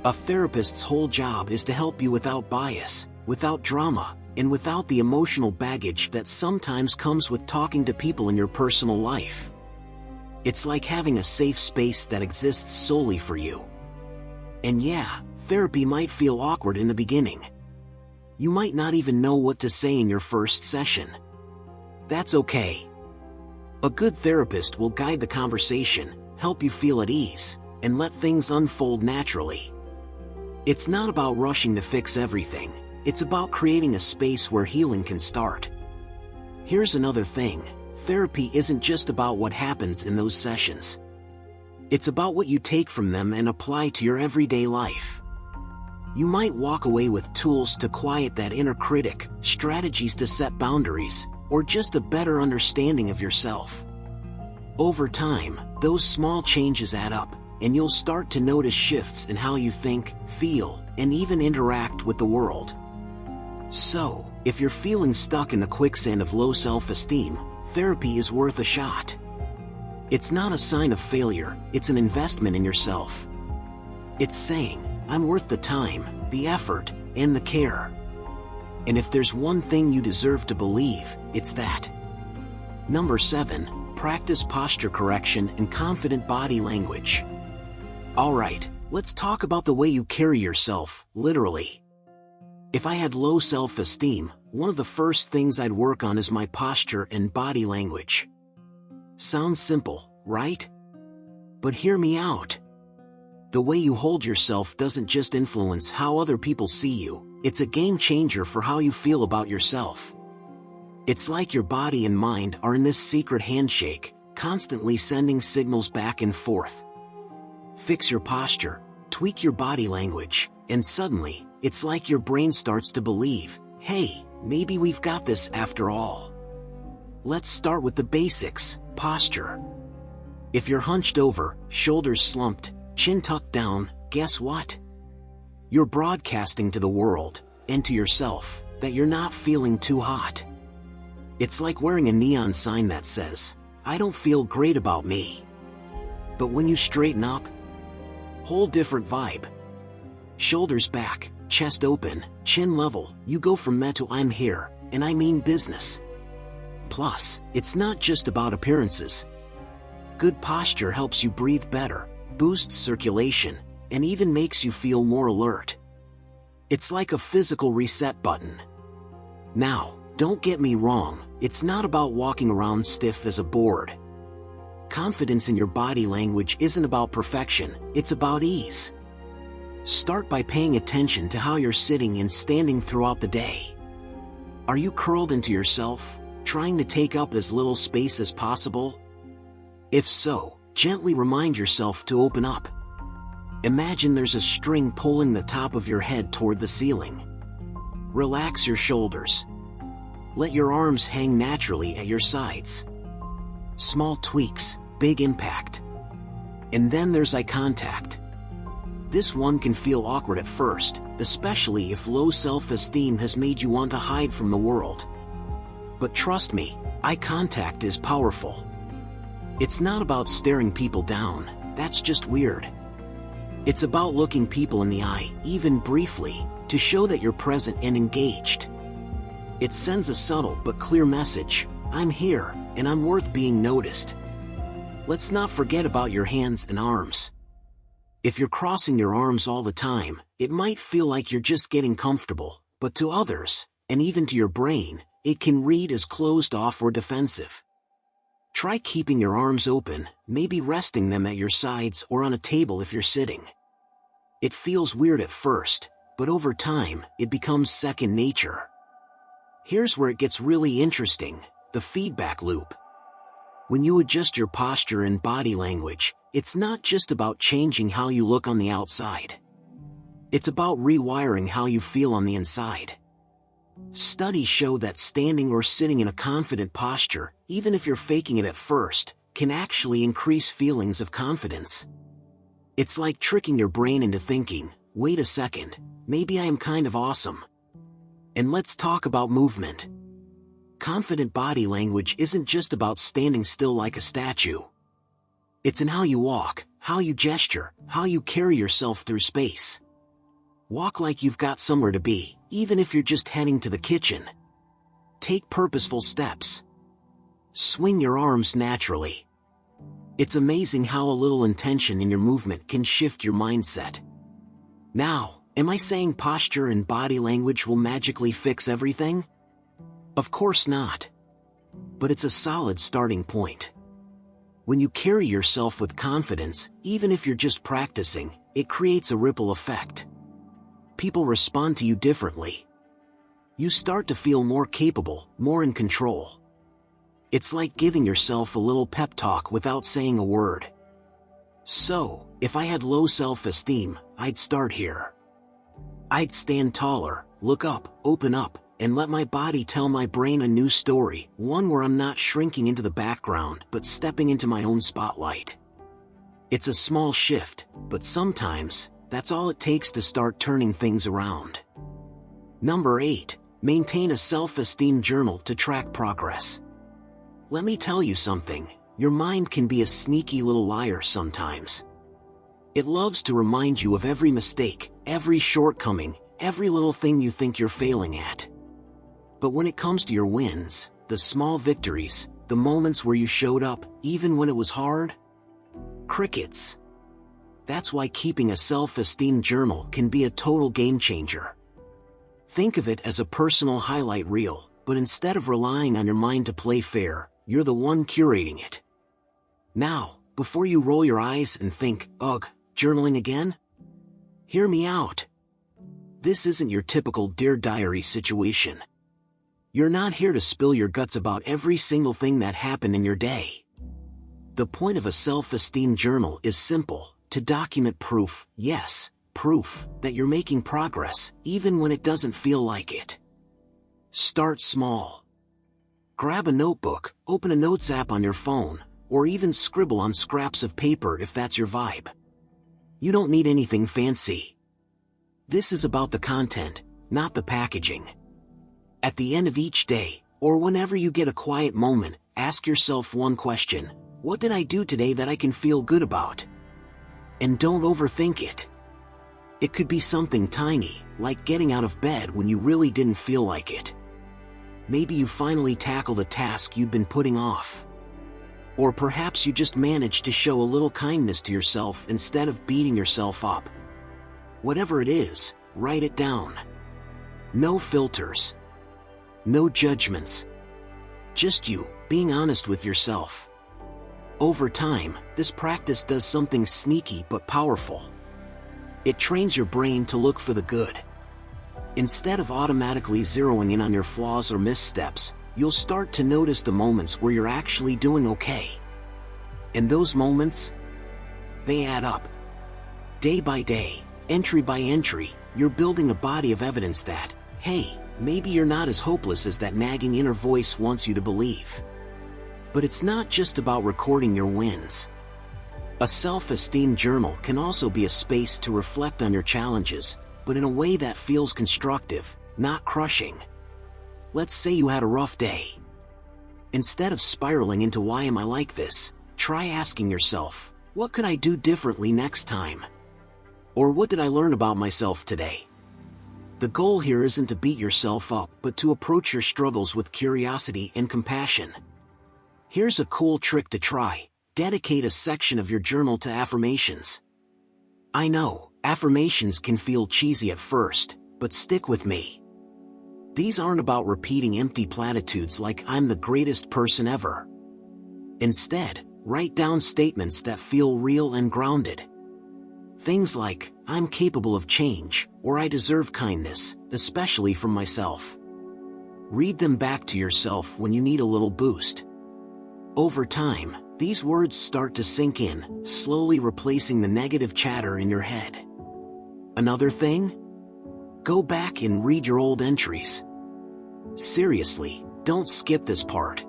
A therapist's whole job is to help you without bias, without drama, and without the emotional baggage that sometimes comes with talking to people in your personal life. It's like having a safe space that exists solely for you. And yeah, therapy might feel awkward in the beginning. You might not even know what to say in your first session. That's okay. A good therapist will guide the conversation, help you feel at ease, and let things unfold naturally. It's not about rushing to fix everything. It's about creating a space where healing can start. Here's another thing. therapy isn't just about what happens in those sessions. It's about what you take from them and apply to your everyday life. You might walk away with tools to quiet that inner critic, strategies to set boundaries, or just a better understanding of yourself. Over time, those small changes add up, and you'll start to notice shifts in how you think, feel, and even interact with the world. So, if you're feeling stuck in the quicksand of low self-esteem, therapy is worth a shot. It's not a sign of failure, it's an investment in yourself. It's saying, I'm worth the time, the effort, and the care. And if there's one thing you deserve to believe, it's that. Number 7, practice posture correction and confident body language. Alright, let's talk about the way you carry yourself, literally. If I had low self-esteem, one of the first things I'd work on is my posture and body language. Sounds simple, right? But hear me out. The way you hold yourself doesn't just influence how other people see you, it's a game changer for how you feel about yourself. It's like your body and mind are in this secret handshake, constantly sending signals back and forth. Fix your posture, tweak your body language, and suddenly, it's like your brain starts to believe, hey, maybe we've got this after all. Let's start with the basics, posture. If you're hunched over, shoulders slumped, chin tucked down, guess what? You're broadcasting to the world, and to yourself, that you're not feeling too hot. It's like wearing a neon sign that says, I don't feel great about me. But when you straighten up, whole different vibe. Shoulders back, chest open, chin level, you go from meh to I'm here, and I mean business. Plus, it's not just about appearances. Good posture helps you breathe better, boosts circulation, and even makes you feel more alert. It's like a physical reset button. Now, don't get me wrong, it's not about walking around stiff as a board. Confidence in your body language isn't about perfection, it's about ease. Start by paying attention to how you're sitting and standing throughout the day. Are you curled into yourself, trying to take up as little space as possible? If so, gently remind yourself to open up. Imagine there's a string pulling the top of your head toward the ceiling. Relax your shoulders. Let your arms hang naturally at your sides. Small tweaks, big impact. And then there's eye contact. This one can feel awkward at first, especially if low self-esteem has made you want to hide from the world. But trust me, eye contact is powerful. It's not about staring people down, that's just weird. It's about looking people in the eye, even briefly, to show that you're present and engaged. It sends a subtle but clear message, I'm here, and I'm worth being noticed. Let's not forget about your hands and arms. If you're crossing your arms all the time, it might feel like you're just getting comfortable, but to others, and even to your brain, it can read as closed off or defensive. Try keeping your arms open, maybe resting them at your sides or on a table if you're sitting. It feels weird at first, but over time, it becomes second nature. Here's where it gets really interesting, the feedback loop. When you adjust your posture and body language, it's not just about changing how you look on the outside. It's about rewiring how you feel on the inside. Studies show that standing or sitting in a confident posture, even if you're faking it at first, can actually increase feelings of confidence. It's like tricking your brain into thinking, wait a second, maybe I am kind of awesome. And let's talk about movement. Confident body language isn't just about standing still like a statue. It's in how you walk, how you gesture, how you carry yourself through space. Walk like you've got somewhere to be, even if you're just heading to the kitchen. Take purposeful steps. Swing your arms naturally. It's amazing how a little intention in your movement can shift your mindset. Now, am I saying posture and body language will magically fix everything? Of course not. But it's a solid starting point. When you carry yourself with confidence, even if you're just practicing, it creates a ripple effect. People respond to you differently. You start to feel more capable, more in control. It's like giving yourself a little pep talk without saying a word. So, if I had low self-esteem, I'd start here. I'd stand taller, look up, open up, and let my body tell my brain a new story, one where I'm not shrinking into the background but stepping into my own spotlight. It's a small shift, but sometimes, that's all it takes to start turning things around. Number 8. Maintain a self-esteem journal to track progress. Let me tell you something, your mind can be a sneaky little liar sometimes. It loves to remind you of every mistake, every shortcoming, every little thing you think you're failing at. But when it comes to your wins, the small victories, the moments where you showed up, even when it was hard, crickets. That's why keeping a self-esteem journal can be a total game changer. Think of it as a personal highlight reel, but instead of relying on your mind to play fair, you're the one curating it. Now, before you roll your eyes and think, ugh, journaling again? Hear me out. This isn't your typical Dear Diary situation. You're not here to spill your guts about every single thing that happened in your day. The point of a self-esteem journal is simple, to document proof, yes, proof, that you're making progress, even when it doesn't feel like it. Start small. Grab a notebook, open a notes app on your phone, or even scribble on scraps of paper if that's your vibe. You don't need anything fancy. This is about the content, not the packaging. At the end of each day, or whenever you get a quiet moment, ask yourself one question: what did I do today that I can feel good about? And don't overthink it. It could be something tiny, like getting out of bed when you really didn't feel like it. Maybe you finally tackled a task you'd been putting off. Or perhaps you just managed to show a little kindness to yourself instead of beating yourself up. Whatever it is, write it down. No filters. No judgments. Just you, being honest with yourself. Over time, this practice does something sneaky but powerful. It trains your brain to look for the good. Instead of automatically zeroing in on your flaws or missteps, you'll start to notice the moments where you're actually doing okay. And those moments, they add up. Day by day, entry by entry, you're building a body of evidence that, hey, maybe you're not as hopeless as that nagging inner voice wants you to believe. But it's not just about recording your wins. A self-esteem journal can also be a space to reflect on your challenges, but in a way that feels constructive, not crushing. Let's say you had a rough day. Instead of spiraling into why am I like this, try asking yourself, what could I do differently next time? Or what did I learn about myself today? The goal here isn't to beat yourself up, but to approach your struggles with curiosity and compassion. Here's a cool trick to try: dedicate a section of your journal to affirmations. I know, affirmations can feel cheesy at first, but stick with me. These aren't about repeating empty platitudes like "I'm the greatest person ever." Instead, write down statements that feel real and grounded. Things like, "I'm capable of change," or "I deserve kindness, especially from myself." Read them back to yourself when you need a little boost. Over time, these words start to sink in, slowly replacing the negative chatter in your head. Another thing? Go back and read your old entries. Seriously, don't skip this part.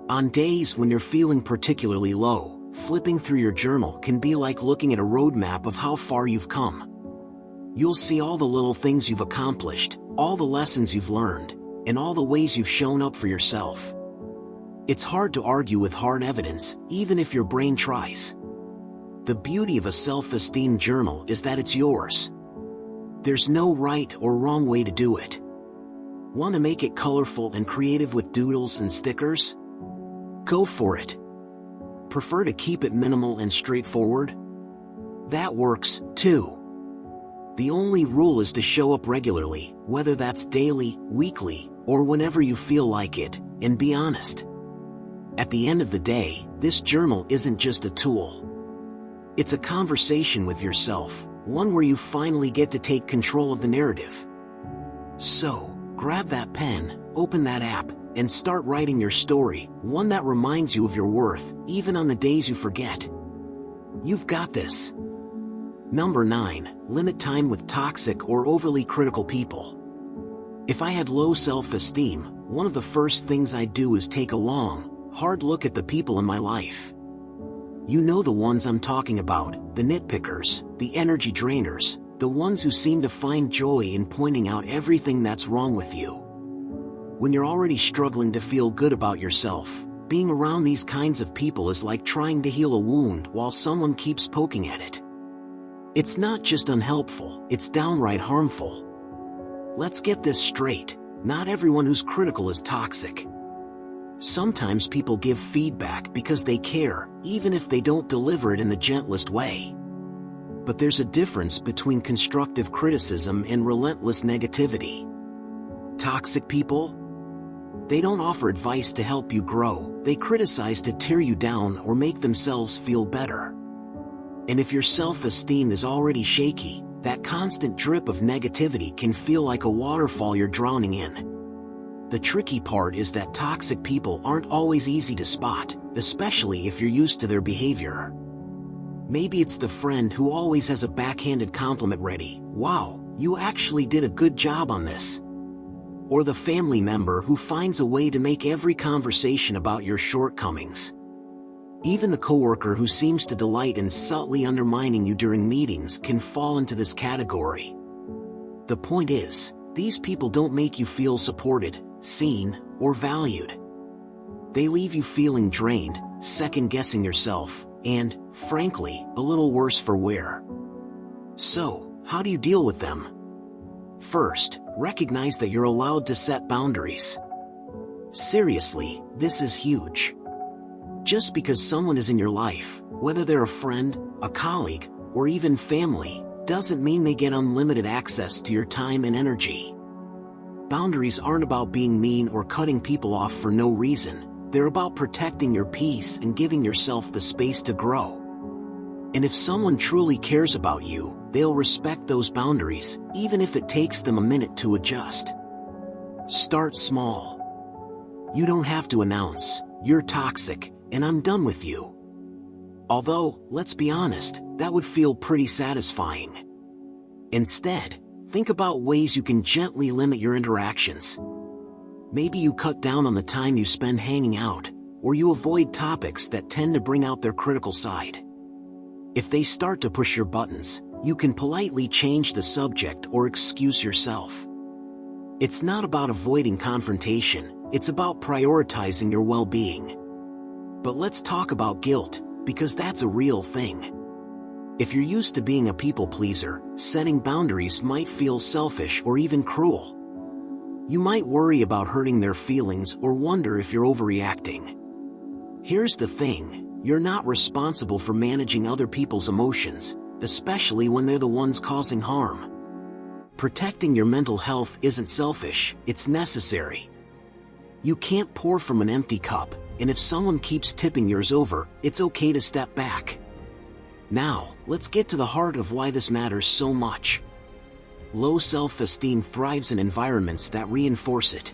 On days when you're feeling particularly low, flipping through your journal can be like looking at a roadmap of how far you've come. You'll see all the little things you've accomplished, all the lessons you've learned, and all the ways you've shown up for yourself. It's hard to argue with hard evidence, even if your brain tries. The beauty of a self-esteem journal is that it's yours. There's no right or wrong way to do it. Want to make it colorful and creative with doodles and stickers? Go for it. Prefer to keep it minimal and straightforward? That works, too. The only rule is to show up regularly, whether that's daily, weekly, or whenever you feel like it, and be honest. At the end of the day, this journal isn't just a tool. It's a conversation with yourself, one where you finally get to take control of the narrative. So, grab that pen, open that app, and start writing your story, one that reminds you of your worth, even on the days you forget. You've got this. Number 9. Limit time with toxic or overly critical people. If I had low self-esteem, one of the first things I'd do is take a long, hard look at the people in my life. You know the ones I'm talking about, the nitpickers, the energy drainers, the ones who seem to find joy in pointing out everything that's wrong with you. When you're already struggling to feel good about yourself, being around these kinds of people is like trying to heal a wound while someone keeps poking at it. It's not just unhelpful, it's downright harmful. Let's get this straight, not everyone who's critical is toxic. Sometimes people give feedback because they care, even if they don't deliver it in the gentlest way. But there's a difference between constructive criticism and relentless negativity. Toxic people? They don't offer advice to help you grow, they criticize to tear you down or make themselves feel better. And if your self-esteem is already shaky, that constant drip of negativity can feel like a waterfall you're drowning in. The tricky part is that toxic people aren't always easy to spot, especially if you're used to their behavior. Maybe it's the friend who always has a backhanded compliment ready, "Wow, you actually did a good job on this." Or the family member who finds a way to make every conversation about your shortcomings. Even the coworker who seems to delight in subtly undermining you during meetings can fall into this category. The point is, these people don't make you feel supported, seen, or valued. They leave you feeling drained, second-guessing yourself, and, frankly, a little worse for wear. So, how do you deal with them? First, recognize that you're allowed to set boundaries. Seriously, this is huge. Just because someone is in your life, whether they're a friend, a colleague, or even family, doesn't mean they get unlimited access to your time and energy. Boundaries aren't about being mean or cutting people off for no reason, they're about protecting your peace and giving yourself the space to grow. And if someone truly cares about you, they'll respect those boundaries, even if it takes them a minute to adjust. Start small. You don't have to announce, "You're toxic, and I'm done with you." Although, let's be honest, that would feel pretty satisfying. Instead, think about ways you can gently limit your interactions. Maybe you cut down on the time you spend hanging out, or you avoid topics that tend to bring out their critical side. If they start to push your buttons, you can politely change the subject or excuse yourself. It's not about avoiding confrontation, it's about prioritizing your well-being. But let's talk about guilt, because that's a real thing. If you're used to being a people pleaser, setting boundaries might feel selfish or even cruel. You might worry about hurting their feelings or wonder if you're overreacting. Here's the thing, you're not responsible for managing other people's emotions, especially when they're the ones causing harm. Protecting your mental health isn't selfish, it's necessary. You can't pour from an empty cup, and if someone keeps tipping yours over, it's okay to step back. Now, let's get to the heart of why this matters so much. Low self-esteem thrives in environments that reinforce it.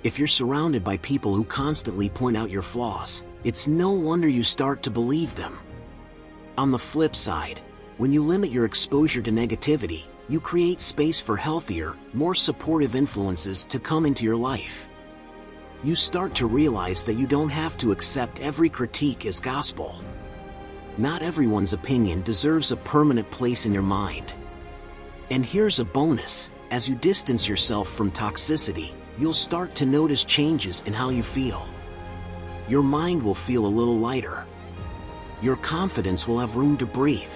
If you're surrounded by people who constantly point out your flaws, it's no wonder you start to believe them. On the flip side, when you limit your exposure to negativity, you create space for healthier, more supportive influences to come into your life. You start to realize that you don't have to accept every critique as gospel. Not everyone's opinion deserves a permanent place in your mind. And here's a bonus, as you distance yourself from toxicity, you'll start to notice changes in how you feel. Your mind will feel a little lighter. Your confidence will have room to breathe.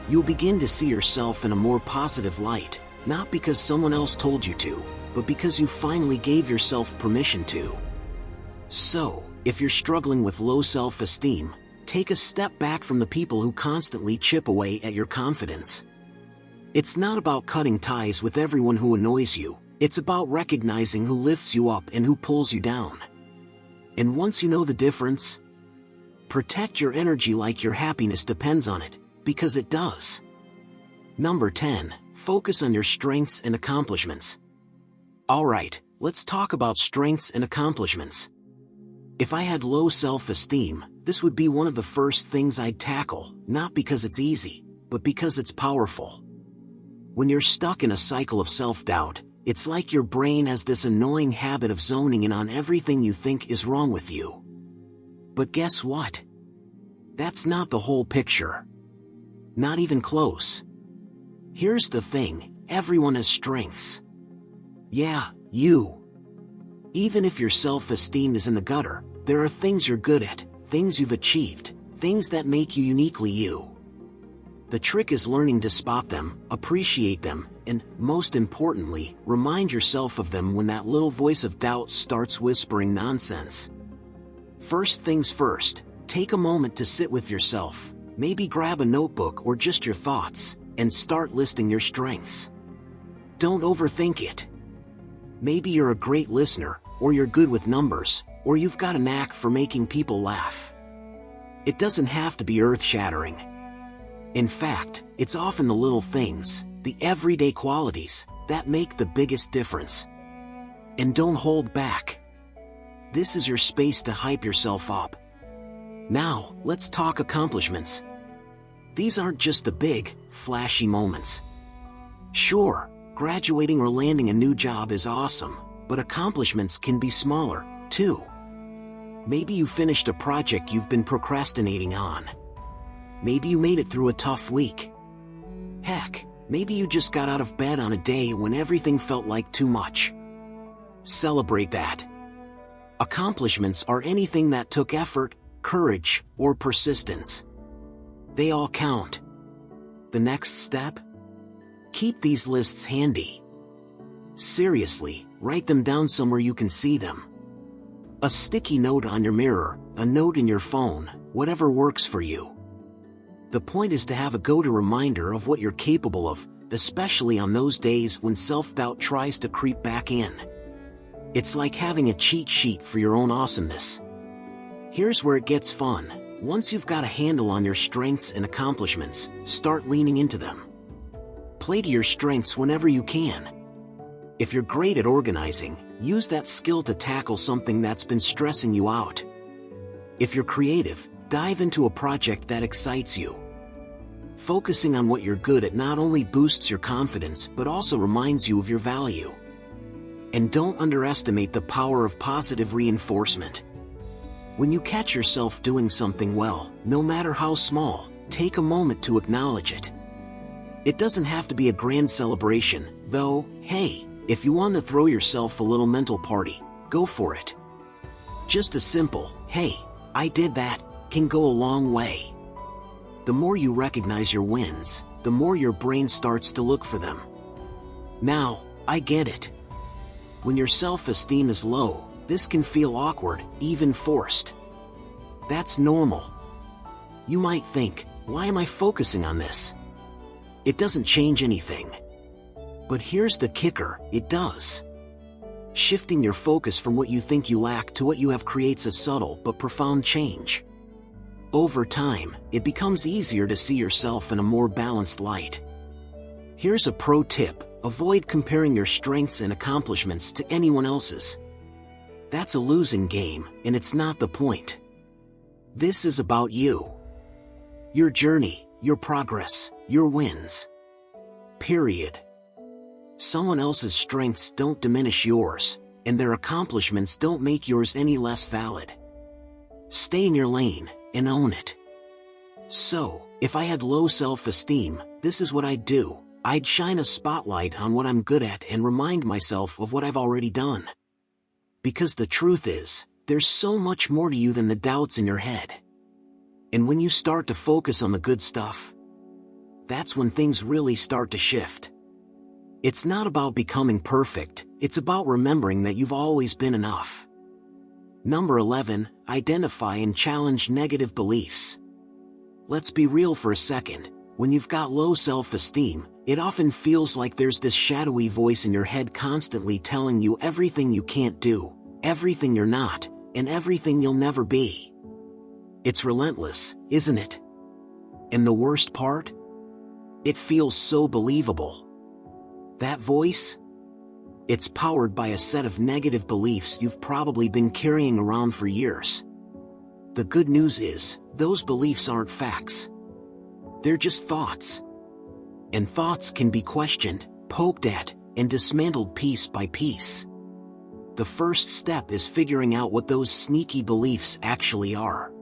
You'll begin to see yourself in a more positive light, not because someone else told you to, but because you finally gave yourself permission to. So, if you're struggling with low self-esteem, take a step back from the people who constantly chip away at your confidence. It's not about cutting ties with everyone who annoys you, it's about recognizing who lifts you up and who pulls you down. And once you know the difference, protect your energy like your happiness depends on it, because it does. Number 10, focus on your strengths and accomplishments. Alright, let's talk about strengths and accomplishments. If I had low self-esteem, this would be one of the first things I'd tackle, not because it's easy, but because it's powerful. When you're stuck in a cycle of self-doubt, it's like your brain has this annoying habit of zoning in on everything you think is wrong with you. But guess what? That's not the whole picture. Not even close. Here's the thing, everyone has strengths. Yeah, you. Even if your self-esteem is in the gutter, there are things you're good at, things you've achieved, things that make you uniquely you. The trick is learning to spot them, appreciate them, and, most importantly, remind yourself of them when that little voice of doubt starts whispering nonsense. First things first, take a moment to sit with yourself, maybe grab a notebook or just your thoughts, and start listing your strengths. Don't overthink it. Maybe you're a great listener, or you're good with numbers, or you've got a knack for making people laugh. It doesn't have to be earth-shattering. In fact, it's often the little things, the everyday qualities, that make the biggest difference. And don't hold back. This is your space to hype yourself up. Now, let's talk accomplishments. These aren't just the big, flashy moments. Sure, graduating or landing a new job is awesome, but accomplishments can be smaller, too. Maybe you finished a project you've been procrastinating on. Maybe you made it through a tough week. Heck, maybe you just got out of bed on a day when everything felt like too much. Celebrate that. Accomplishments are anything that took effort, courage, or persistence. They all count. The next step? Keep these lists handy. Seriously, write them down somewhere you can see them. A sticky note on your mirror, a note in your phone, whatever works for you. The point is to have a go-to reminder of what you're capable of, especially on those days when self-doubt tries to creep back in. It's like having a cheat sheet for your own awesomeness. Here's where it gets fun. Once you've got a handle on your strengths and accomplishments, start leaning into them. Play to your strengths whenever you can. If you're great at organizing, use that skill to tackle something that's been stressing you out. If you're creative, dive into a project that excites you. Focusing on what you're good at not only boosts your confidence but also reminds you of your value. And don't underestimate the power of positive reinforcement. When you catch yourself doing something well, no matter how small, take a moment to acknowledge it. It doesn't have to be a grand celebration, though. Hey, if you want to throw yourself a little mental party, go for it. Just a simple, "Hey, I did that," can go a long way. The more you recognize your wins, the more your brain starts to look for them. Now, I get it. When your self-esteem is low, this can feel awkward, even forced. That's normal. You might think, why am I focusing on this? It doesn't change anything. But here's the kicker, it does. Shifting your focus from what you think you lack to what you have creates a subtle but profound change. Over time, it becomes easier to see yourself in a more balanced light. Here's a pro tip, avoid comparing your strengths and accomplishments to anyone else's. That's a losing game, and it's not the point. This is about you. Your journey, your progress, your wins. Period. Someone else's strengths don't diminish yours, and their accomplishments don't make yours any less valid. Stay in your lane, and own it. So, if I had low self-esteem, this is what I'd do. I'd shine a spotlight on what I'm good at and remind myself of what I've already done. Because the truth is, there's so much more to you than the doubts in your head. And when you start to focus on the good stuff, that's when things really start to shift. It's not about becoming perfect, it's about remembering that you've always been enough. Number 11, identify and challenge negative beliefs. Let's be real for a second. When you've got low self-esteem, it often feels like there's this shadowy voice in your head constantly telling you everything you can't do, everything you're not, and everything you'll never be. It's relentless, isn't it? And the worst part? It feels so believable. That voice? It's powered by a set of negative beliefs you've probably been carrying around for years. The good news is, those beliefs aren't facts. They're just thoughts. And thoughts can be questioned, poked at, and dismantled piece by piece. The first step is figuring out what those sneaky beliefs actually are.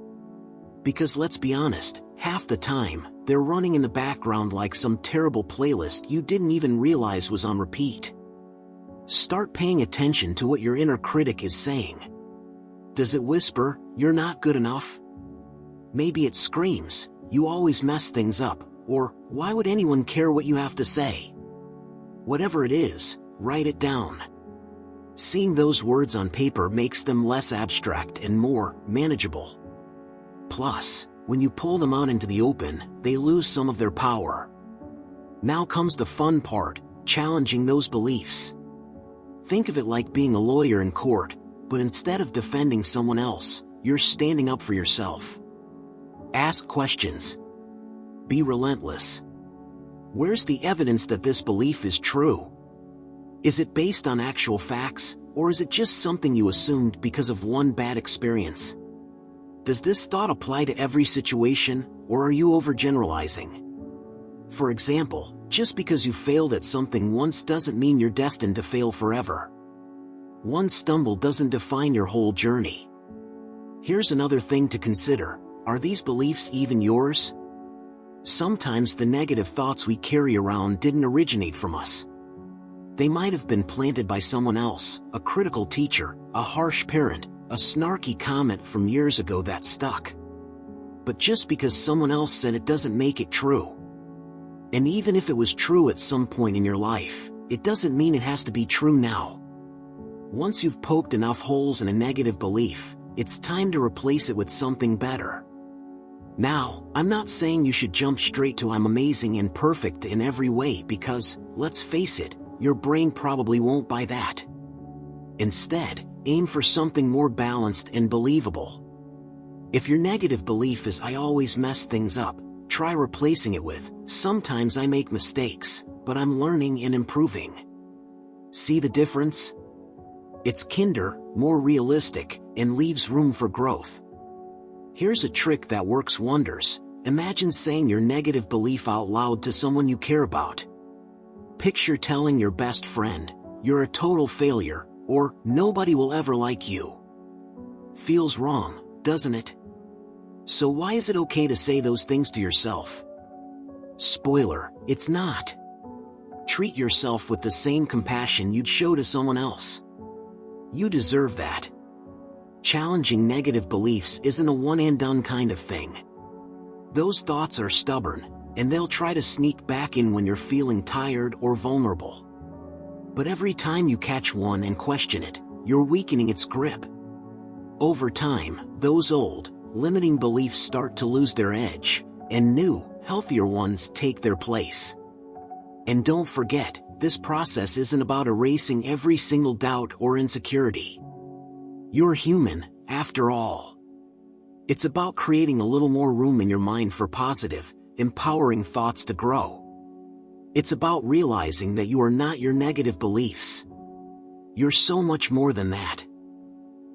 Because let's be honest, half the time, they're running in the background like some terrible playlist you didn't even realize was on repeat. Start paying attention to what your inner critic is saying. Does it whisper, "You're not good enough"? Maybe it screams, "You always mess things up," or "Why would anyone care what you have to say?" Whatever it is, write it down. Seeing those words on paper makes them less abstract and more manageable. Plus, when you pull them out into the open, they lose some of their power. Now comes the fun part, challenging those beliefs. Think of it like being a lawyer in court, but instead of defending someone else, you're standing up for yourself. Ask questions. Be relentless. Where's the evidence that this belief is true? Is it based on actual facts, or is it just something you assumed because of one bad experience? Does this thought apply to every situation, or are you overgeneralizing? For example, just because you failed at something once doesn't mean you're destined to fail forever. One stumble doesn't define your whole journey. Here's another thing to consider: are these beliefs even yours? Sometimes the negative thoughts we carry around didn't originate from us. They might have been planted by someone else, a critical teacher, a harsh parent, a snarky comment from years ago that stuck. But just because someone else said it doesn't make it true. And even if it was true at some point in your life, it doesn't mean it has to be true now. Once you've poked enough holes in a negative belief, it's time to replace it with something better. Now, I'm not saying you should jump straight to "I'm amazing and perfect in every way" because, let's face it, your brain probably won't buy that. Instead, aim for something more balanced and believable. If your negative belief is "I always mess things up," try replacing it with "Sometimes I make mistakes, but I'm learning and improving." See the difference? It's kinder, more realistic, and leaves room for growth. Here's a trick that works wonders. Imagine saying your negative belief out loud to someone you care about. Picture telling your best friend, "You're a total failure," or "Nobody will ever like you." Feels wrong, doesn't it? So why is it okay to say those things to yourself? Spoiler, it's not. Treat yourself with the same compassion you'd show to someone else. You deserve that. Challenging negative beliefs isn't a one-and-done kind of thing. Those thoughts are stubborn, and they'll try to sneak back in when you're feeling tired or vulnerable. But every time you catch one and question it, you're weakening its grip. Over time, those old, limiting beliefs start to lose their edge, and new, healthier ones take their place. And don't forget, this process isn't about erasing every single doubt or insecurity. You're human, after all. It's about creating a little more room in your mind for positive, empowering thoughts to grow. It's about realizing that you are not your negative beliefs. You're so much more than that.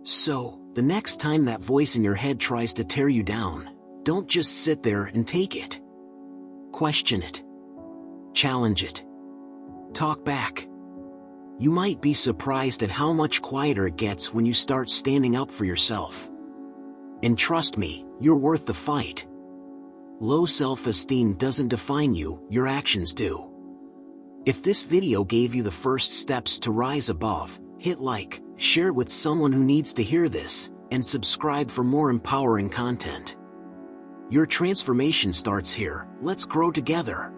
So, the next time that voice in your head tries to tear you down, don't just sit there and take it. Question it. Challenge it. Talk back. You might be surprised at how much quieter it gets when you start standing up for yourself. And trust me, you're worth the fight. Low self-esteem doesn't define you, your actions do. If this video gave you the first steps to rise above, hit like, share it with someone who needs to hear this, and subscribe for more empowering content. Your transformation starts here. Let's grow together.